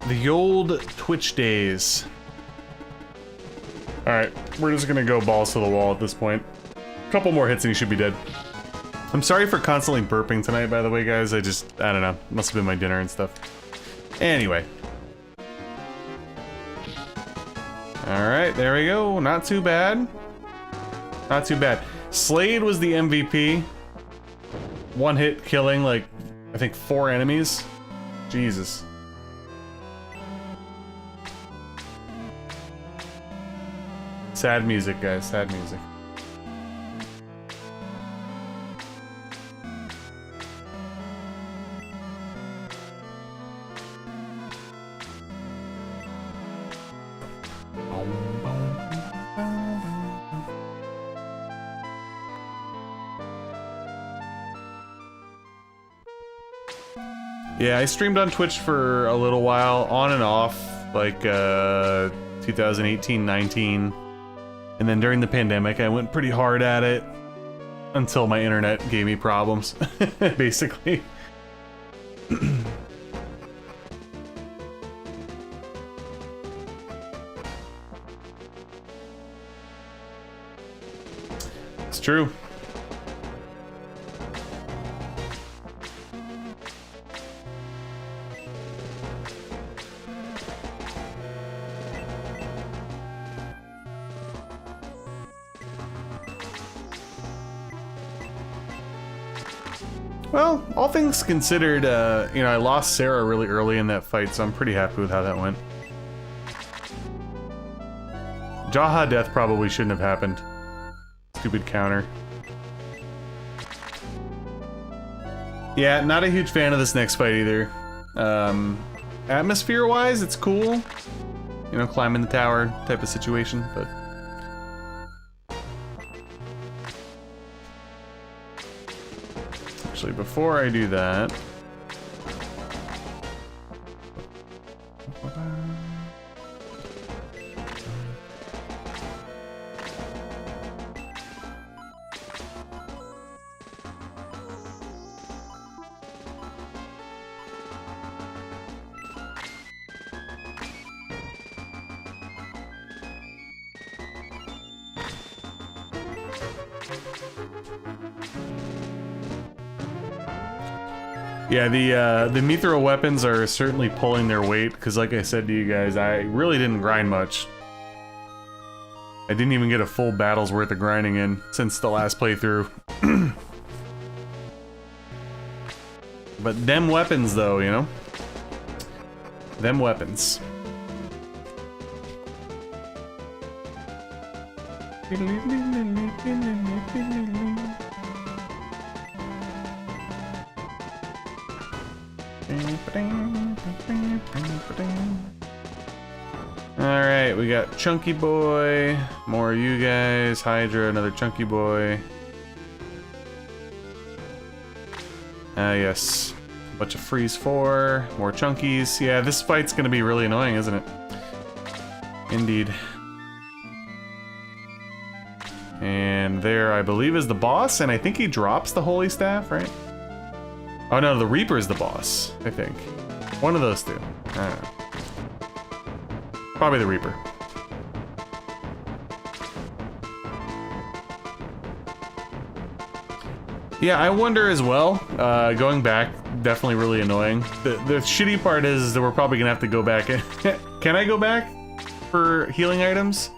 The old Twitch days. Alright, we're just gonna go balls to the wall at this point. A couple more hits and he should be dead. I'm sorry for constantly burping tonight, by the way, guys. I don't know. Must have been my dinner and stuff. Anyway. Alright, there we go. Not too bad. Not too bad. Slade was the MVP. One hit killing, like, I think 4 enemies. Jesus. Sad music, guys. Sad music. Yeah, I streamed on Twitch for a little while, on and off, like 2018, 19. And then during the pandemic, I went pretty hard at it until my internet gave me problems, basically. It's true. Well, all things considered, you know, I lost Sarah really early in that fight, so I'm pretty happy with how that went. Jaha death probably shouldn't have happened. Stupid counter. Yeah, not a huge fan of this next fight either. Atmosphere-wise, it's cool. You know, climbing the tower type of situation, but... Actually, before I do that... Yeah, the mithril weapons are certainly pulling their weight, because like I said to you guys, I really didn't grind much. I didn't even get a full battle's worth of grinding in since the last playthrough. But them weapons though, you know? Them weapons. Alright, we got Chunky Boy, more of you guys, Hydra, another Chunky Boy. Ah, yes. A bunch of Freeze 4, more Chunkies. Yeah, this fight's gonna be really annoying, isn't it? Indeed. And there, I believe, is the boss, and I think he drops the Holy Staff, right? Oh no, the Reaper is the boss, I think. One of those two. I don't know. Probably the Reaper. Yeah, I wonder as well. Going back, definitely really annoying. The shitty part is that we're probably gonna have to go back. Can I go back for healing items?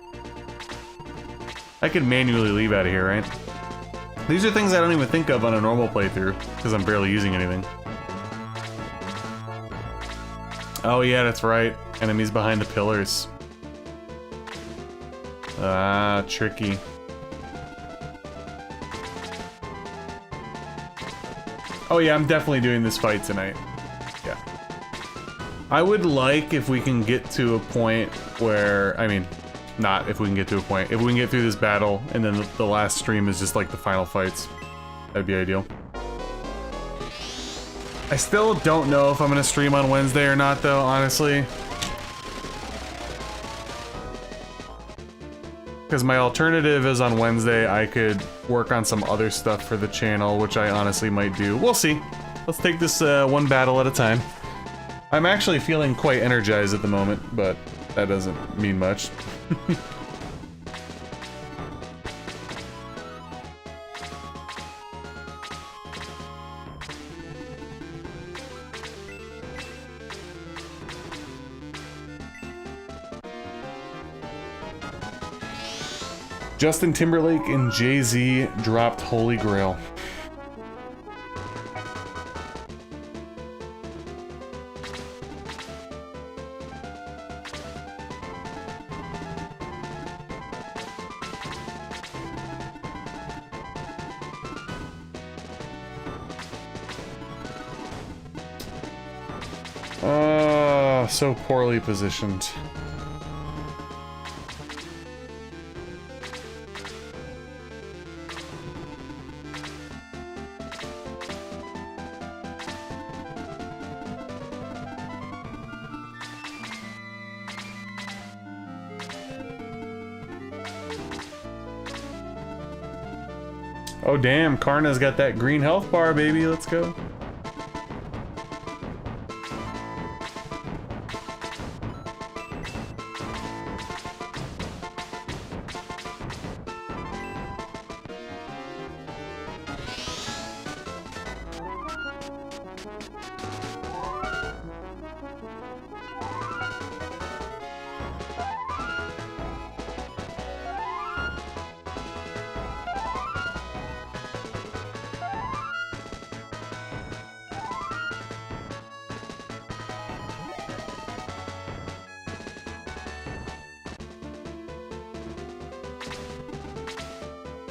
I could manually leave out of here, right? These are things I don't even think of on a normal playthrough, because I'm barely using anything. Oh yeah, that's right. Enemies behind the pillars. Ah, tricky. Oh yeah, I'm definitely doing this fight tonight. Yeah. I would like if we can get to a point where, I mean, not if we can get to a point. If we can get through this battle, and then the last stream is just like the final fights. That'd be ideal. I still don't know if I'm gonna stream on Wednesday or not, though, honestly. Because my alternative is on Wednesday, I could work on some other stuff for the channel, which I honestly might do. We'll see. Let's take this one battle at a time. I'm actually feeling quite energized at the moment, but that doesn't mean much. Justin Timberlake and Jay-Z dropped Holy Grail. So poorly positioned. Oh damn, Karna's got that green health bar, baby. Let's go.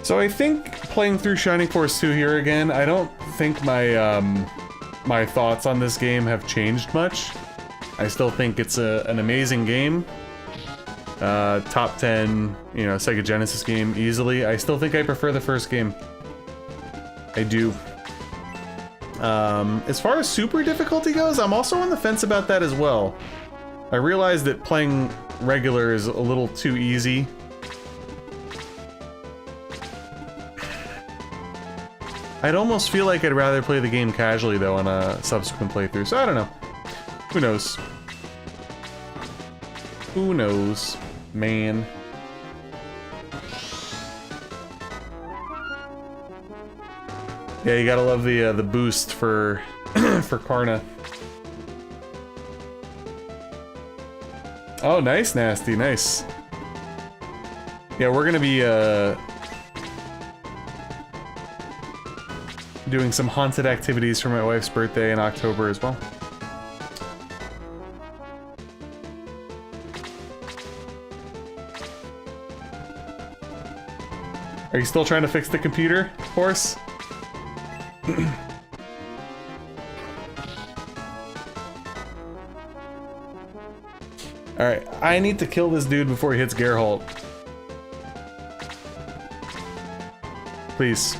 So I think playing through Shining Force 2 here again, I don't think my my thoughts on this game have changed much. I still think it's an amazing game. Top 10, you know, Sega Genesis game easily. I still think I prefer the first game. I do. As far as super difficulty goes, I'm also on the fence about that as well. I realize that playing regular is a little too easy. I'd almost feel like I'd rather play the game casually, though, on a subsequent playthrough, so I don't know. Who knows? Who knows, man? Yeah, you gotta love the boost for for Karna. Oh, nice, Nasty, nice. Yeah, we're gonna be doing some haunted activities for my wife's birthday in October as well. Are you still trying to fix the computer, horse? Alright, I need to kill this dude before he hits Geralt. Please.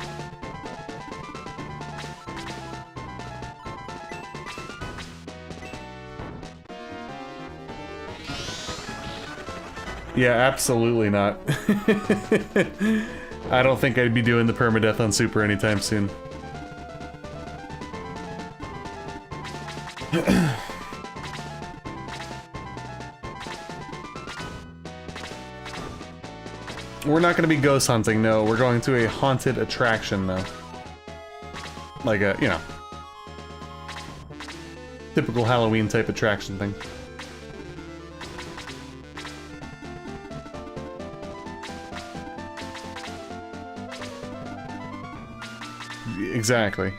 Yeah, absolutely not. I don't think I'd be doing the permadeath on Super anytime soon. We're not going to be ghost hunting, no. We're going to a haunted attraction, though. Like a, you know, typical Halloween type attraction thing. Exactly.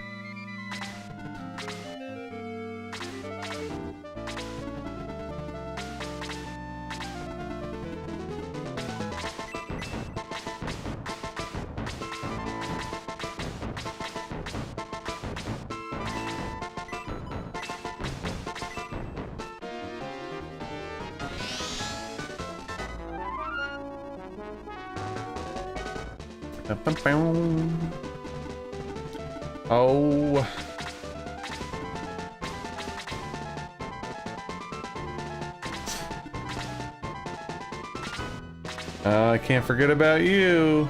Oh. I can't forget about you.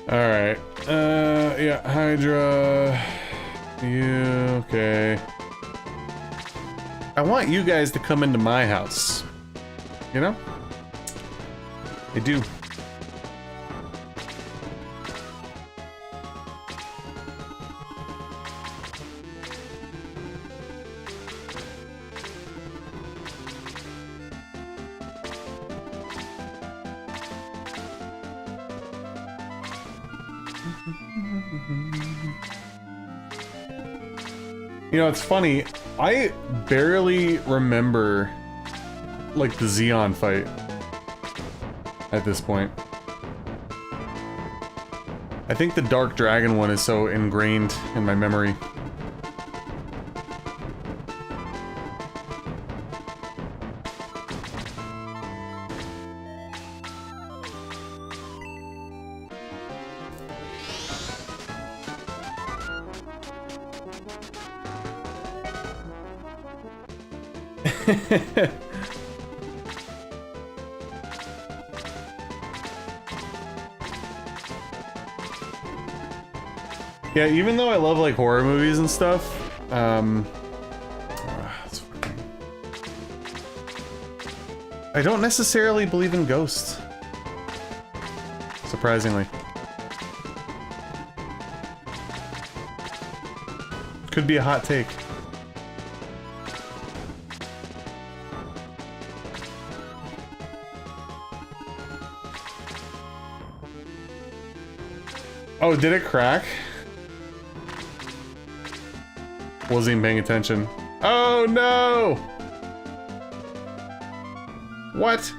Alright, yeah, Hydra, you, okay. I want you guys to come into my house, you know? I do. You know, it's funny, I barely remember, like, the Xeon fight at this point. I think the Dark Dragon one is so ingrained in my memory. Yeah, even though I love like horror movies and stuff, I don't necessarily believe in ghosts. Surprisingly. Could be a hot take. Oh, did it crack? Wasn't even paying attention. Oh no! What?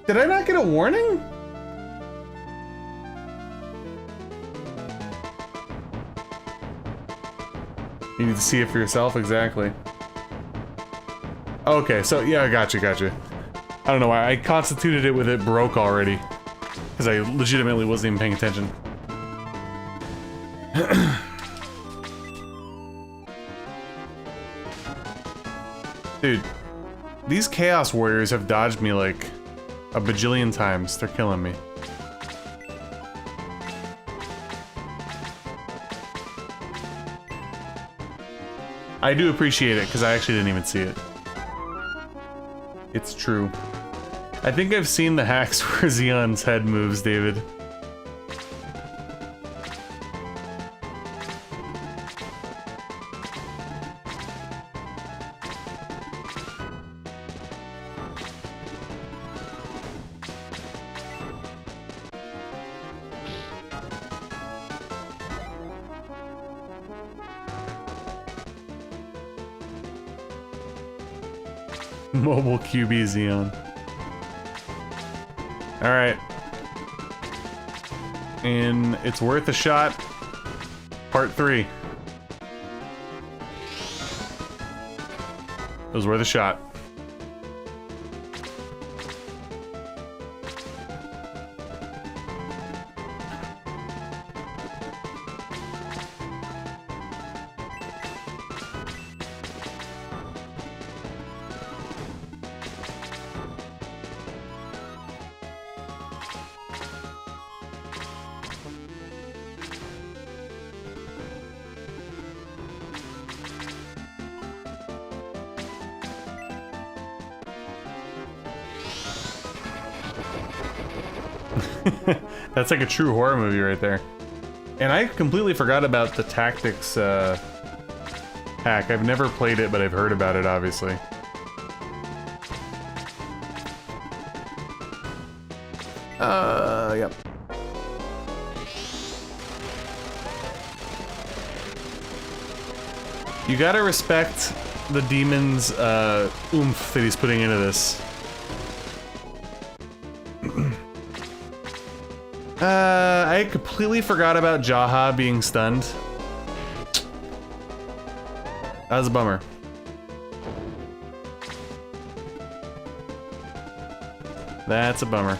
Did I not get a warning? You need to see it for yourself, exactly. Okay, so yeah, I got you. I don't know why, I constituted it with it broke already. Because I legitimately wasn't even paying attention. Dude, these Chaos Warriors have dodged me like a bajillion times. They're killing me. I do appreciate it, because I actually didn't even see it. It's true. I think I've seen the hacks where Xeon's head moves, David. Mobile QB Xeon. Alright. And it's worth a shot. Part 3. It was worth a shot. That's like a true horror movie right there. And I completely forgot about the tactics hack. I've never played it, but I've heard about it, obviously. Yep. You gotta respect the demon's oomph that he's putting into this. I completely forgot about Jaha being stunned. That was a bummer. That's a bummer.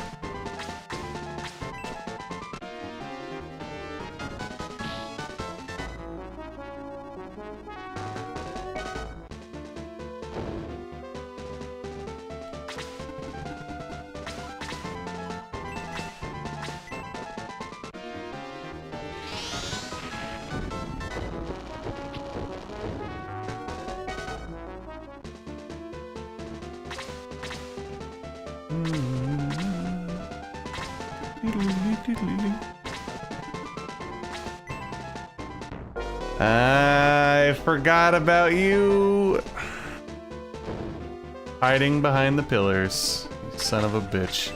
I forgot about you. Hiding behind the pillars, you son of a bitch.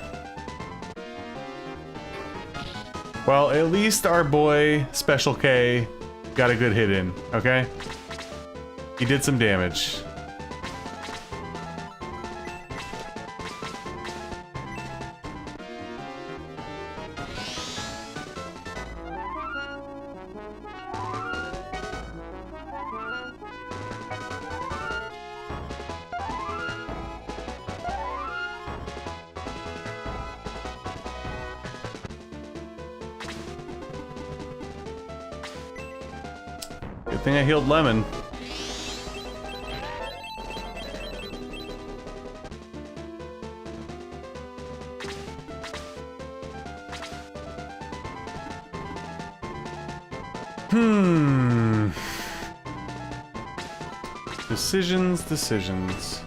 Well, at least our boy, Special K, got a good hit in, okay? He did some damage. thing I healed Lemon. Decisions.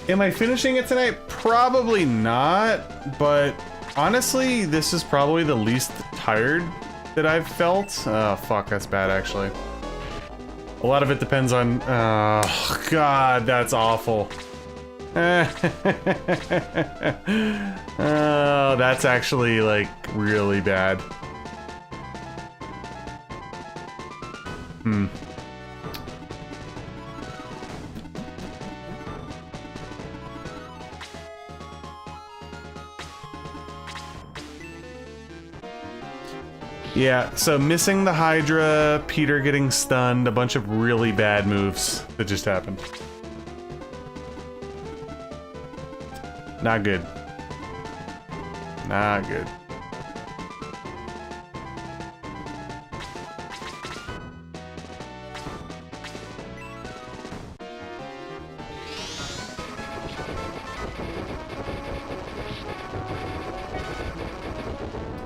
Am I finishing it tonight? Probably not, but honestly, this is probably the least tired that I've felt. Oh, fuck, that's bad, actually. A lot of it depends on... Oh, God, that's awful. Oh, that's actually, like, really bad. Yeah, so missing the Hydra, Peter getting stunned, a bunch of really bad moves that just happened. Not good. Not good.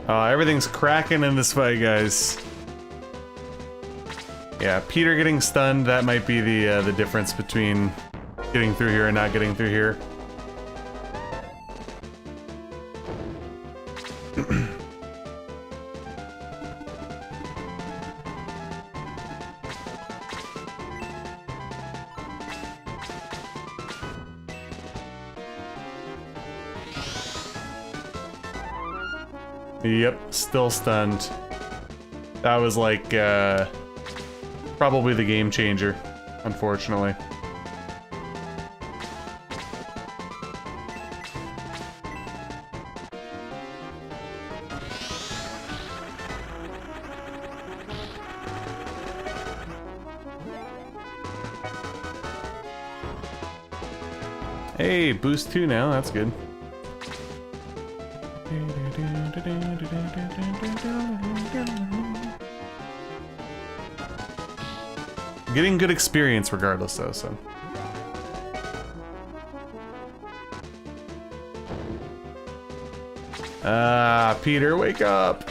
Everything's cracking in this fight, guys. Yeah, Peter getting stunned, that might be the difference between getting through here and not getting through here. Yep, still stunned. That was like, probably the game changer, unfortunately. Hey, boost 2 now, that's good. Getting good experience regardless, though, so. Ah, Peter, wake up!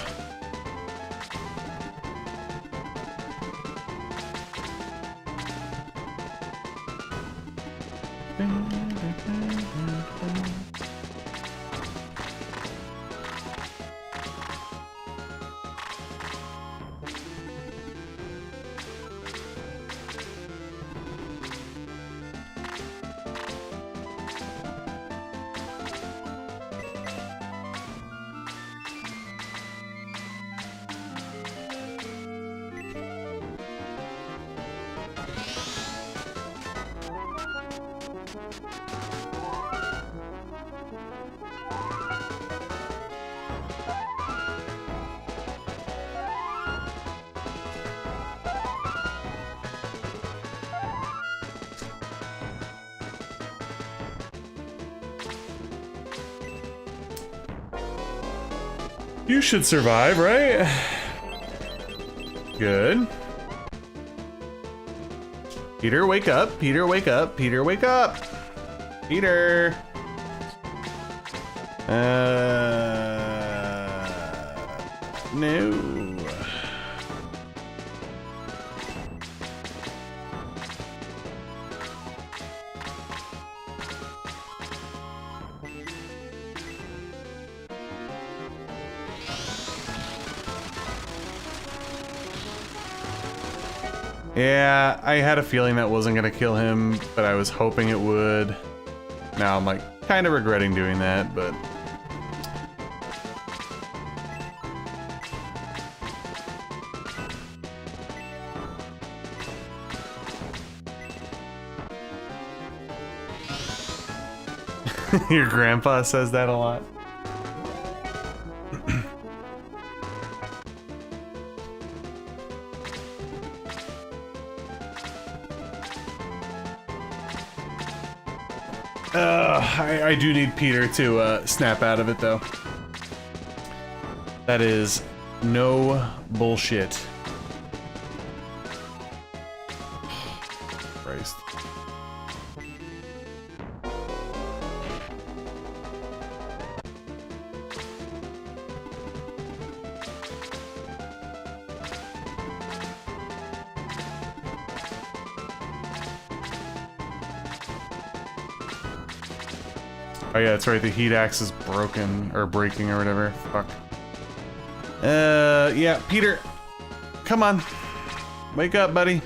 You should survive, right? Good. Peter, wake up. Peter, wake up. Peter, wake up. Peter. No. Yeah, I had a feeling that wasn't gonna kill him, but I was hoping it would. Now I'm like kind of regretting doing that, but Your grandpa says that a lot. I do need Peter to snap out of it, though. That is no bullshit. Christ. Oh yeah, that's right, the heat axe is broken, or breaking or whatever. Fuck. Yeah, Peter. Come on. Wake up, buddy.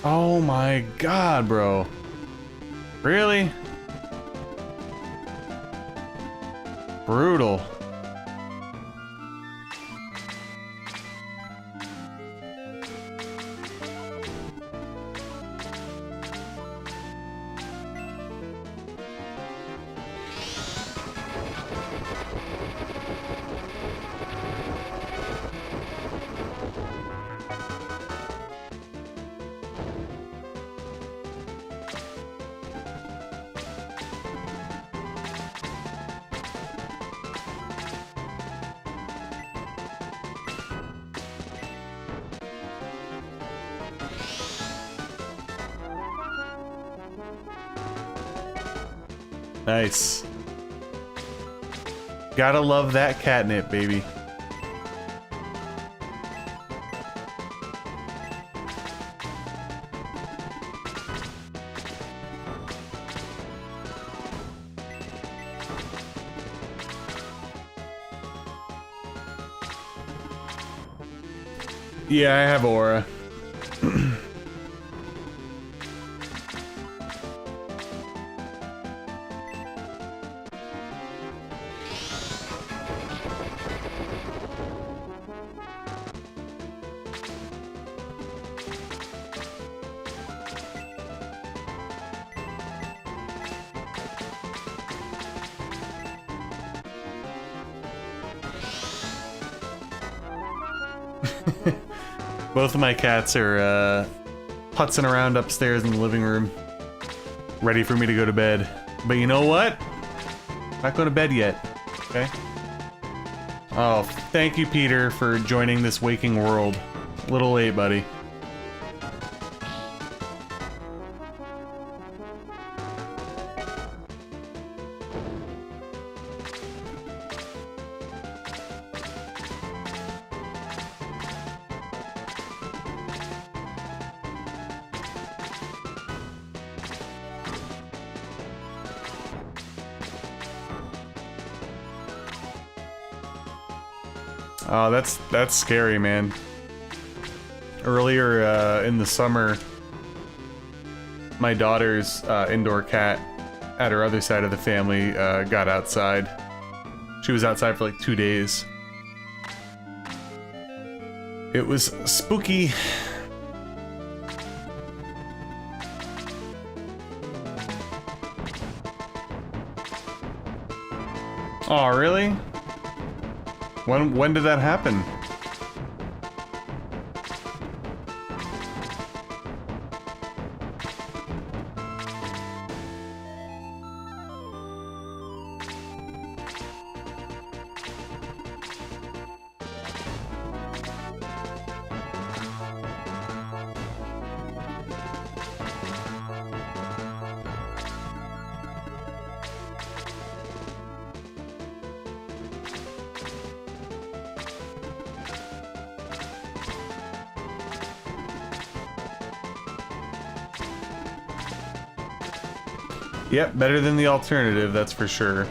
Oh my god, bro. Really? Brutal. Nice. Gotta love that catnip, baby. Yeah, I have aura. Both of my cats are putzing around upstairs in the living room, ready for me to go to bed. But you know what? Not going to bed yet. Okay. Oh, thank you, Peter, for joining this waking world. A little late, buddy. Oh, that's scary, man. Earlier in the summer, my daughter's indoor cat at her other side of the family got outside. She was outside for like 2 days. It was spooky. Oh, really? When did that happen? Yep, better than the alternative, that's for sure.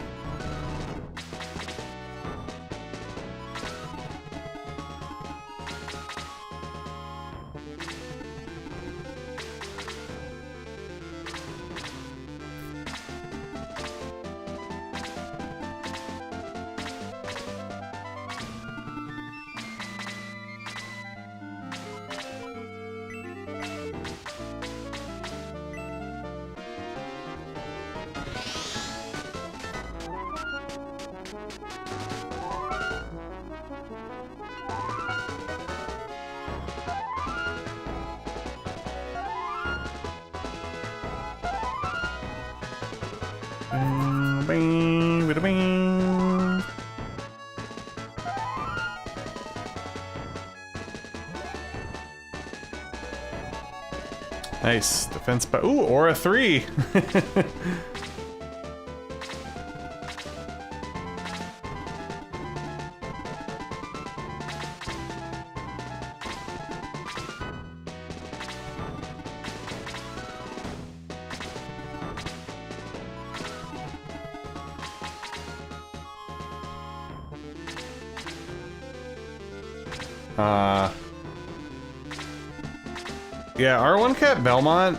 Nice defense, but ooh, Aura 3. Yeah, R1 Cat Belmont,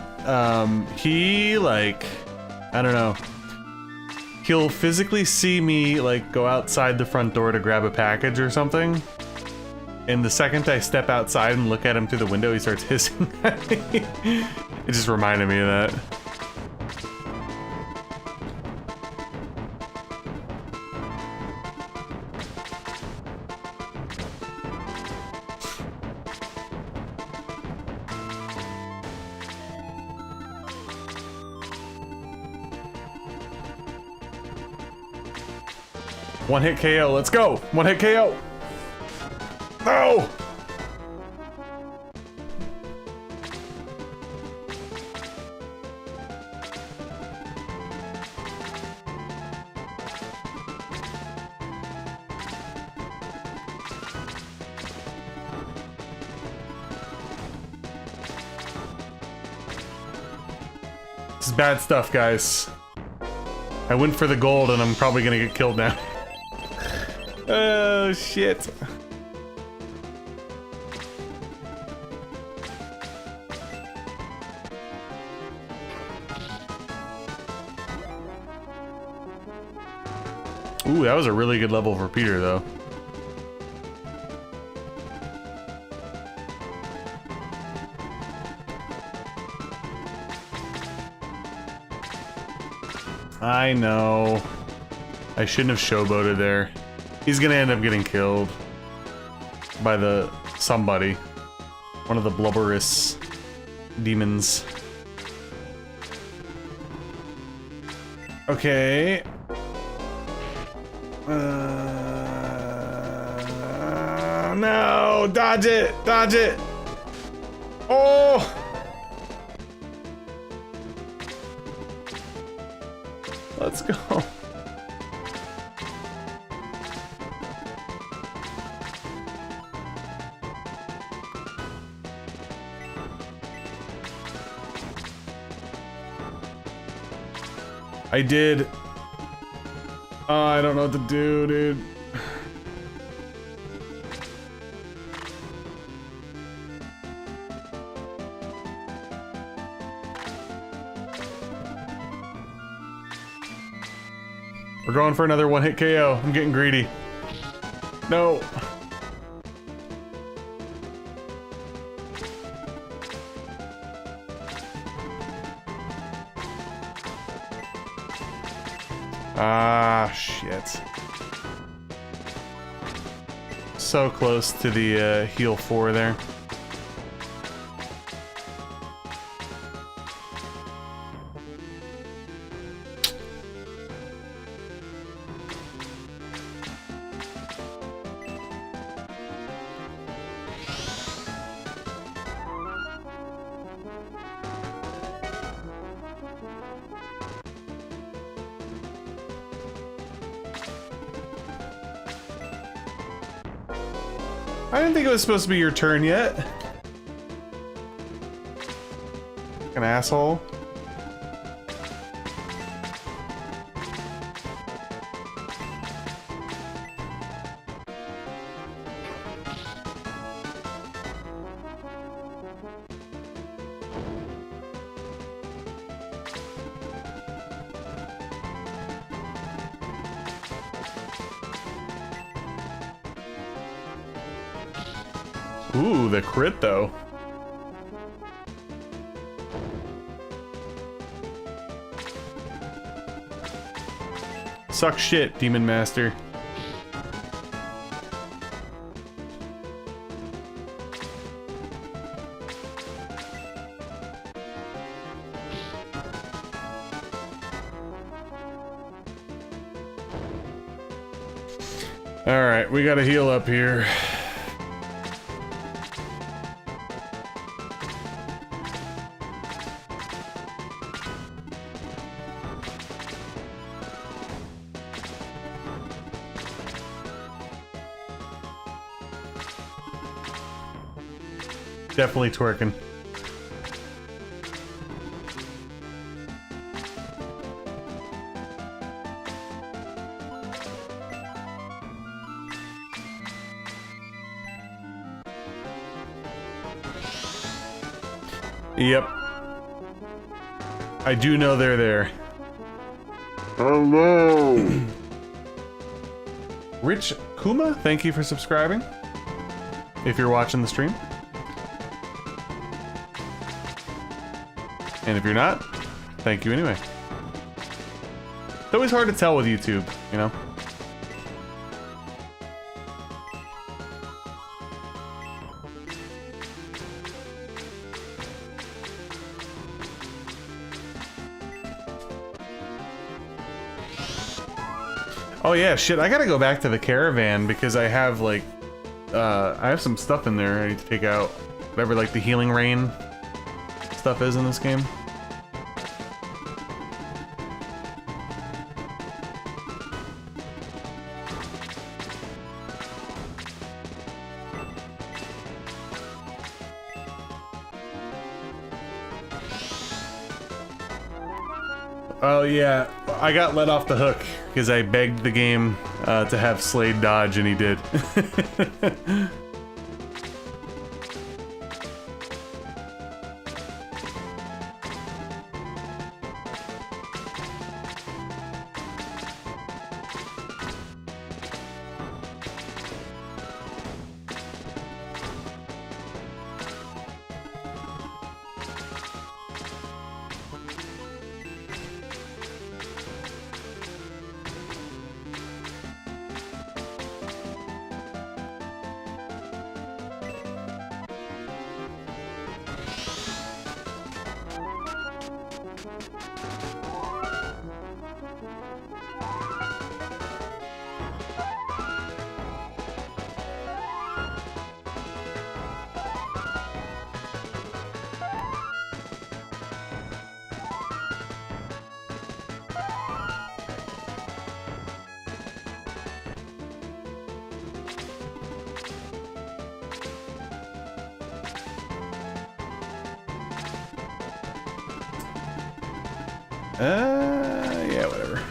he, like, I don't know. He'll physically see me, like, go outside the front door to grab a package or something. And the second I step outside and look at him through the window, he starts hissing at me. It just reminded me of that. One hit KO, let's go! One hit KO! No! This is bad stuff, guys. I went for the gold and I'm probably gonna get killed now. Oh, shit. Ooh, that was a really good level for Peter, though. I know. I shouldn't have showboated there. He's gonna end up getting killed by somebody. One of the blubberous demons. Okay. No! Dodge it! Dodge it! Oh! Let's go. I did. Oh, I don't know what to do, dude. We're going for another one-hit KO. I'm getting greedy. No. Ah, shit. So close to the heal 4 there. I didn't think it was supposed to be your turn yet. An asshole. Ooh, the crit though. Suck shit, Demon Master. Alright, we gotta heal up here. Definitely twerking. Yep. I do know they're there. Hello. Rich Kuma, thank you for subscribing. If you're watching the stream. And if you're not, thank you anyway. It's always hard to tell with YouTube, you know? Oh yeah, shit, I gotta go back to the caravan because I have like, I have some stuff in there I need to take out. Whatever like the healing rain stuff is in this game. Oh yeah, I got let off the hook because I begged the game to have Slade dodge, and he did. Yeah, whatever.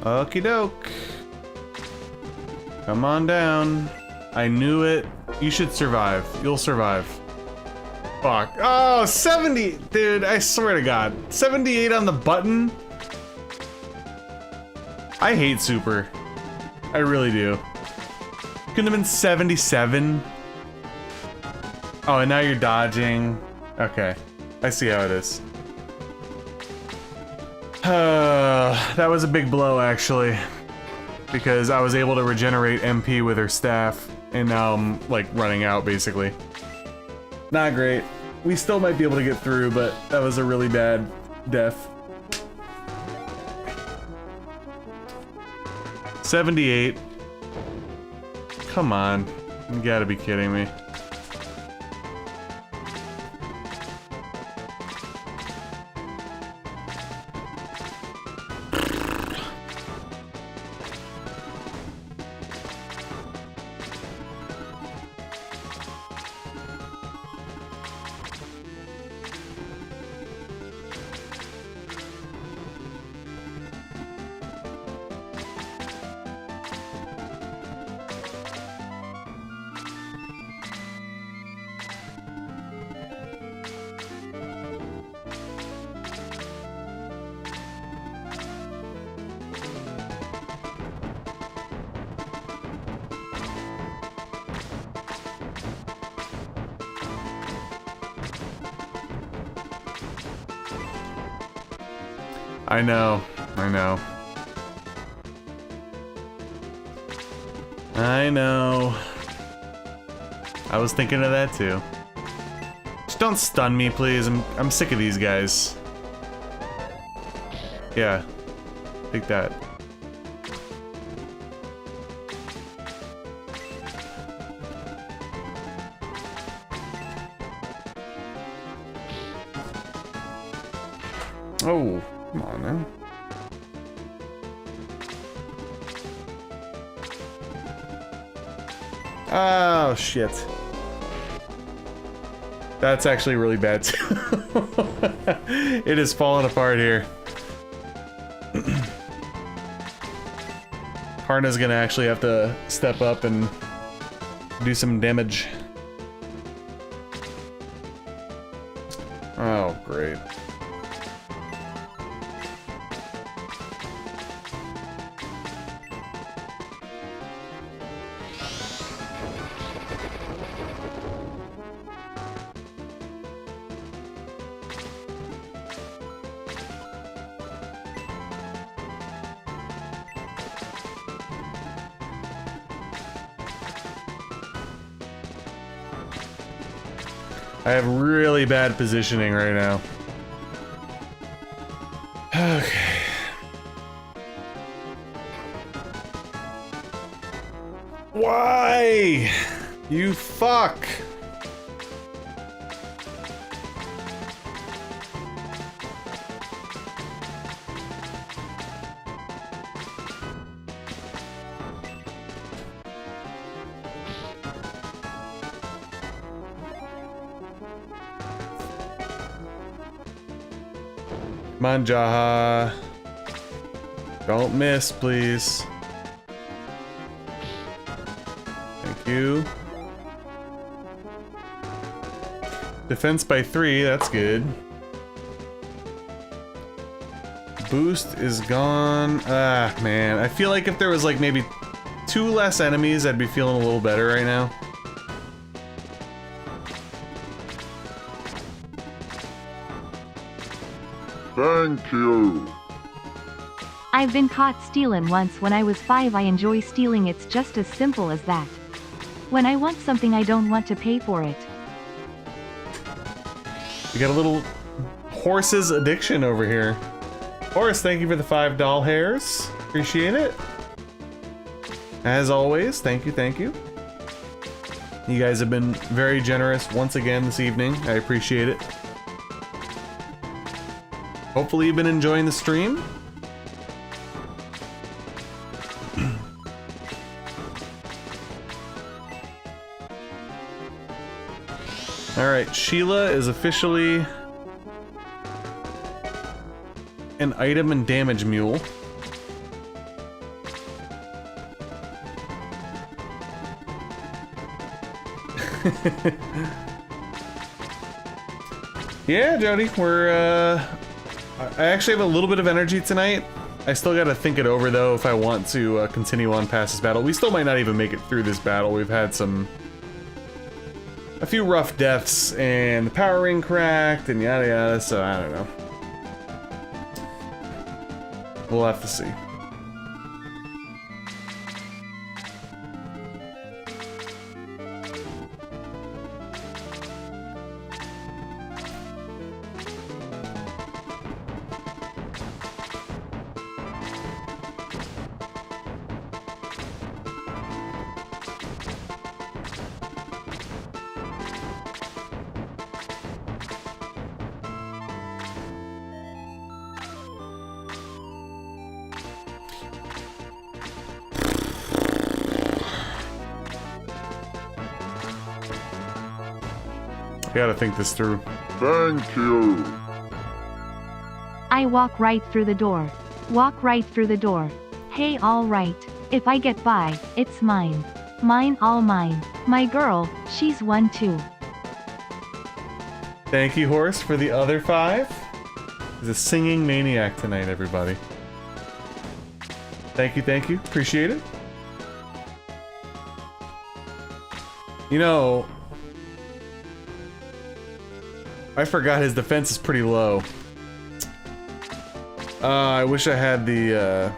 Okie doke. Come on down. I knew it. You should survive. You'll survive. Fuck. Oh, 70! Dude, I swear to God. 78 on the button? I hate Super. I really do. Couldn't have been 77. Oh, and now you're dodging. Okay. I see how it is. That was a big blow, actually, because I was able to regenerate MP with her staff, and now I'm, like, running out, basically. Not great. We still might be able to get through, but that was a really bad death. 78. Come on. You gotta be kidding me. I know. I know. I know. I was thinking of that too. Just don't stun me, please. I'm sick of these guys. Yeah. Take that. Oh, come on now. Oh, shit. That's actually really bad too. It is falling apart here. Karna's gonna actually have to step up and do some damage. Oh, great. I have really bad positioning right now. Okay. Why? You fuck. Come on, Jaha. Don't miss, please. Thank you. Defense by 3, that's good. Boost is gone. Ah, man. I feel like if there was like maybe 2 less enemies, I'd be feeling a little better right now. Thank you. I've been caught stealing once when I was 5. I enjoy stealing, it's just as simple as that. When I want something I don't want to pay for it. We got a little horse's addiction over here. Horse, thank you for the 5 doll hairs. Appreciate it. As always, thank you, thank you. You guys have been very generous once again this evening. I appreciate it. Hopefully you've been enjoying the stream. Alright, Sheila is officially an item and damage mule. Yeah, Jody, I actually have a little bit of energy tonight. I still gotta think it over though if I want to continue on past this battle. We still might not even make it through this battle. We've had a few rough deaths and the power ring cracked and yada yada, so I don't know. We'll have to see. Gotta think this through. Thank you. I walk right through the door. Walk right through the door. Hey, alright. If I get by, it's mine. Mine, all mine. My girl, she's one too. Thank you, Horse, for the other 5. He's a singing maniac tonight, everybody. Thank you, thank you. Appreciate it. You know, I forgot his defense is pretty low. I wish I had the,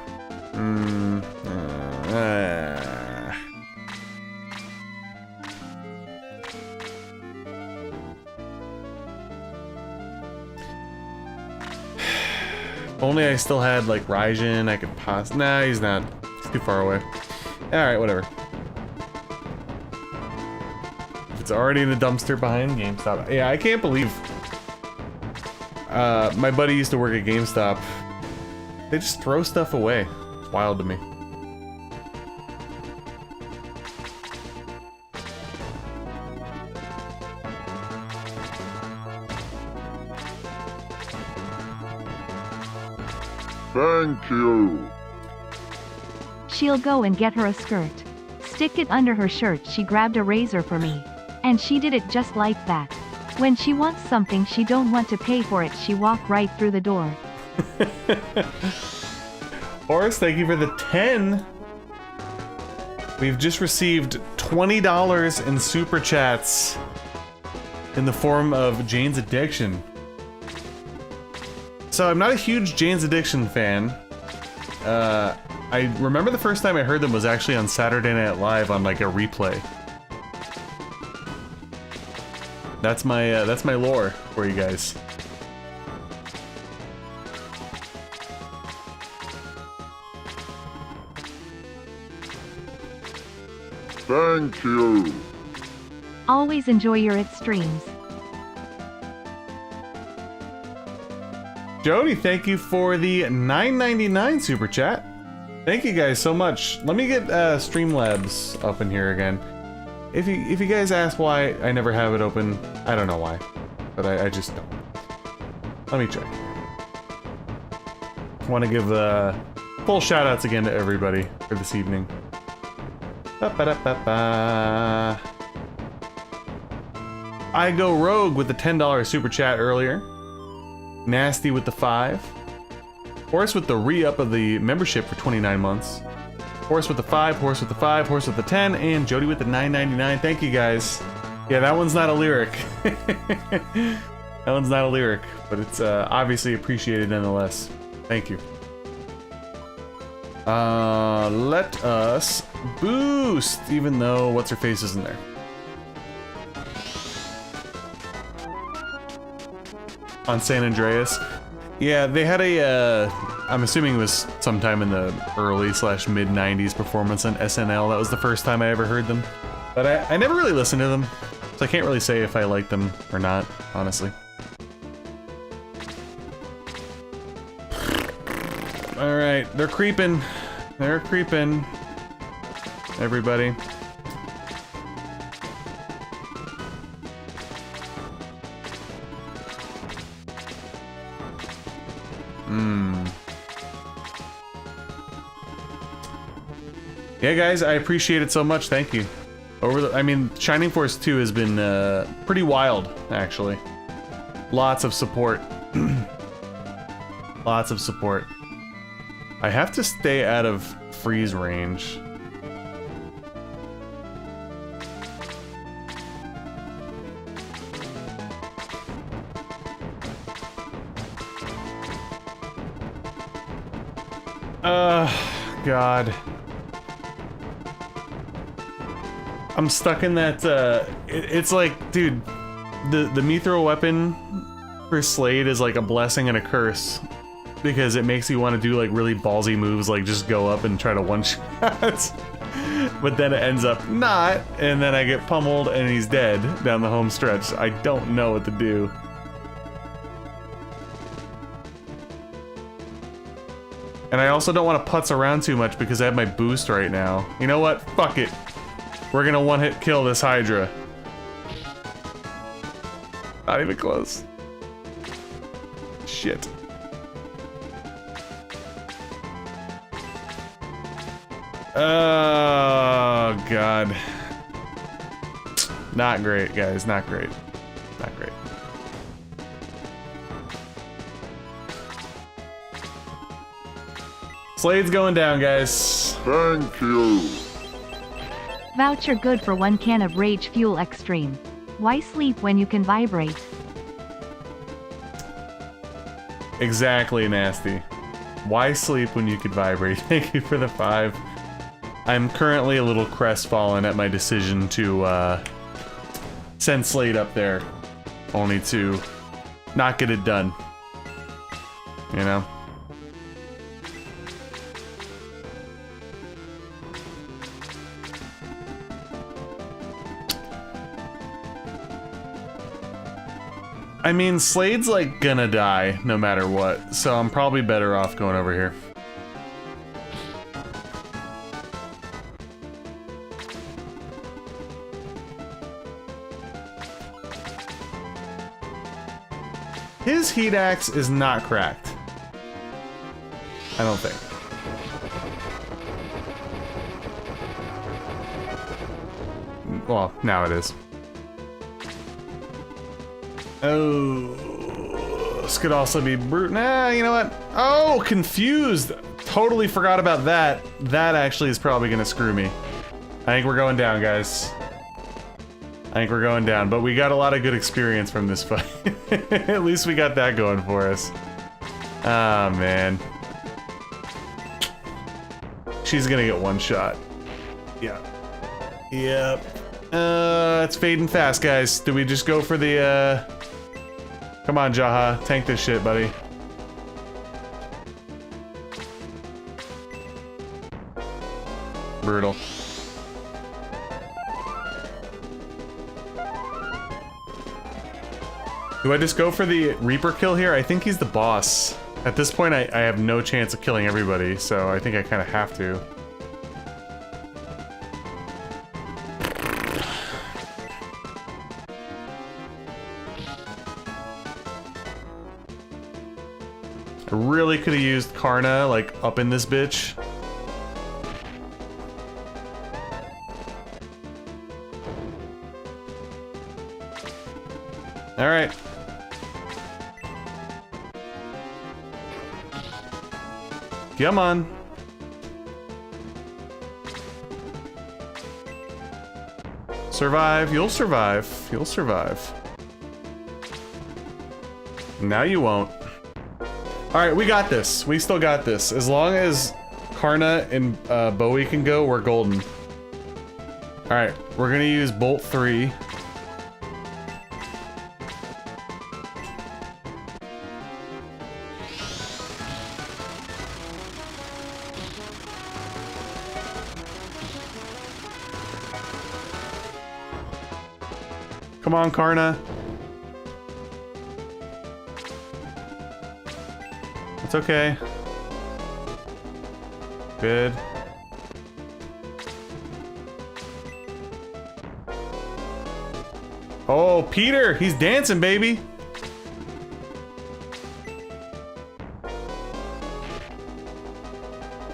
only I still had, like, Raijin, I could pass. Nah, he's not. He's too far away. Alright, whatever. If it's already in the dumpster behind GameStop. Yeah, I can't believe... my buddy used to work at GameStop. They just throw stuff away. It's wild to me. Thank you. She'll go and get her a skirt. Stick it under her shirt. She grabbed a razor for me. And she did it just like that. When she wants something she don't want to pay for it, she walk right through the door. Horace, thank you for the 10. We've just received $20 in super chats in the form of Jane's Addiction. So I'm not a huge Jane's Addiction fan. I remember the first time I heard them was actually on Saturday Night Live on like a replay. That's my lore for you guys. Thank you. Always enjoy your streams. Jody, thank you for the $9.99 super chat. Thank you guys so much. Let me get Streamlabs up in here again. If you guys ask why I never have it open, I don't know why, but I just don't. Let me check. I want to give full shout-outs again to everybody for this evening. Ba-ba-da-ba-ba. I Go Rogue with the $10 super chat earlier. Nasty with the 5. Horace with the re-up of the membership for 29 months. Horace with the 5, Horace with the 5, Horace with the 10, and Jody with the $9.99. Thank you guys. Yeah, that one's not a lyric. That one's not a lyric, but it's obviously appreciated nonetheless. Thank you. Let us boost, even though what's-her-face isn't there. On San Andreas. Yeah, they had a, I'm assuming it was sometime in the early/mid 90s performance on SNL. That was the first time I ever heard them. But I never really listened to them, so I can't really say if I like them or not, honestly. Alright, they're creeping. They're creeping. Everybody. Yeah, guys, I appreciate it so much. Thank you. I mean, Shining Force 2 has been pretty wild, actually. Lots of support. Lots of support. I have to stay out of freeze range. God. I'm stuck in that, it's like, dude, the mithril weapon for Slade is like a blessing and a curse. Because it makes you want to do like really ballsy moves, like just go up and try to one-shot. But then it ends up not, and then I get pummeled and he's dead down the home stretch. I don't know what to do. And I also don't want to putz around too much because I have my boost right now. You know what? Fuck it. We're gonna one-hit kill this Hydra. Not even close. Shit. Oh, God. Not great, guys. Not great. Not great. Slade's going down, guys. Thank you. Voucher good for 1 can of Rage Fuel Extreme. Why sleep when you can vibrate? Exactly, Nasty. Why sleep when you could vibrate? Thank you for the 5. I'm currently a little crestfallen at my decision to send Slade up there, only to not get it done. You know? I mean, Slade's like gonna die no matter what, so I'm probably better off going over here. His heat axe is not cracked. I don't think. Well, now it is. Oh, this could also be brute. Nah, you know what? Oh, confused. Totally forgot about that. That actually is probably gonna screw me. I think we're going down, guys. I think we're going down, but we got a lot of good experience from this fight. At least we got that going for us. Ah, man. She's gonna get one shot. Yeah. Yep. It's fading fast, guys. Do we just go for the, Come on, Jaha. Tank this shit, buddy. Brutal. Do I just go for the Reaper kill here? I think he's the boss. At this point, I have no chance of killing everybody, so I think I kind of have to. I really could have used Karna, like, up in this bitch. Alright. Come on. Survive. You'll survive. You'll survive. Now you won't. Alright, we got this. We still got this. As long as Karna and Bowie can go, we're golden. Alright, we're gonna use Bolt 3. Come on, Karna. It's okay. Good. Oh, Peter! He's dancing, baby!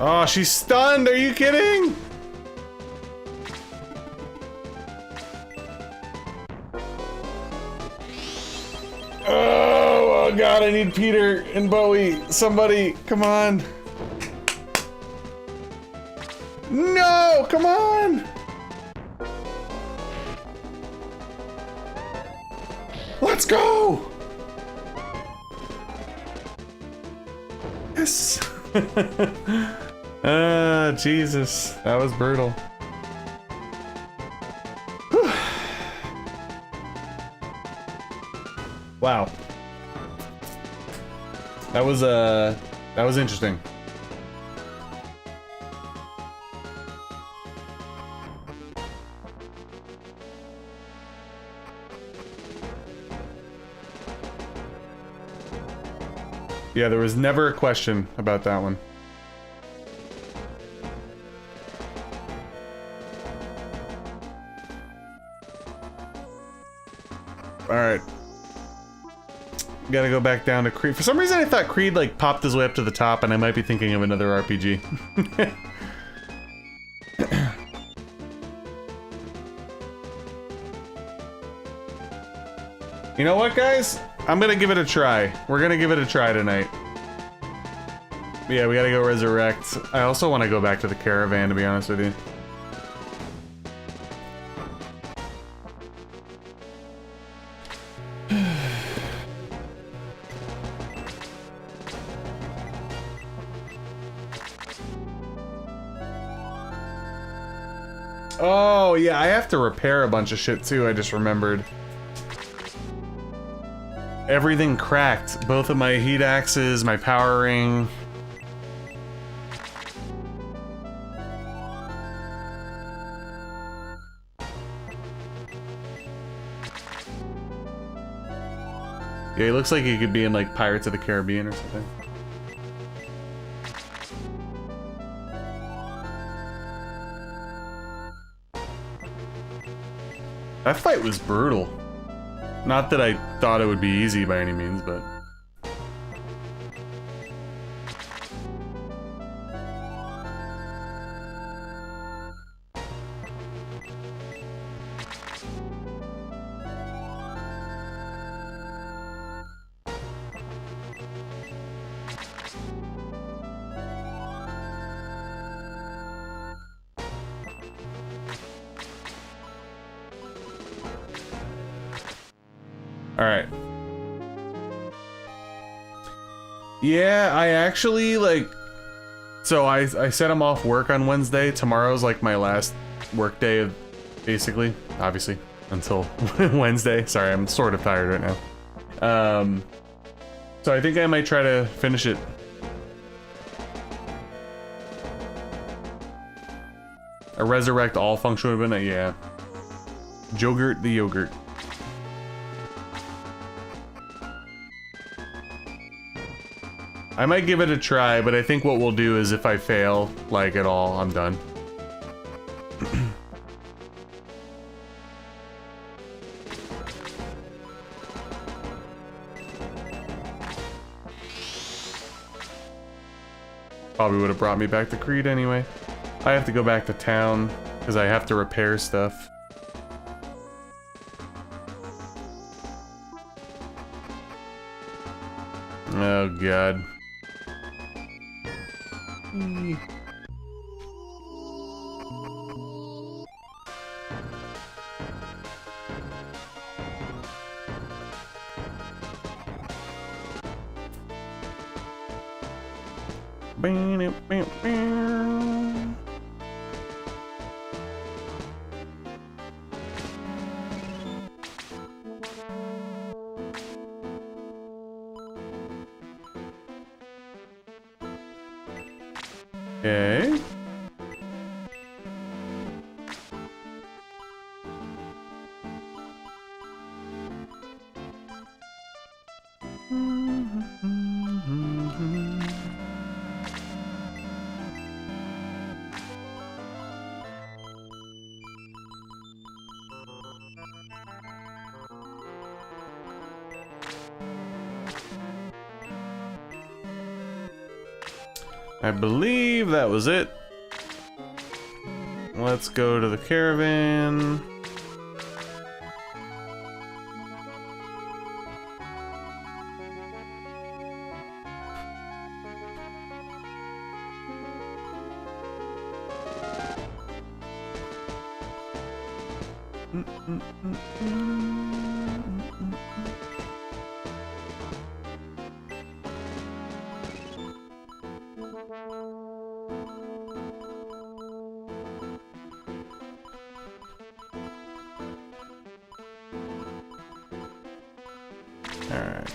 Oh, she's stunned! Are you kidding? Oh god, I need Peter and Bowie. Somebody, come on. No, come on. Let's go. Yes. Jesus, that was brutal. Wow. That was interesting. Yeah, there was never a question about that one. All right. Gotta go back down to Creed. For some reason I thought Creed like popped his way up to the top, and I might be thinking of another RPG. You know what, guys? I'm gonna give it a try. We're gonna give it a try tonight. Yeah, we gotta go resurrect. I also want to go back to the caravan, to be honest with you. Oh, yeah, I have to repair a bunch of shit too, I just remembered. Everything cracked. Both of my heat axes, my power ring. Yeah, he looks like he could be in like Pirates of the Caribbean or something. That fight was brutal. Not that I thought it would be easy by any means, but... Alright. Yeah, I actually, like... So I said I'm off work on Wednesday. Tomorrow's, like, my last work day, basically. Obviously. Until Wednesday. Sorry, I'm sort of tired right now. So I think I might try to finish it. A resurrect all function would have been, yeah. Jogurt the yogurt. I might give it a try, but I think what we'll do is if I fail, like, at all, I'm done. Probably would have brought me back to Creed anyway. I have to go back to town, because I have to repair stuff. Oh, God. Okay. I believe that was it. Let's go to the caravan. Alright.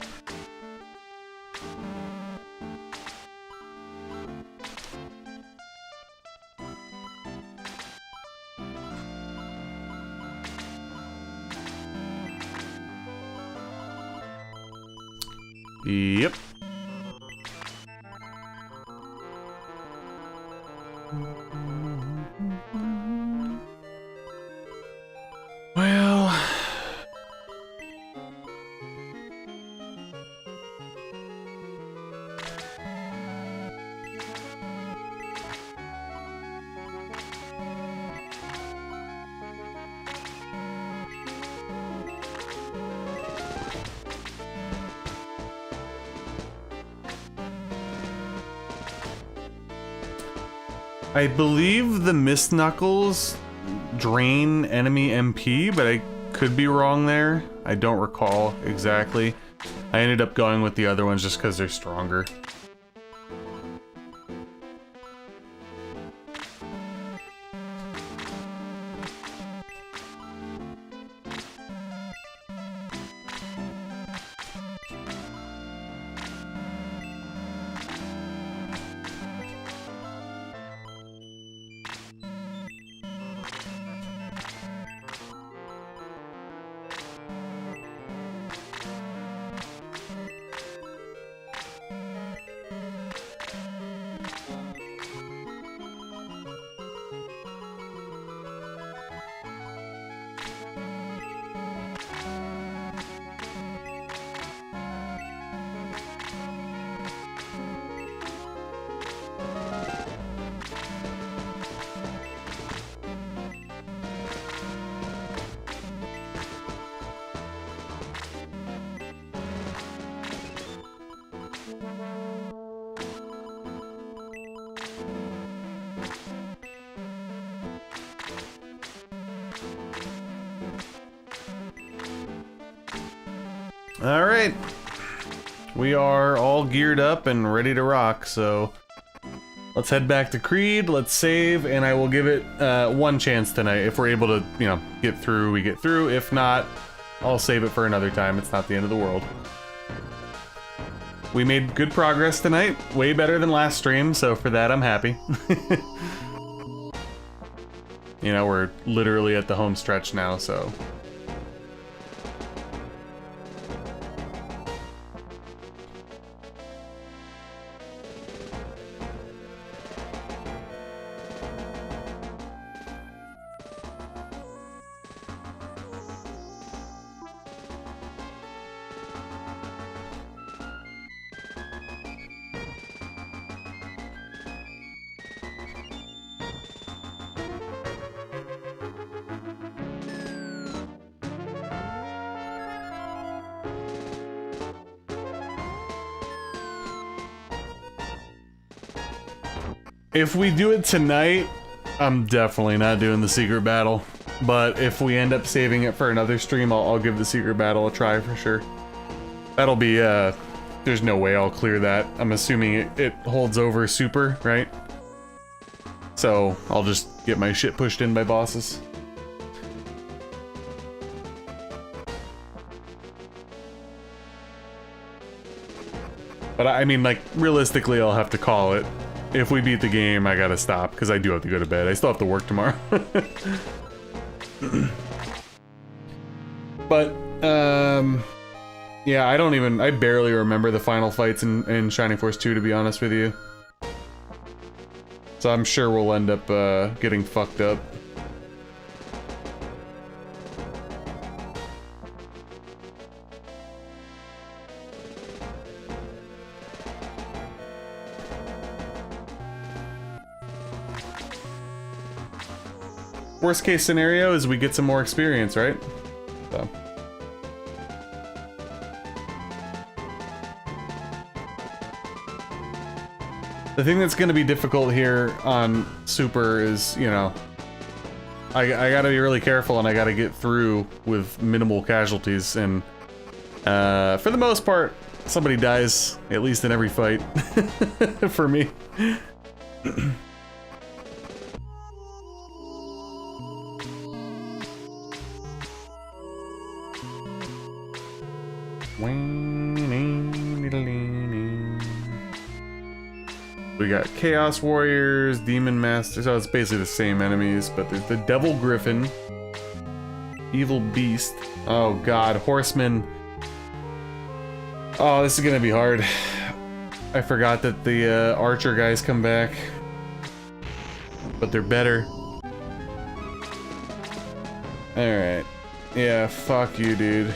Yep. Well, I believe the Mist Knuckles drain enemy MP, but I could be wrong there. I don't recall exactly. I ended up going with the other ones just because they're stronger. Alright. We are all geared up and ready to rock, so let's head back to Creed, let's save, and I will give it one chance tonight. If we're able to, you know, get through, we get through. If not, I'll save it for another time. It's not the end of the world. We made good progress tonight, way better than last stream, so for that I'm happy. You know, we're literally at the home stretch now, so... If we do it tonight, I'm definitely not doing the secret battle. But if we end up saving it for another stream, I'll give the secret battle a try for sure. That'll be, there's no way I'll clear that. I'm assuming it holds over super, right? So I'll just get my shit pushed in by bosses. But I mean, like, realistically, I'll have to call it. If we beat the game, I gotta stop, because I do have to go to bed. I still have to work tomorrow. But, yeah, I barely remember the final fights in Shining Force 2, to be honest with you. So I'm sure we'll end up, getting fucked up. Worst case scenario is we get some more experience, right? So. The thing that's going to be difficult here on Super is, you know, I gotta be really careful and I gotta get through with minimal casualties, and for the most part, somebody dies, at least in every fight, for me. We got Chaos Warriors, Demon Masters, so it's basically the same enemies, but there's the Devil Griffin, Evil Beast, oh god, Horseman. Oh, this is gonna be hard. I forgot that the Archer guys come back, but they're better. Alright, yeah, fuck you, dude.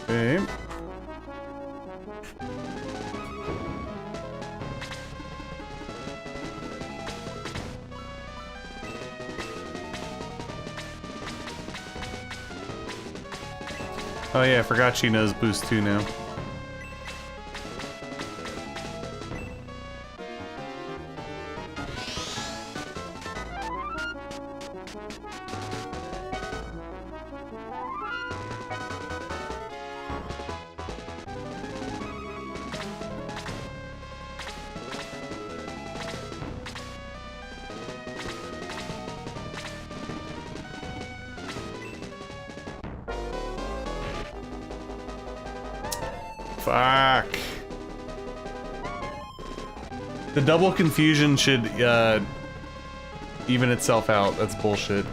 Okay. Oh yeah, I forgot she knows boost 2 now. Fuck. The double confusion should even itself out. That's bullshit.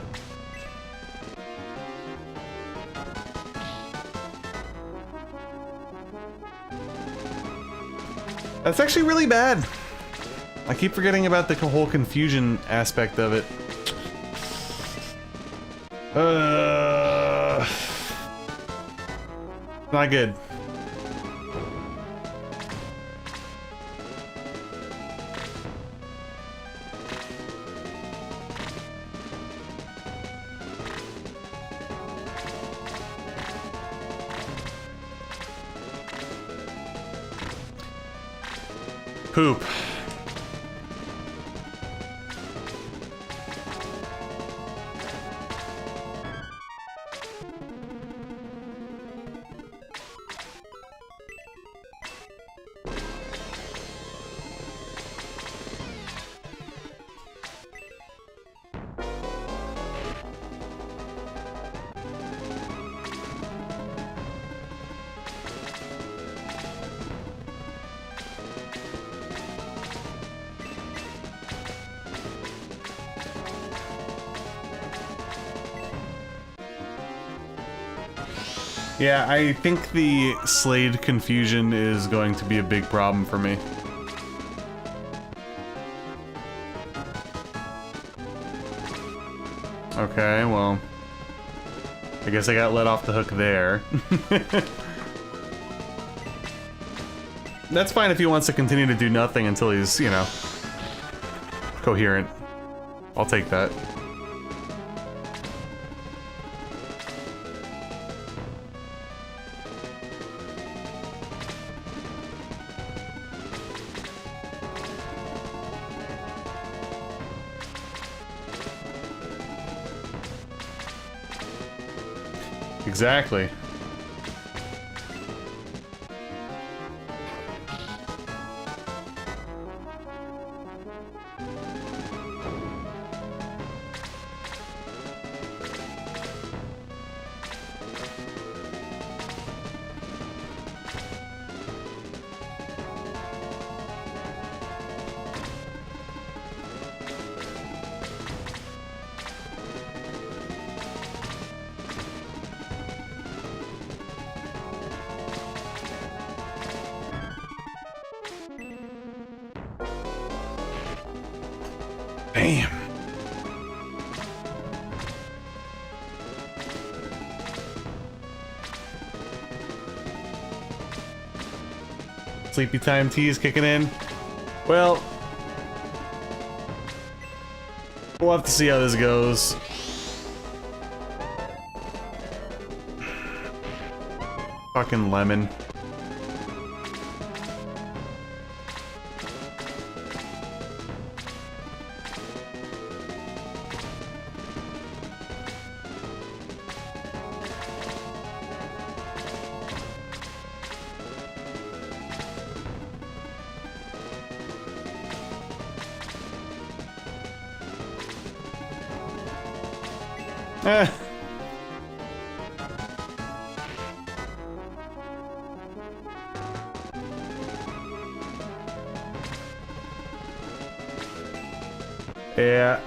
That's actually really bad. I keep forgetting about the whole confusion aspect of it. Not good. Poop. Yeah, I think the Slade confusion is going to be a big problem for me. Okay, well, I guess I got let off the hook there. That's fine if he wants to continue to do nothing until he's, you know, coherent. I'll take that. Exactly. Damn. Sleepy time tea is kicking in. Well, we'll have to see how this goes. Fucking lemon. Yeah.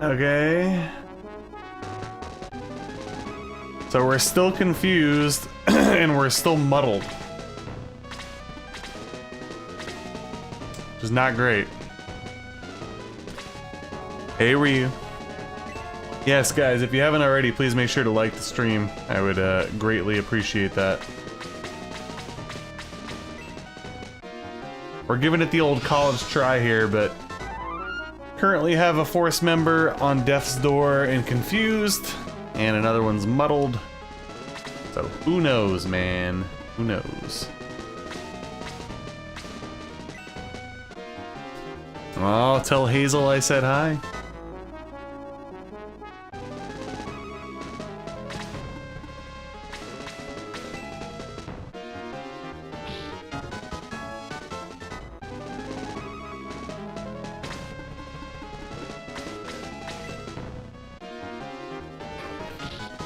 Okay. So we're still confused and we're still muddled. which is not great. Hey, Ryu. Yes, guys, if you haven't already, please make sure to like the stream. I would greatly appreciate that. We're giving it the old college try here, but currently have a Force member on death's door and confused, and another one's muddled. So who knows, man? Who knows? Oh, tell Hazel I said hi.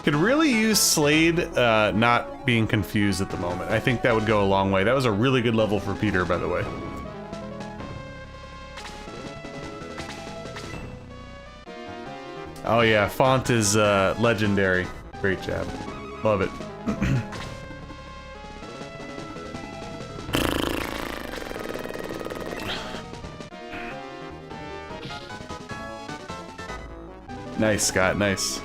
Could really use Slade not being confused at the moment. I think that would go a long way. That was a really good level for Peter, by the way. Oh yeah, font is legendary. Great job. Love it. Nice, Scott, nice.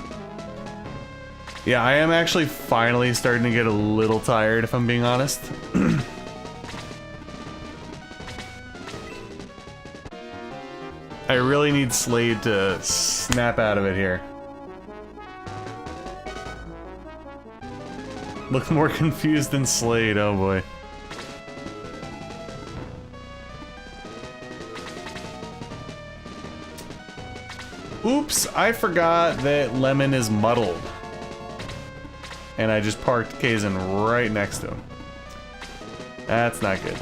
Yeah, I am actually finally starting to get a little tired, if I'm being honest. I really need Slade to snap out of it here. Look more confused than Slade, oh boy. Oops, I forgot that Lemon is muddled. And I just parked Kaizen right next to him. That's not good.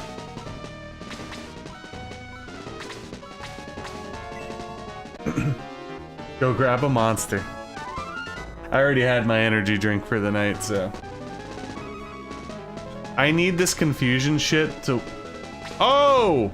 Go grab a monster. I already had my energy drink for the night, so... I need this confusion shit to... Oh!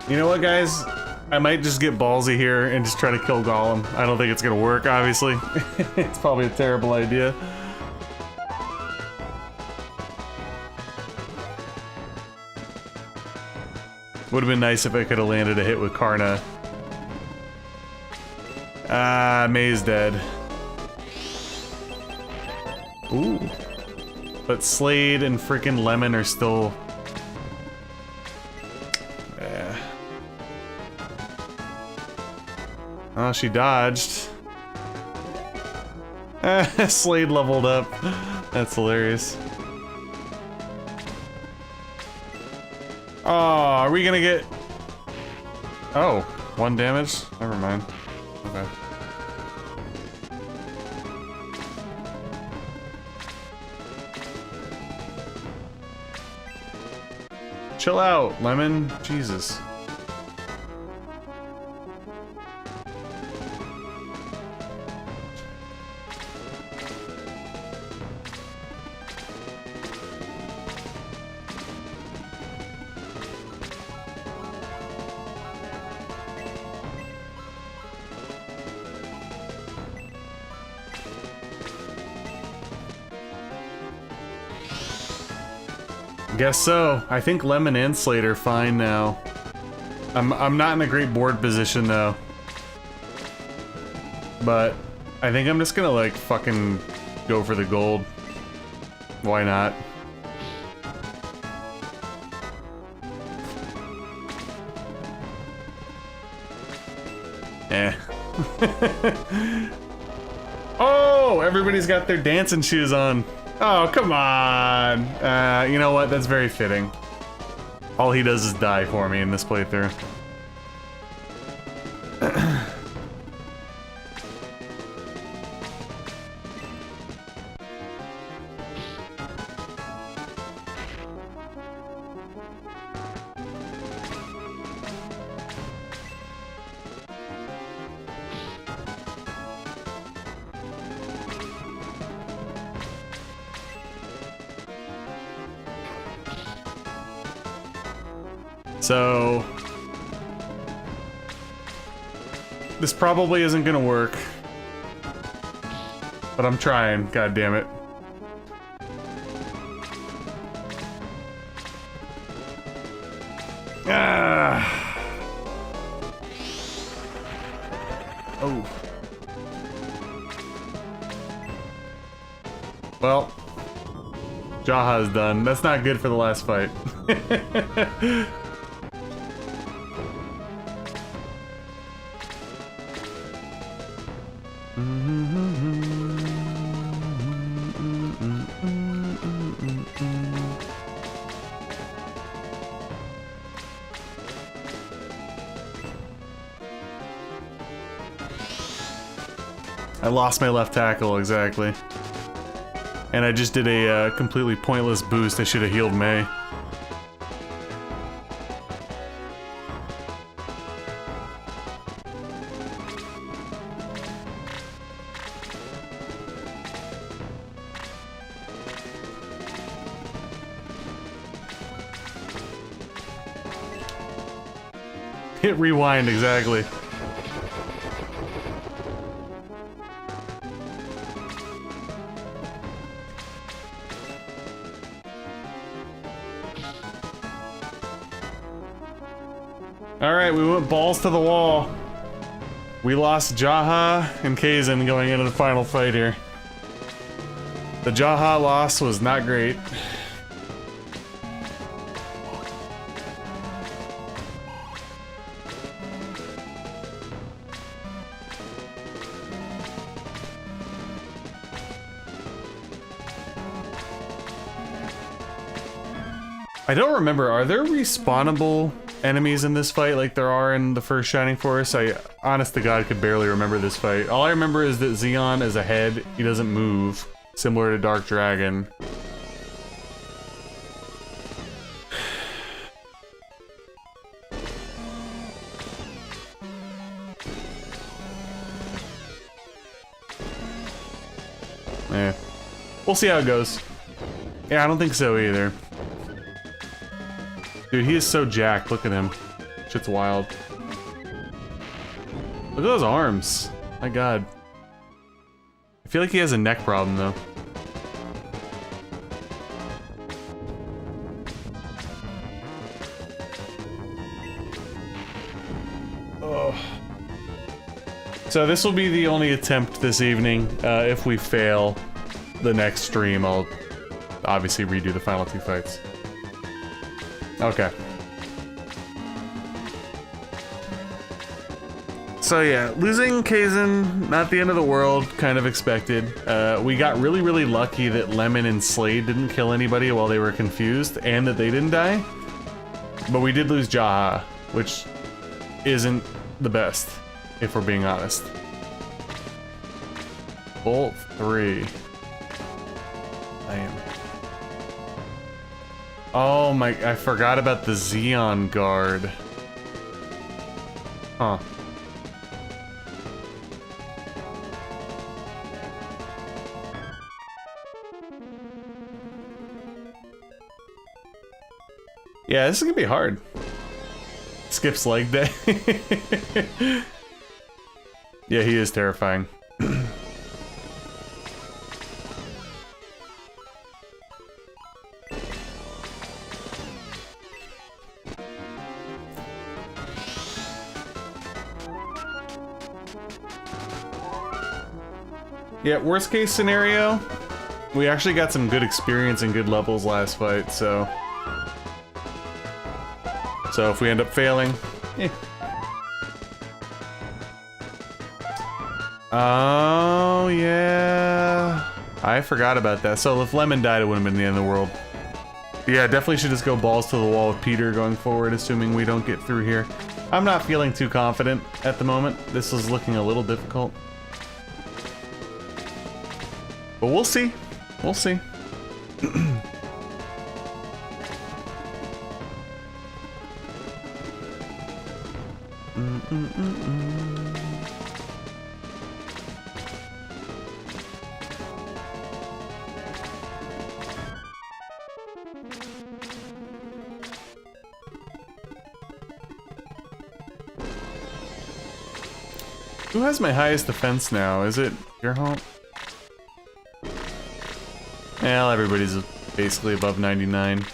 You know what, guys? I might just get ballsy here and just try to kill Gollum. I don't think it's gonna work, obviously. It's probably a terrible idea. Would have been nice if I could have landed a hit with Karna. Ah, May's dead. Ooh. But Slade and frickin' Lemon are still... Oh, she dodged. Slade leveled up. That's hilarious. Oh, are we gonna get... Oh, 1 damage? Never mind. Okay. Chill out, Lemon. Jesus. Guess so. I think Lemon and Slade are fine now. I'm not in a great board position though. But I think I'm just gonna like fucking go for the gold. Why not? Eh. Oh, everybody's got their dancing shoes on. Oh, come on. You know what? That's very fitting. All he does is die for me in this playthrough. So this probably isn't gonna work. But I'm trying, god damn it. Ah. Oh. Well, Jaha's done. That's not good for the last fight. I lost my left tackle, exactly. And I just did a completely pointless boost. I should have healed Mei. Hit rewind, exactly. Alright, we went balls to the wall. We lost Jaha and Kaizen going into the final fight here. The Jaha loss was not great. I don't remember, are there respawnable enemies in this fight like there are in the first Shining Force? I, honest to God, could barely remember this fight. All I remember is that Xeon is ahead, he doesn't move, similar to Dark Dragon. Eh. We'll see how it goes. Yeah, I don't think so either. Dude, he is so jacked. Look at him. Shit's wild. Look at those arms. My god. I feel like he has a neck problem, though. Oh. So this will be the only attempt this evening. If we fail the next stream, I'll obviously redo the final two fights. Okay. So yeah, losing Kaizen, not the end of the world, kind of expected. We got really, really lucky that Lemon and Slade didn't kill anybody while they were confused, and that they didn't die. But we did lose Jaha, which isn't the best, if we're being honest. Bolt 3. Damn. Oh my, I forgot about the Xeon guard. Huh. Yeah, this is gonna be hard. Skips leg day. Yeah, he is terrifying. Yeah, worst case scenario, we actually got some good experience and good levels last fight, so... So if we end up failing, eh. Oh, yeah. I forgot about that. So if Lemon died, it wouldn't have been the end of the world. Yeah, definitely should just go balls to the wall with Peter going forward, assuming we don't get through here. I'm not feeling too confident at the moment. This is looking a little difficult. But we'll see. We'll see. Who has my highest defense now? Is it your home? Well, everybody's basically above 99.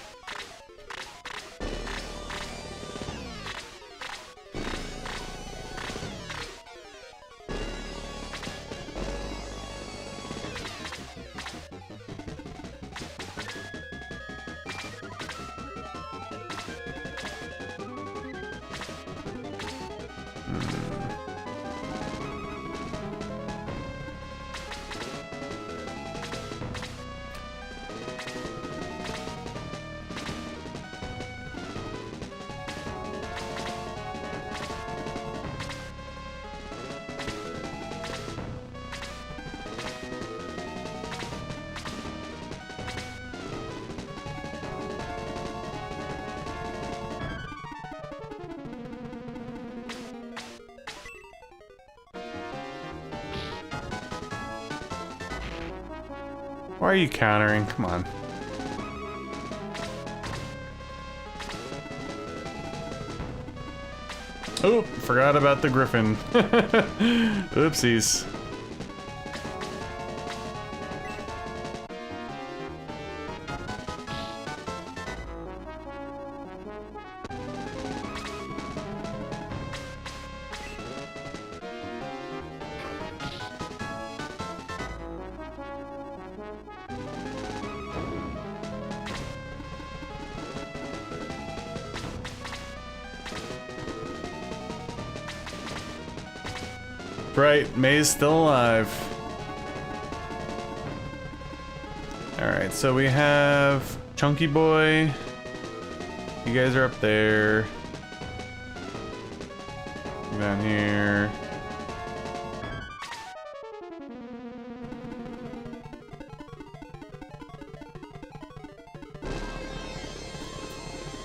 Why are you countering? Come on. Oh, forgot about the griffin. Oopsies. Right, May's still alive. Alright, so we have Chunky Boy. You guys are up there. Down here.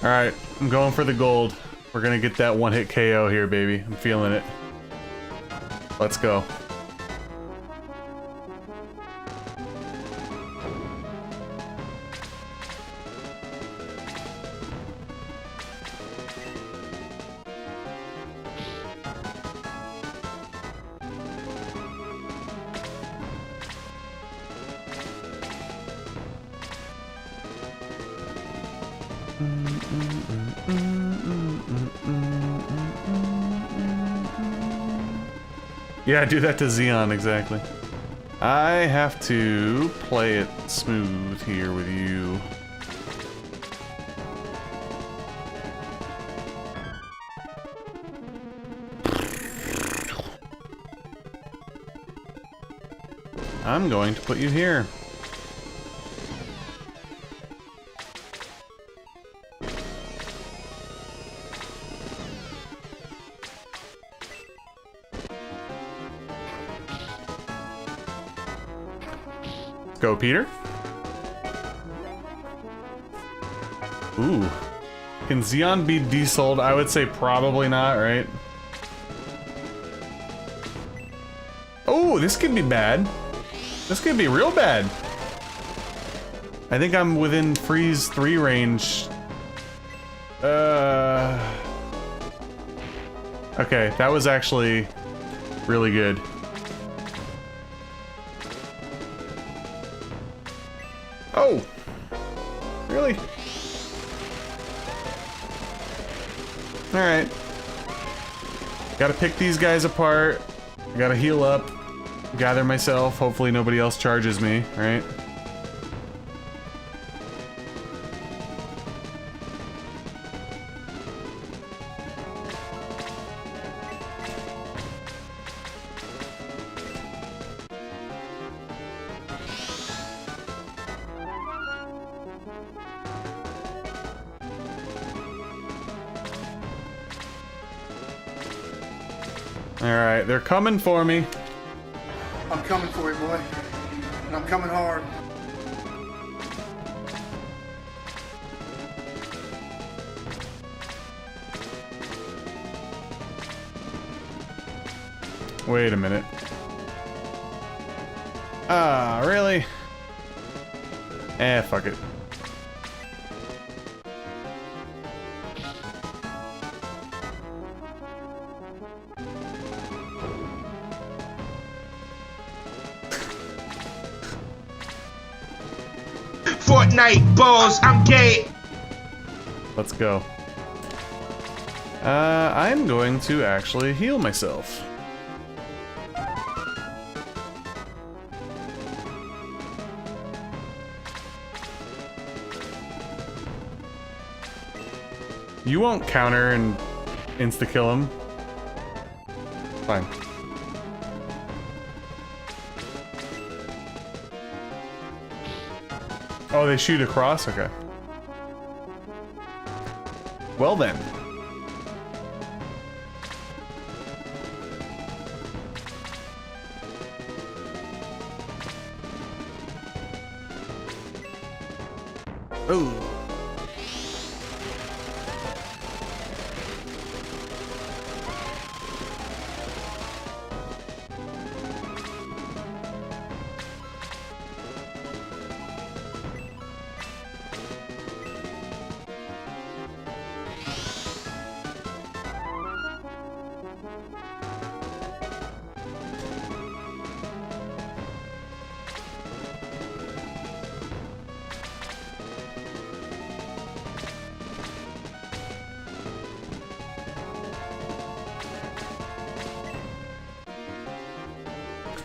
Alright, I'm going for the gold. We're gonna get that one-hit KO here, baby. I'm feeling it. Let's go. Yeah, do that to Xeon, exactly. I have to play it smooth here with you. I'm going to put you here. Go, Peter. Ooh. Can Xeon be desold? I would say probably not, right? Oh, this could be bad. This could be real bad. I think I'm within freeze 3 range. Okay, that was actually really good. Oh! Really? Alright. Gotta pick these guys apart. Gotta heal up. Gather myself. Hopefully nobody else charges me, right? Alright, they're coming for me. I'm coming for you, boy. And I'm coming hard. Wait a minute. Ah, really? Eh, fuck it. Fortnite balls, I'm gay. Let's go. I'm going to actually heal myself. You won't counter and insta-kill him. Fine. Oh, they shoot across? Okay. Well then. Oh.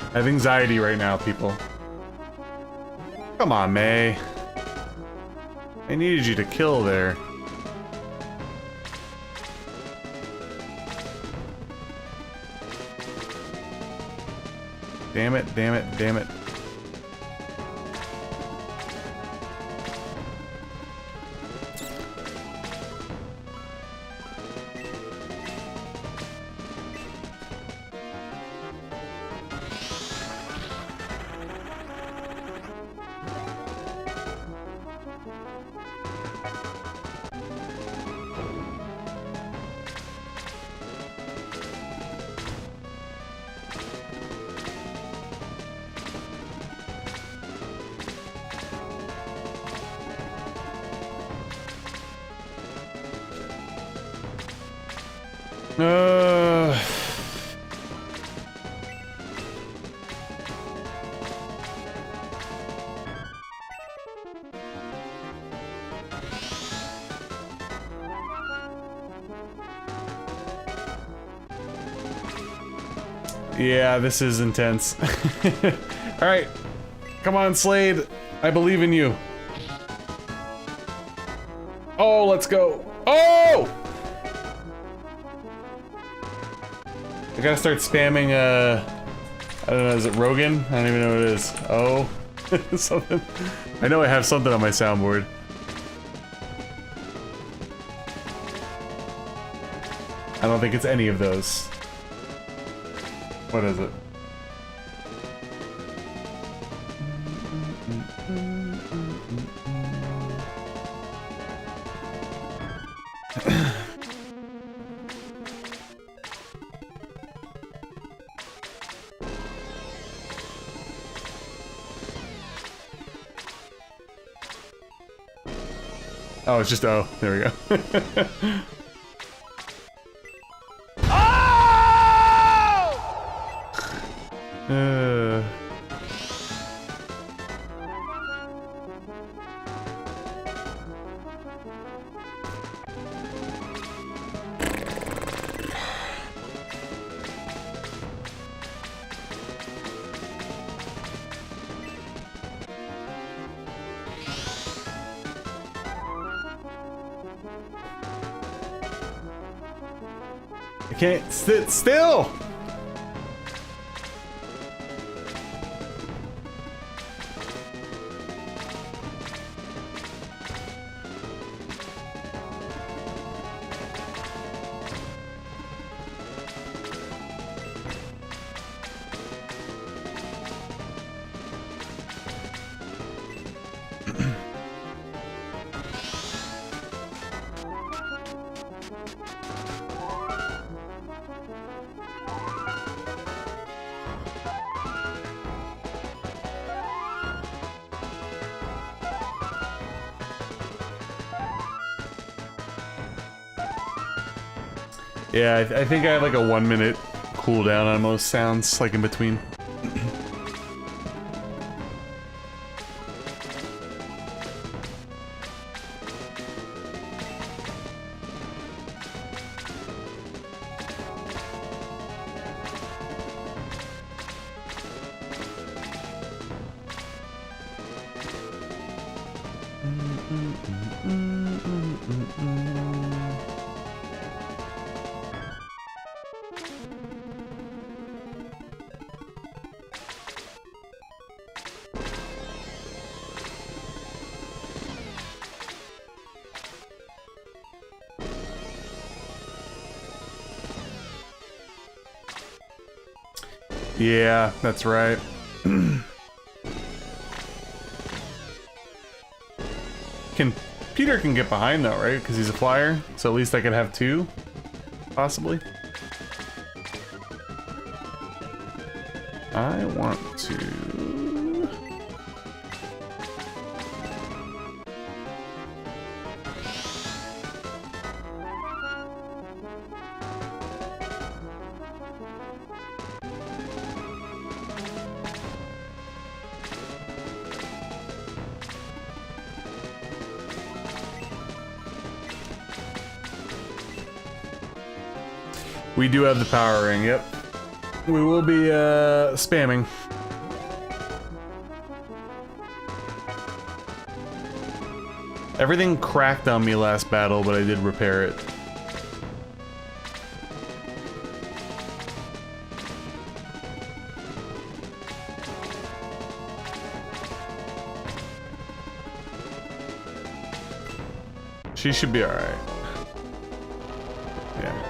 I have anxiety right now, people. Come on, May. I needed you to kill there. Damn it, damn it, damn it. Yeah, this is intense. Alright. Come on, Slade. I believe in you. Oh, let's go. Oh! I gotta start spamming, I don't know, is it Rogan? I don't even know what it is. Oh. Something. I know I have something on my soundboard. I don't think it's any of those. What is it? Oh, it's just O. There we go. I can't sit still! Yeah, I think I have like a 1 minute cooldown on most sounds, like in between. Yeah, that's right. Peter can get behind though, right? Because he's a flyer, so at least I could have two, possibly. I want to. We do have the power ring, yep. We will be spamming. Everything cracked on me last battle, but I did repair it. She should be alright. Yeah.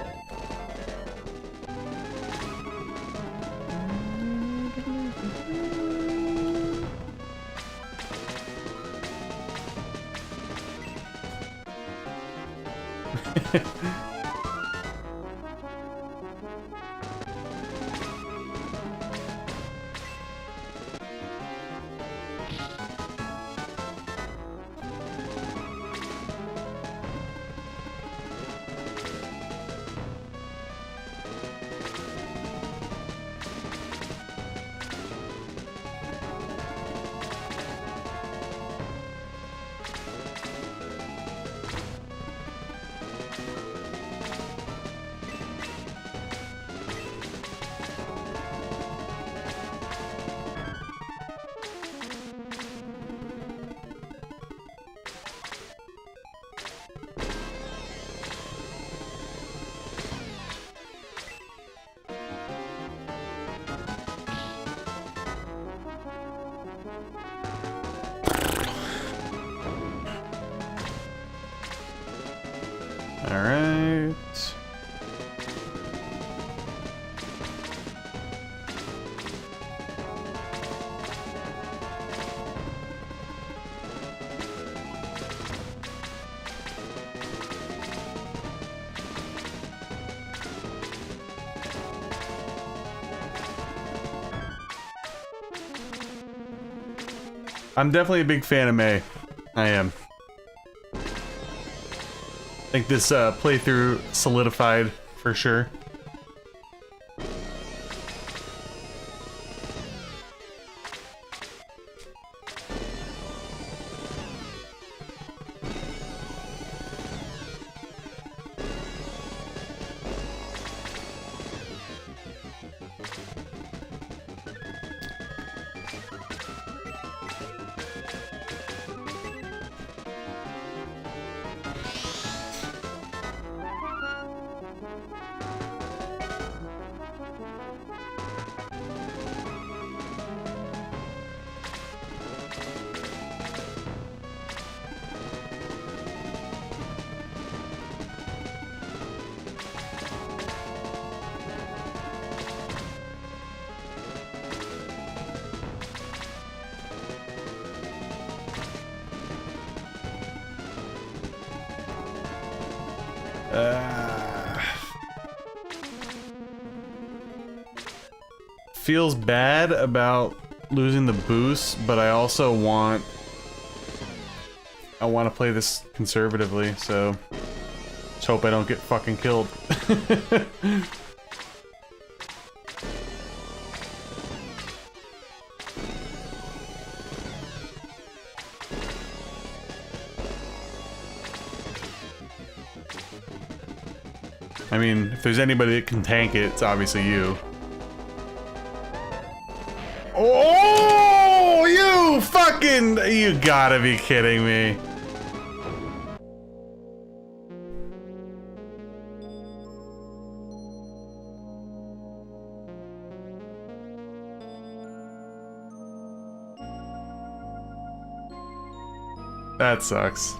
Alright. I'm definitely a big fan of May. I am. I think this playthrough solidified for sure. Feels bad about losing the boost, but I also want to play this conservatively, so just hope I don't get fucking killed. I mean, if there's anybody that can tank it, it's obviously you. Oh, you gotta be kidding me. That sucks.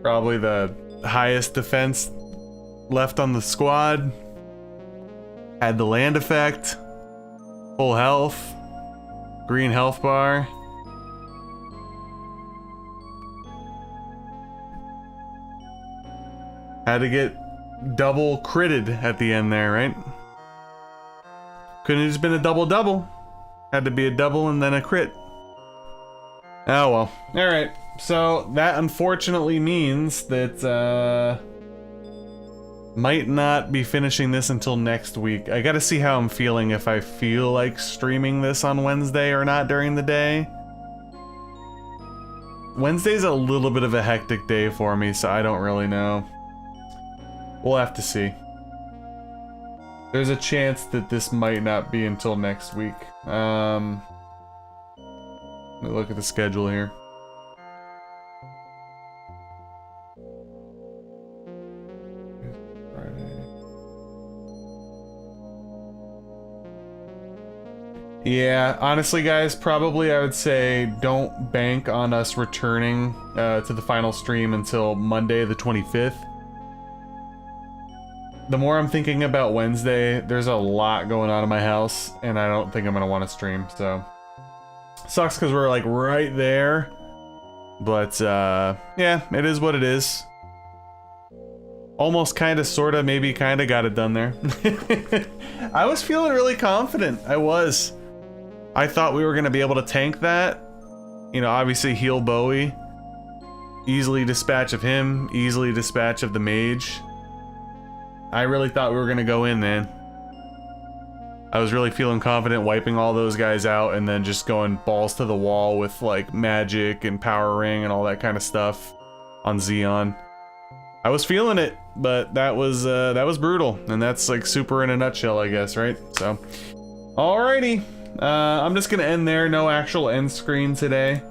Probably the highest defense left on the squad. Had the land effect. Full health. Green health bar. Had to get double critted at the end there, right? Couldn't have just been a double-double. Had to be a double and then a crit. Oh well. Alright. So that unfortunately means that might not be finishing this until next week. I gotta see how I'm feeling, if I feel like streaming this on Wednesday or not during the day. Wednesday's a little bit of a hectic day for me, so I don't really know. We'll have to see. There's a chance that this might not be until next week. Let me look at the schedule here. Yeah, honestly guys, probably I would say don't bank on us returning to the final stream until Monday the 25th. The more I'm thinking about Wednesday, there's a lot going on in my house, and I don't think I'm gonna want to stream, so... Sucks because we're like right there, but yeah, it is what it is. Almost kinda, sorta, maybe kinda got it done there. I was feeling really confident, I was. I thought we were gonna be able to tank that. You know, obviously heal Bowie. Easily dispatch of him, easily dispatch of the mage. I really thought we were gonna go in, man. I was really feeling confident wiping all those guys out and then just going balls to the wall with like magic and power ring and all that kind of stuff on Xeon. I was feeling it, but that was brutal, and that's like super in a nutshell, I guess, right? So, alrighty. I'm just gonna end there. No actual end screen today.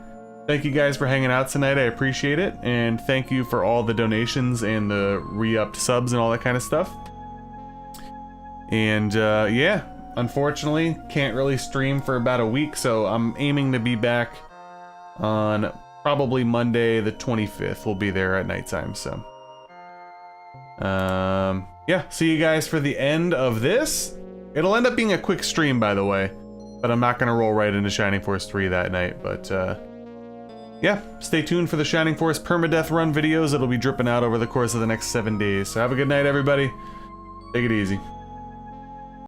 Thank you guys for hanging out tonight. I appreciate it, and thank you for all the donations and the re-upped subs and all that kind of stuff. And yeah, unfortunately, can't really stream for about a week, so I'm aiming to be back on probably Monday the 25th. We'll be there at nighttime, so. Yeah, see you guys for the end of this. It'll end up being a quick stream, by the way, but I'm not gonna roll right into Shining Force 3 that night, but yeah, stay tuned for the Shining Force permadeath run videos. It'll be dripping out over the course of the next 7 days. So have a good night, everybody. Take it easy.